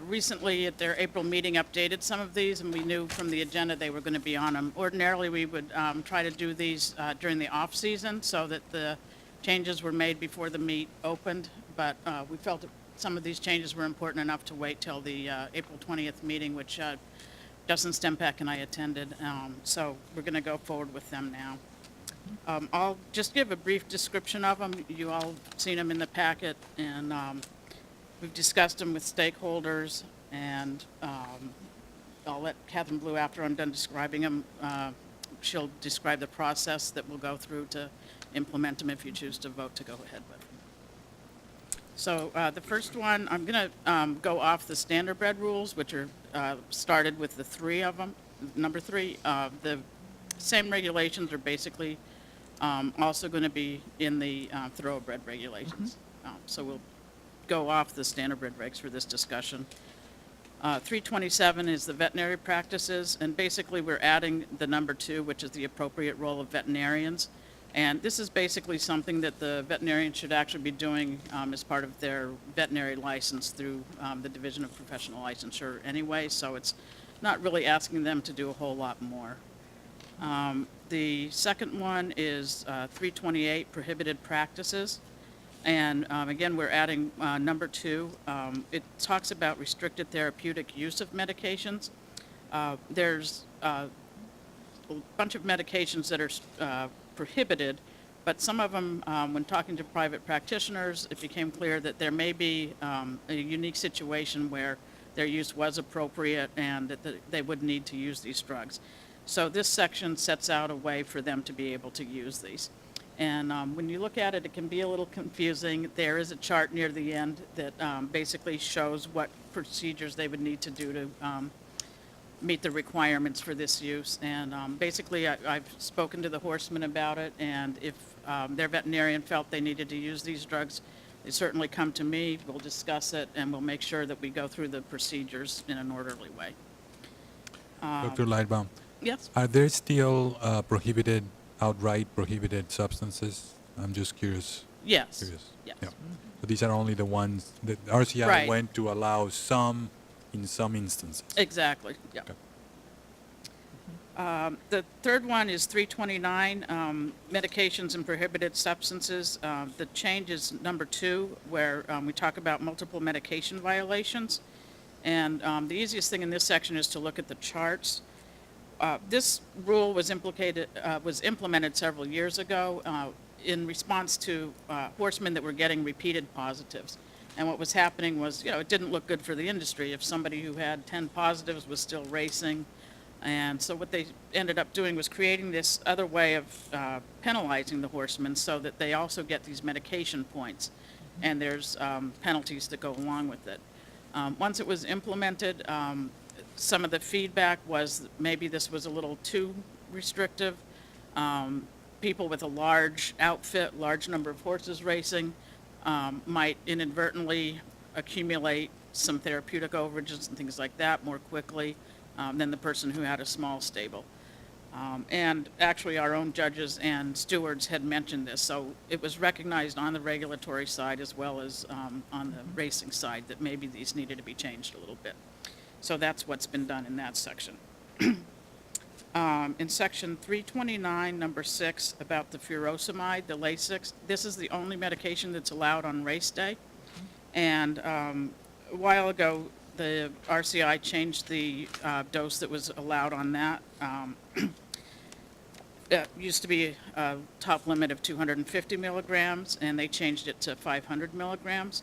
recently at their April meeting updated some of these, and we knew from the agenda they were going to be on them. Ordinarily, we would try to do these during the off-season so that the changes were made before the meet opened, but we felt that some of these changes were important enough to wait till the April 20th meeting, which Justin Stempak and I attended, so we're going to go forward with them now. I'll just give a brief description of them. You all seen them in the packet, and we've discussed them with stakeholders, and I'll let Catherine Blue, after I'm done describing them, she'll describe the process that we'll go through to implement them if you choose to vote to go ahead with. So the first one, I'm going to go off the standardbred rules, which are started with the 3 of them. Number 3, the same regulations are basically also going to be in the thoroughbred regulations. So we'll go off the standardbred regs for this discussion. 327 is the veterinary practices, and basically we're adding the number 2, which is the appropriate role of veterinarians. And this is basically something that the veterinarian should actually be doing as part of their veterinary license through the Division of Professional Licensure anyway, so it's not really asking them to do a whole lot more. The second one is 328, prohibited practices. And again, we're adding number 2. It talks about restricted therapeutic use of medications. There's a bunch of medications that are prohibited But some of them, when talking to private practitioners, it became clear that there may be a unique situation where their use was appropriate and that they would need to use these drugs. So this section sets out a way for them to be able to use these. And when you look at it, it can be a little confusing. There is a chart near the end that basically shows what procedures they would need to do to meet the requirements for this use. And basically, I've spoken to the horsemen about it, and if their veterinarian felt they needed to use these drugs, they certainly come to me, we'll discuss it, and we'll make sure that we go through the procedures in an orderly way. Dr. Lightbaum, Yes? are there still outright prohibited substances? I'm just curious. Yes. Yeah. So these are only the ones that RCI Right. went to allow some in some instances. Exactly, yeah. Okay. The third one is 329, medications and prohibited substances. The change is number 2, where we talk about multiple medication violations. And the easiest thing in this section is to look at the charts. This rule was implemented several years ago in response to horsemen that were getting repeated positives. And what was happening was, it didn't look good for the industry if somebody who had 10 positives was still racing. And so what they ended up doing was creating this other way of penalizing the horsemen so that they also get these medication points. And there's penalties that go along with it. Once it was implemented, some of the feedback was that maybe this was a little too restrictive. People with a large outfit, large number of horses racing, might inadvertently accumulate some therapeutic overages and things like that more quickly than the person who had a small stable. And actually, our own judges and stewards had mentioned this, so it was recognized on the regulatory side as well as on the racing side that maybe these needed to be changed a little bit. So that's what's been done in that section. In section 329, number 6, about the furosemide, the Lasix, this is the only medication that's allowed on race day. And a while ago, the RCI changed the dose that was allowed on that. It used to be a top limit of 250 milligrams, and they changed it to 500 milligrams.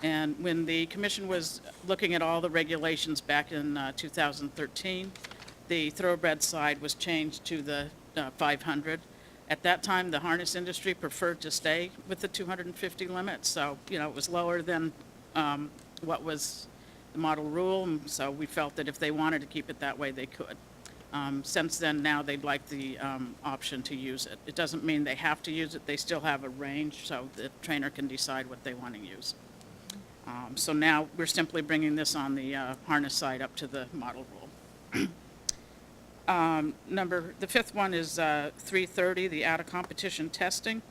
And when the commission was looking at all the regulations back in 2013, the thoroughbred side was changed to the 500. At that time, the harness industry preferred to stay with the 250 limit, so, it was lower than what was the model rule, and so we felt that if they wanted to keep it that way, they could. Since then, now they'd like the option to use it. It doesn't mean they have to use it. They still have a range, so the trainer can decide what they want to use. So now we're simply bringing this on the harness side up to the model rule. The fifth one is 330, the out-of-competition testing.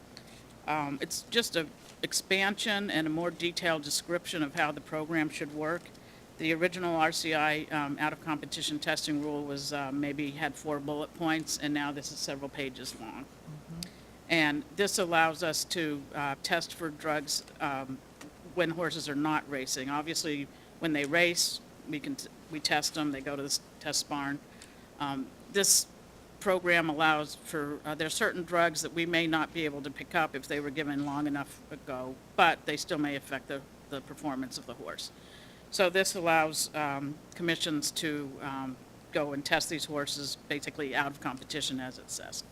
It's just an expansion and a more detailed description of how the program should work. The original RCI out-of-competition testing rule was maybe had 4 bullet points, and now this is several pages long. And this allows us to test for drugs when horses are not racing. Obviously, when they race, we test them, they go to the test barn. This program allows for, there are certain drugs that we may not be able to pick up if they were given long enough ago, but they still may affect the performance of the horse. So this allows commissions to go and test these horses basically out of competition, as it says.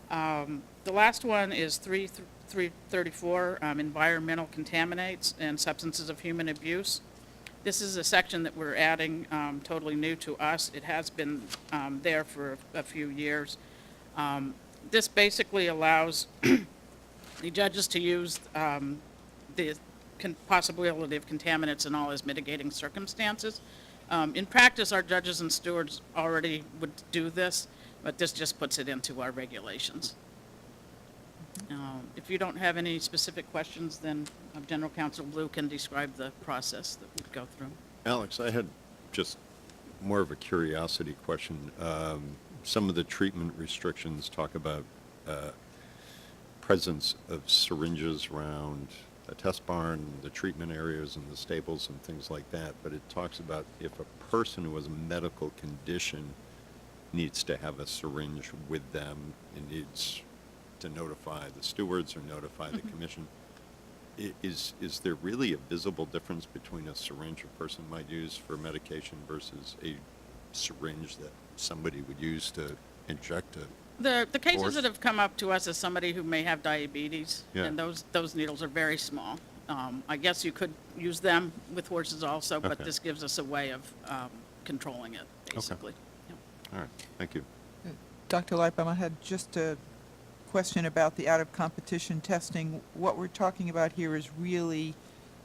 The last one is 334, environmental contaminants and substances of human abuse. This is a section that we're adding, totally new to us. It has been there for a few years. This basically allows the judges to use the possibility of contaminants in all as mitigating circumstances. In practice, our judges and stewards already would do this, but this just puts it into our regulations. If you don't have any specific questions, then General Counsel Blue can describe the process that we'd go through. Alex, I had just more of a curiosity question. Some of the treatment restrictions talk about presence of syringes around a test barn, the treatment areas and the stables and things like that, but it talks about if a person who has a medical condition needs to have a syringe with them, it needs to notify the stewards or notify the commission. Is there really a visible difference between a syringe a person might use for medication versus a syringe that somebody would use to inject a The cases horse? that have come up to us as somebody who may have diabetes, Yeah. and those needles are very small. I guess you could use them with horses also, but Okay. this gives us a way of controlling it, basically. Yep. All right, thank you. Dr. Lightbaum, I had just a question about the out-of-competition testing. What we're talking about here is really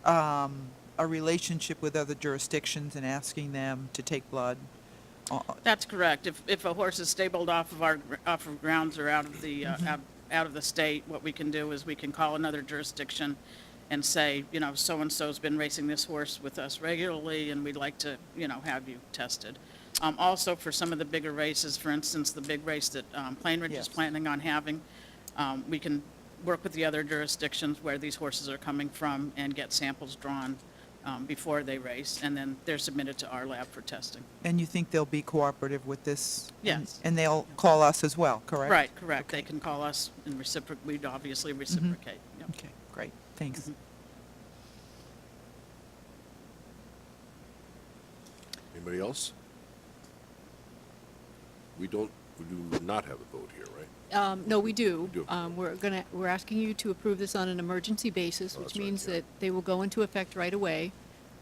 a relationship with other jurisdictions and asking them to take blood. That's correct. If a horse is stabled off of grounds or out of the, out of the state, what we can do is we can call another jurisdiction and say, you know, so-and-so's been racing this horse with us regularly, and we'd like to, you know, have you tested. Also, for some of the bigger races, for instance, the big race that Plainridge Yes. is planning on having, we can work with the other jurisdictions where these horses are coming from and get samples drawn before they race, and then they're submitted to our lab for testing. And you think they'll be cooperative with this? Yes. And they'll call us as well, correct? Right, correct. They can call us and we'd obviously reciprocate. Yep. Okay, great, thanks. Anybody else? We do not have a vote here, right? No, we do. We do. We're asking you to approve this on an emergency basis, Oh, which that's right, means yeah. that they will go into effect right away,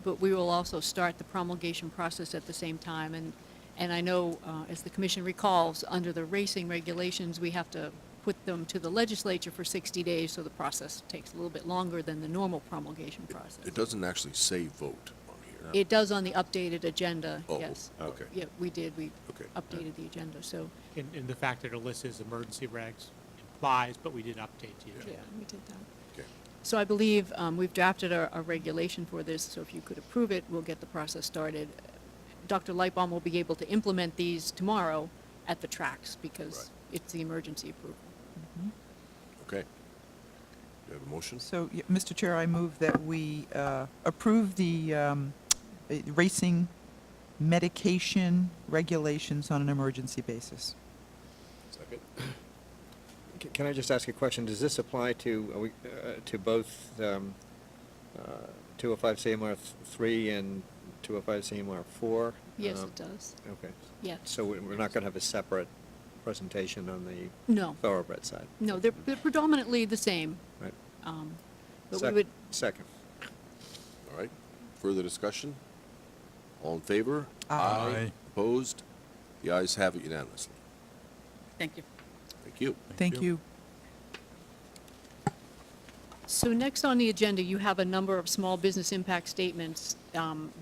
but we will also start the promulgation process at the same time. And I know, as the commission recalls, under the racing regulations, we have to put them to the legislature for 60 days, so the process takes a little bit longer than the normal promulgation process. It doesn't actually say vote on here. It does on the updated agenda, Oh, yes. okay. Yeah, we did, we Okay. updated the agenda, so, And the fact that it lists as emergency regs implies, but we did update the yeah, agenda. we did that. Okay. So I believe we've drafted a regulation for this, so if you could approve it, we'll get the process started. Dr. Lightbaum will be able to implement these tomorrow at the tracks, because Right. it's the emergency approval. Okay. Do you have a motion? So, Mr. Chair, I move that we approve the racing medication regulations on an emergency basis. Second? Can I just ask a question? Does this apply to both 205 CMR 3 and 205 CMR 4? Yes, it does. Okay. Yeah. So we're not going to have a separate presentation on the No, thoroughbred side? no, they're predominantly the same. Right. But we would, Second. All right. Further discussion? All in favor? Aye. Opposed? The ayes have it unanimously. Thank you. Thank you. Thank you. so next on the agenda, you have a number of small business impact statements.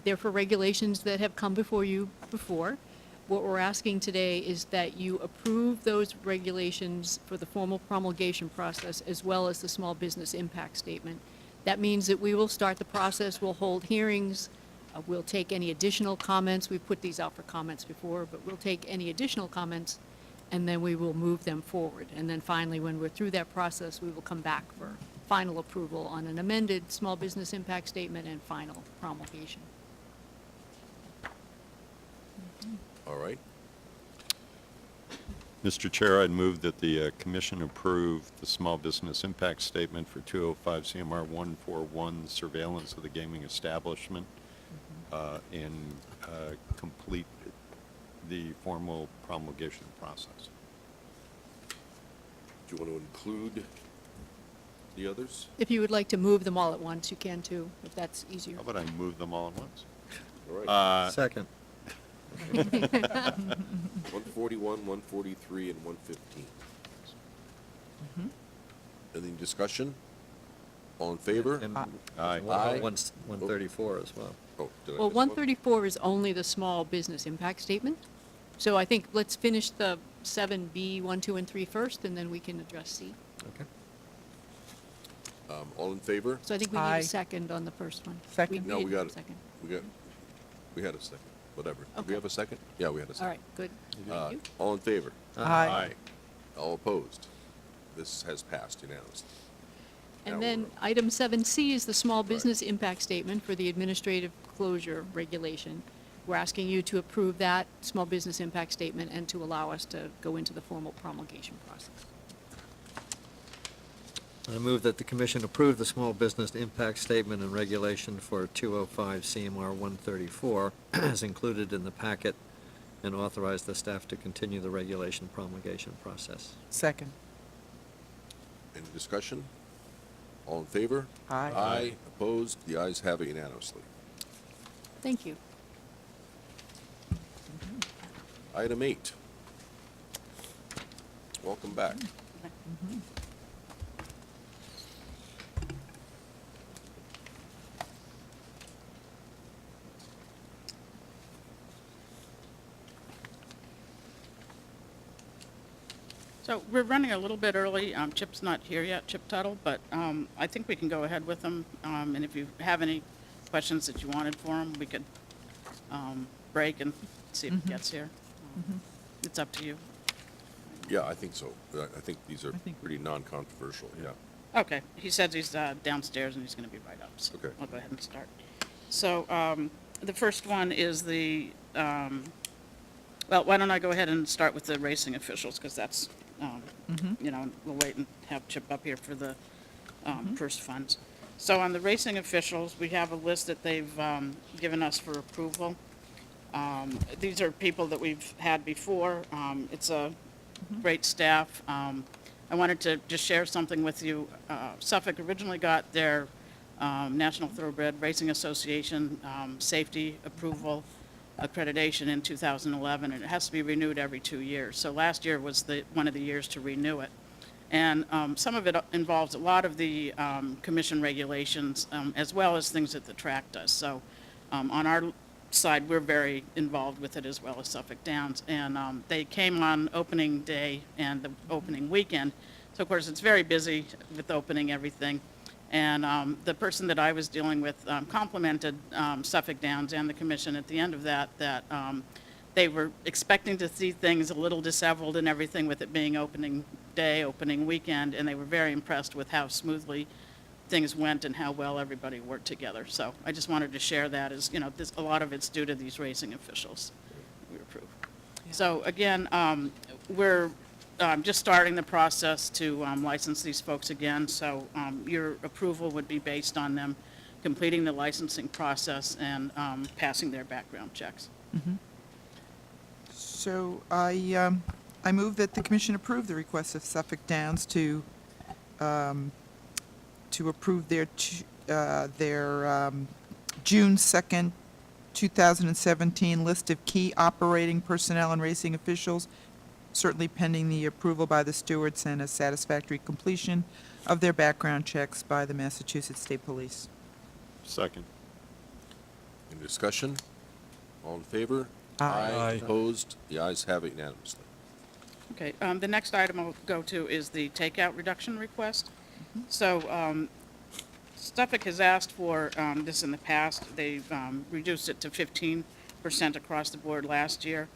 They're for regulations that have come before you before. What we're asking today is that you approve those regulations for the formal promulgation process, as well as the small business impact statement. That means that we will start the process, we'll hold hearings, we'll take any additional comments. We've put these out for comments before, but we'll take any additional comments, and then we will move them forward. And then finally, when we're through that process, we will come back for final approval on an amended small business impact statement and final promulgation. All right. Mr. Chair, I'd move that the commission approve the small business impact statement for 205 CMR 141, surveillance of the gaming establishment, and complete the formal promulgation process. Do you want to include the others? If you would like to move them all at once, you can too, if that's easier. How about I move them all at once? All right. Second. 141, 143, and 115. Any discussion? All in favor? And Aye. what about Aye. 134 as well? Oh, did I Well, miss one? 134 is only the small business impact statement. So I think let's finish the 7B, 1, 2, and 3 first, and then we can address C. Okay. All in favor? So I think we need Aye. a second on the first one. Second. No, we didn't got have a it. second. We had a second, whatever. Did Okay. we have a second? Yeah, we had a second. All right, good. Thank you. All in favor? Aye. All opposed? This has passed unanimously. Now And then we're- item 7C is the small business impact statement for the administrative closure regulation. We're asking you to approve that small business impact statement and to allow us to go into the formal promulgation process. I move that the commission approve the small business impact statement and regulation for 205 CMR 134 as included in the packet, and authorize the staff to continue the regulation promulgation process. Second. Any discussion? All in favor? Aye. Aye. Opposed? The ayes have it unanimously. Thank you. Item 8. Welcome back. So we're running a little bit early. Chip's not here yet, Chip Tuttle, but I think we can go ahead with him. And if you have any questions that you wanted for him, we could break and see if he gets here. It's up to you. Yeah, I think so. I think these are I think we- pretty non-controversial, yeah. Okay, he says he's downstairs and he's going to be right up. So Okay. I'll go ahead and start. So the first one is the, well, why don't I go ahead and start with the racing officials, because that's, you know, we'll wait and have Chip up here for the first funds. So on the racing officials, we have a list that they've given us for approval. These are people that we've had before. It's a great staff. I wanted to just share something with you. Suffolk originally got their National Thoroughbred Racing Association safety approval accreditation in 2011, and it has to be renewed every 2 years. So last year was one of the years to renew it. And some of it involves a lot of the commission regulations, as well as things that the track does. So on our side, we're very involved with it, as well as Suffolk Downs. And they came on opening day and the opening weekend. So of course, it's very busy with opening everything. And the person that I was dealing with complimented Suffolk Downs and the commission at the end of that, they were expecting to see things a little disheveled and everything with it being opening day, opening weekend, and they were very impressed with how smoothly things went and how well everybody worked together. So I just wanted to share that as, you know, a lot of it's due to these racing officials we approve. So again, we're just starting the process to license these folks again. So your approval would be based on them completing the licensing process and passing their background checks. So I move that the commission approve the request of Suffolk Downs to approve their June 2nd, 2017 list of key operating personnel and racing officials, certainly pending the approval by the stewards and a satisfactory completion of their background checks by the Massachusetts State Police. Second. Any discussion? All in favor? Aye. Opposed? The ayes have it unanimously. Okay, the next item I'll go to is the takeout reduction request. So Suffolk has asked for this in the past. They've reduced it to 15% across the board last year.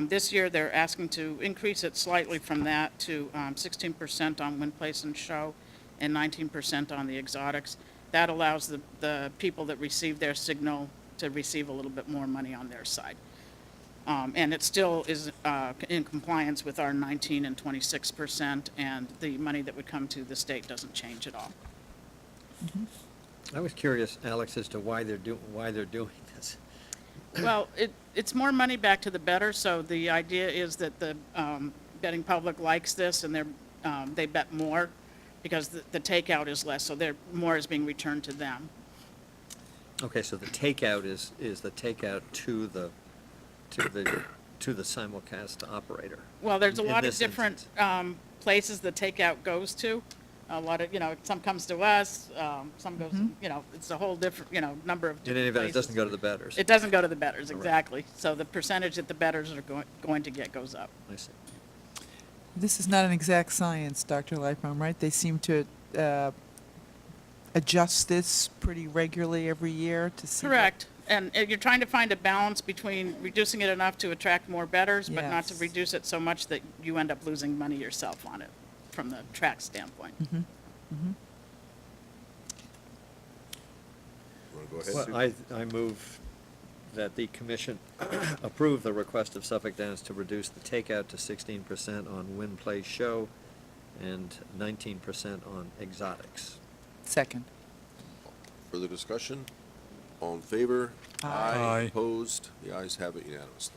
This year, they're asking to increase it slightly from that to 16% on win, place, and show, and 19% on the exotics. That allows the people that receive their signal to receive a little bit more money on their side. And it still is in compliance with our 19 and 26%, and the money that would come to the state doesn't change at all. I was curious, Alex, as to why they're doing this. Well, it's more money back to the bettors, so the idea is that the betting public likes this, and they bet more because the takeout is less, so more is being returned to them. Okay, so the takeout is the takeout to the simulcast operator. Well, there's a in lot of this different instance. places the takeout goes to. A lot of, some comes to us, some goes, it's a whole different, number of In different any event, it places. doesn't go to the bettors. It doesn't go to the bettors, All right. exactly. So the percentage that the bettors are going to get goes up. I see. This is not an exact science, Dr. Lightbaum, right? They seem to adjust this pretty regularly every year to see. Correct. And you're trying to find a balance between reducing it enough to attract more bettors, but not to Yes. reduce it so much that you end up losing money yourself on it from the track standpoint. Want to go ahead, Sue? Well, I move that the commission approve the request of Suffolk Downs to reduce the takeout to 16% on win, play, show, and 19% on exotics. Second. Further discussion? All in favor? Aye. Opposed? The ayes have it unanimously.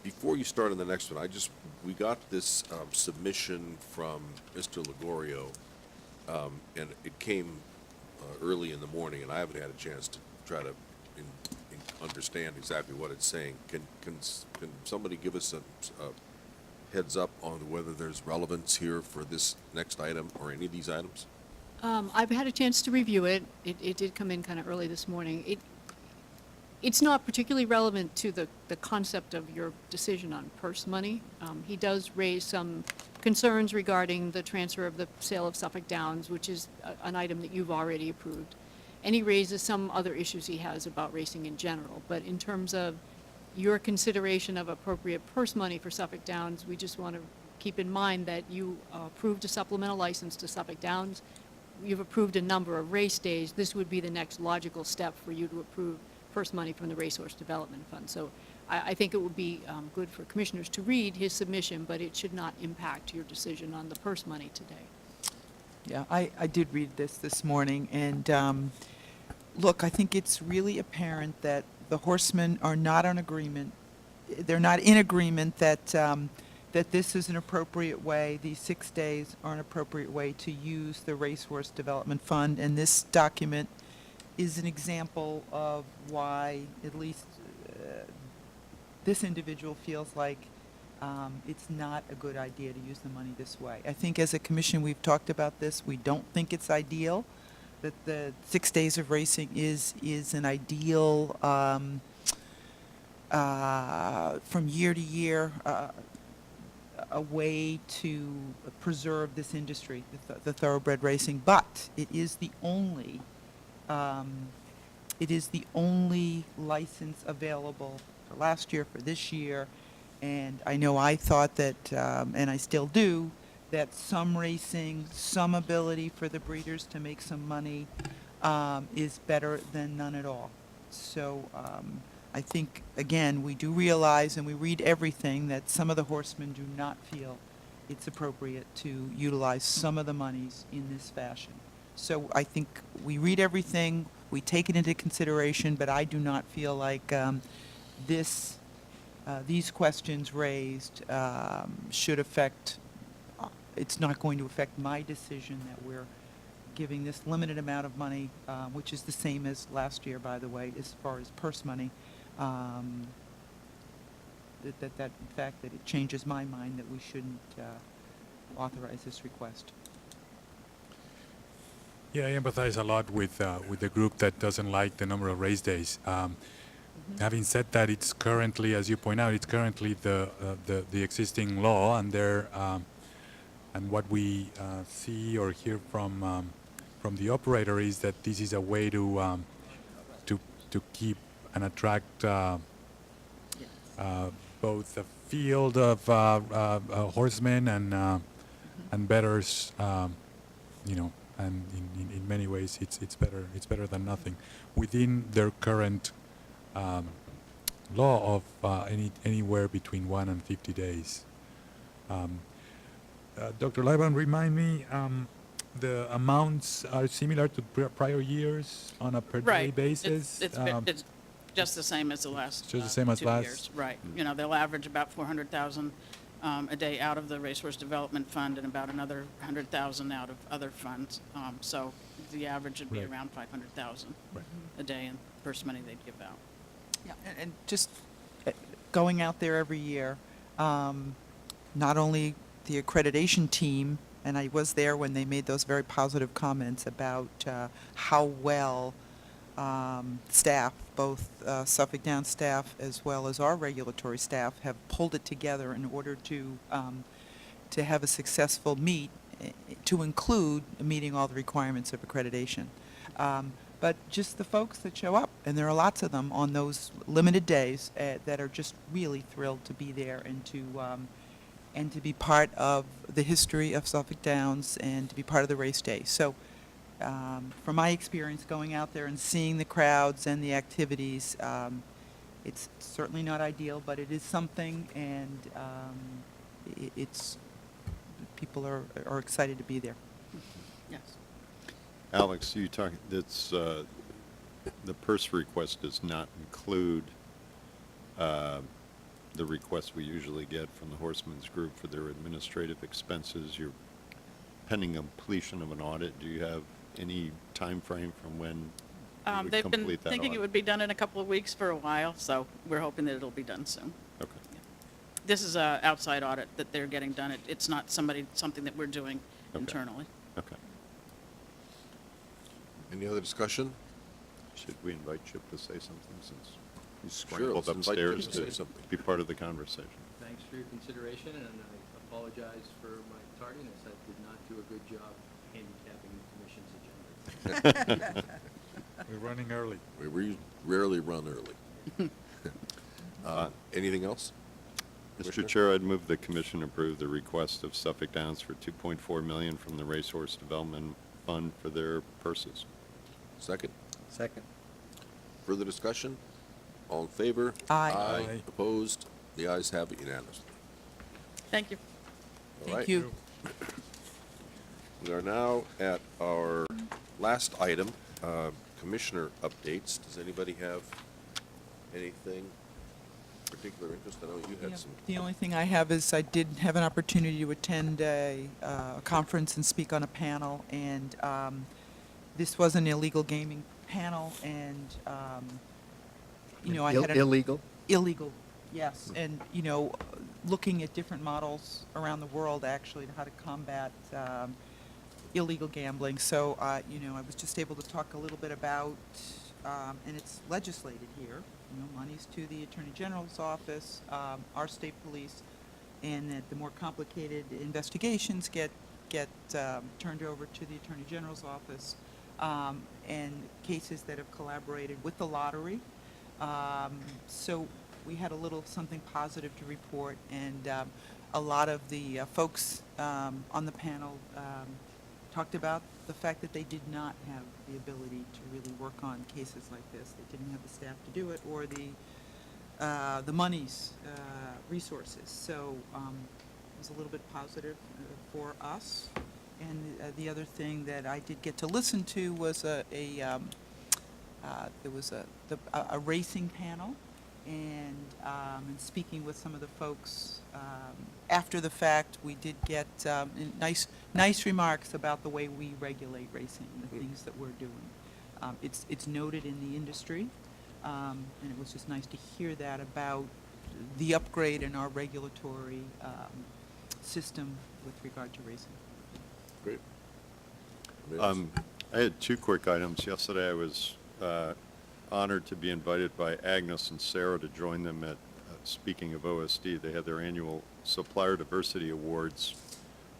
Before you start on the next one, we got this submission from Mr. Ligorio, and it came early in the morning, and I haven't had a chance to try to understand exactly what it's saying. Can somebody give us a heads up on whether there's relevance here for this next item or any of these items? I've had a chance to review it. It did come in kind of early this morning. It's not particularly relevant to the concept of your decision on purse money. He does raise some concerns regarding the transfer of the sale of Suffolk Downs, which is an item that you've already approved. And he raises some other issues he has about racing in general. But in terms of your consideration of appropriate purse money for Suffolk Downs, we just want to keep in mind that you approved a supplemental license to Suffolk Downs. You've approved a number of race days. This would be the next logical step for you to approve purse money from the Racehorse Development Fund. So I think it would be good for commissioners to read his submission, but it should not impact your decision on the purse money today. Yeah, I did read this morning, and look, I think it's really apparent that the horsemen are not on agreement. They're not in agreement that that this is an appropriate way, these 6 days are an appropriate way to use the Racehorse Development Fund, and this document is an example of why at least this individual feels like it's not a good idea to use the money this way. I think as a commission we've talked about this. We don't think it's ideal that the 6 days of racing is an ideal from year to year a way to preserve this industry, the thoroughbred racing. But it is the only license available for last year, for this year, and I know I thought that, and I still do, that some racing, some ability for the breeders to make some money is better than none at all. So I think, again, we do realize and we read everything that some of the horsemen do not feel it's appropriate to utilize some of the monies in this fashion. So I think we read everything, we take it into consideration, but I do not feel like these questions raised should affect, it's not going to affect my decision that we're giving this limited amount of money, which is the same as last year, by the way, as far as purse money. That in fact, that it changes my mind that we shouldn't authorize this request. Yeah, I empathize a lot with the group that doesn't like the number of race days. Having said that, it's currently, as you point out, it's currently the existing law, and and what we see or hear from the operator is that this is a way to keep and attract both a field of horsemen and bettors, and in many ways it's better than nothing within their current law of anywhere between 1 and 50 days. Dr. Leiban, remind me, the amounts are similar to prior years on a per day basis? It's just the same as the last just the same as 2 last? years. Right. They'll average about 400,000 a day out of the Racehorse Development Fund and about another 100,000 out of other funds. So the average would be Right. around 500,000 a day in purse money they'd give out. Yeah, and just going out there every year, not only the accreditation team, and I was there when they made those very positive comments about how well staff, both Suffolk Downs staff as well as our regulatory staff, have pulled it together in order to have a successful meet, to include meeting all the requirements of accreditation. But just the folks that show up, and there are lots of them on those limited days that are just really thrilled to be there and to be part of the history of Suffolk Downs and to be part of the race day. So from my experience going out there and seeing the crowds and the activities, it's certainly not ideal, but it is something, and it's people are excited to be there. Yes. Alex, you talk, it's, the purse request does not include the request we usually get from the Horsemen's Group for their administrative expenses. You're pending completion of an audit. Do you have any time frame from when you would They've been complete that thinking it audit? would be done in a couple of weeks for a while, so we're hoping that it'll be done soon. Okay. This is a outside audit that they're getting done. It's not something that we're doing Okay. internally. Okay. Any other discussion? Should we invite Chip to say something since he's Sure, scrambled let's invite Chip upstairs to say to something. be part of the conversation? Thanks for your consideration, and I apologize for my tardiness. I did not do a good job handicapping the commission's agenda. We're running early. We rarely run early. Anything else? Mr. Commissioner? Chair, I'd move the commission approve the request of Suffolk Downs for $2.4 million from the Racehorse Development Fund for their purses. Second? Second. Further discussion? All in favor? Aye. Aye. Opposed? The ayes have it unanimously. Thank you. All Thank right. you. We are now at our last item, commissioner updates. Does anybody have anything particular interest? I know you Yeah, had some. the only thing I have is I did have an opportunity to attend a conference and speak on a panel, and this was an illegal gaming panel, and, I had an... Illegal? Illegal, yes. And, looking at different models around the world, actually, to how to combat illegal gambling. So, I was just able to talk a little bit about, and it's legislated here, monies to the Attorney General's office, our state police, and that the more complicated investigations get turned over to the Attorney General's office, and cases that have collaborated with the lottery. So we had a little something positive to report, and a lot of the folks on the panel talked about the fact that they did not have the ability to really work on cases like this. They didn't have the staff to do it, or the monies, resources. So it was a little bit positive for us. And the other thing that I did get to listen to was there was a racing panel, and in speaking with some of the folks after the fact, we did get nice remarks about the way we regulate racing, the things that we're doing. It's noted in the industry, and it was just nice to hear that about the upgrade in our regulatory system with regard to racing. Great. I had two quick items. Yesterday, I was honored to be invited by Agnes and Sarah to join them at, speaking of OSD, they had their annual Supplier Diversity Awards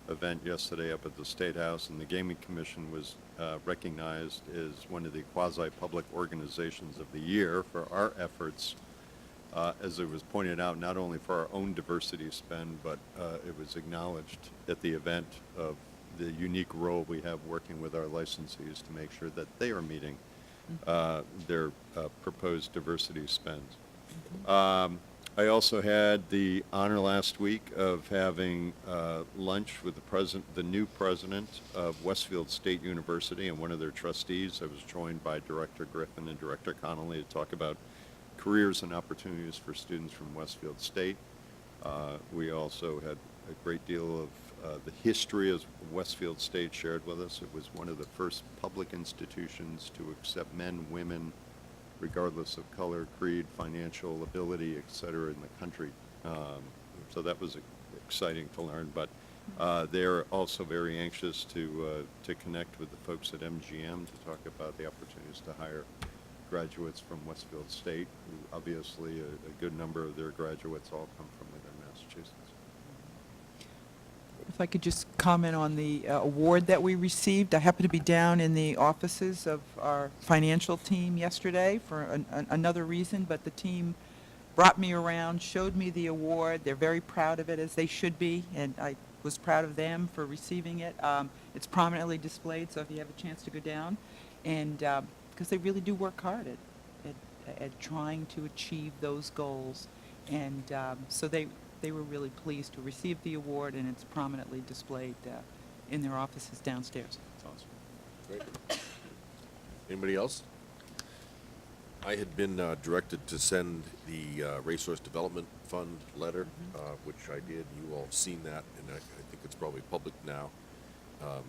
event yesterday up at the State House, and the Gaming Commission was recognized as one of the quasi-public organizations of the year for our efforts, as it was pointed out, not only for our own diversity spend, but it was acknowledged at the event of the unique role we have working with our licensees to make sure that they are meeting their proposed diversity spends. I also had the honor last week of having lunch with the new president of Westfield State University and one of their trustees. I was joined by Director Griffin and Director Connolly to talk about careers and opportunities for students from Westfield State. We also had a great deal of the history as Westfield State shared with us. It was one of the first public institutions to accept men, women, regardless of color, creed, financial ability, et cetera, in the country. So that was exciting to learn. But they're also very anxious to connect with the folks at MGM to talk about the opportunities to hire graduates from Westfield State, who obviously a good number of their graduates all come from within Massachusetts. If I could just comment on the award that we received. I happened to be down in the offices of our financial team yesterday for another reason, but the team brought me around, showed me the award. They're very proud of it, as they should be, and I was proud of them for receiving it. It's prominently displayed, so if you have a chance to go down, and because they really do work hard at trying to achieve those goals. And so they they were really pleased to receive the award, and it's prominently displayed in their offices downstairs. That's awesome. Great. Anybody else? I had been directed to send the Racehorse Development Fund letter, which I did. You all have seen that, and I think it's probably public now. I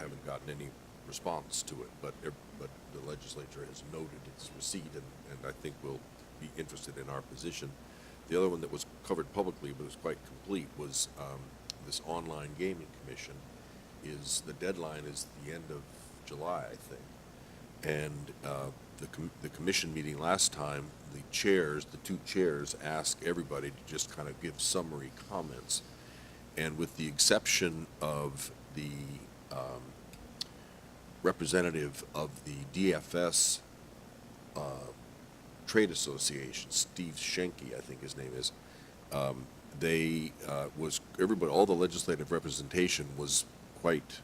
haven't gotten any response to it, but the legislature has noted its receipt, and I think will be interested in our position. The other one that was covered publicly, but was quite complete, was this online gaming commission. The deadline is the end of July, I think. And the commission meeting last time, the two chairs asked everybody to just kind of give summary comments. And with the exception of the representative of the DFS Trade Association, Steve Schenke, I think his name is, all the legislative representation was quite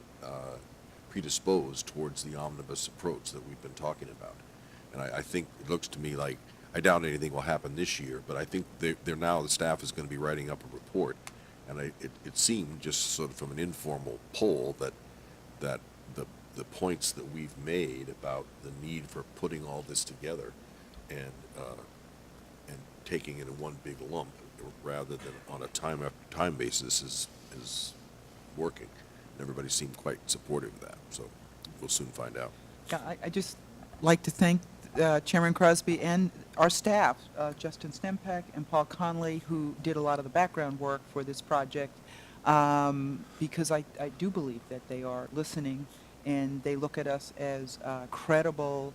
predisposed towards the omnibus approach that we've been talking about. And I think it looks to me like, I doubt anything will happen this year, but I think the staff is going to be writing up a report. And it seemed, just sort of from an informal poll, that the points that we've made about the need for putting all this together and taking it in one big lump rather than on a time after time basis is working. And everybody seemed quite supportive of that, so we'll soon find out. Yeah, I just like to thank Chairman Crosby and our staff, Justin Stempak and Paul Conley, who did a lot of the background work for this project, because I do believe that they are listening and they look at us as a credible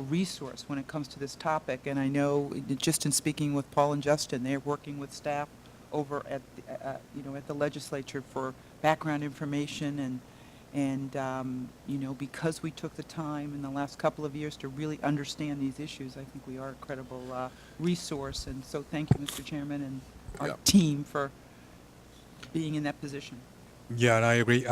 resource when it comes to this topic. And I know, just in speaking with Paul and Justin, they're working with staff over at the legislature for background information, and because we took the time in the last couple of years to really understand these issues, I think we are a credible resource. And so thank you, Mr. Chairman, and our team for being in that position. Yeah, and I agree.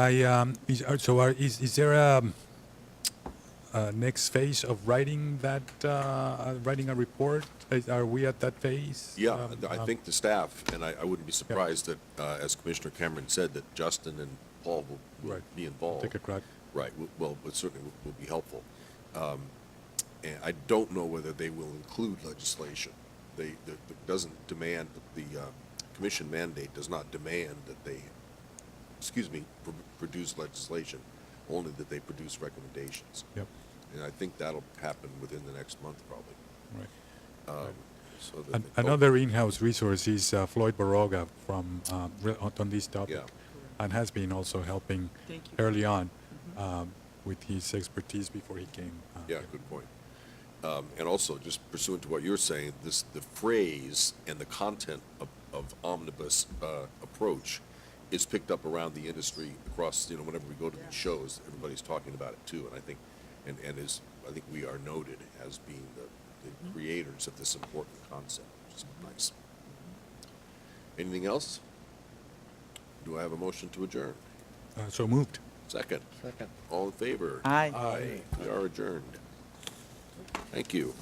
Is there a next phase of writing a report? Are we at that phase? Yeah, I think the staff, and I wouldn't be surprised that, as Commissioner Cameron said, that Justin and Paul will be involved. Take a crack. Right. Well, it certainly will be helpful. And I don't know whether they will include legislation. The commission mandate does not demand that they, produce legislation, only that they produce recommendations. Yep. And I think that'll happen within the next month, probably. Right. So that Another in-house resource is Floyd Baroga from on this topic, and has been also helping early on with his expertise before he came. Good point. And also, just pursuant to what you're saying, the phrase and the content of omnibus approach is picked up around the industry across. Whenever we go to these shows, everybody's talking about it too. And I think, I think we are noted as being the creators of this important concept, which is nice. Anything else? Do I have a motion to adjourn? So moved. Second. Second. All in favor? Aye. Aye. We are adjourned. Thank you.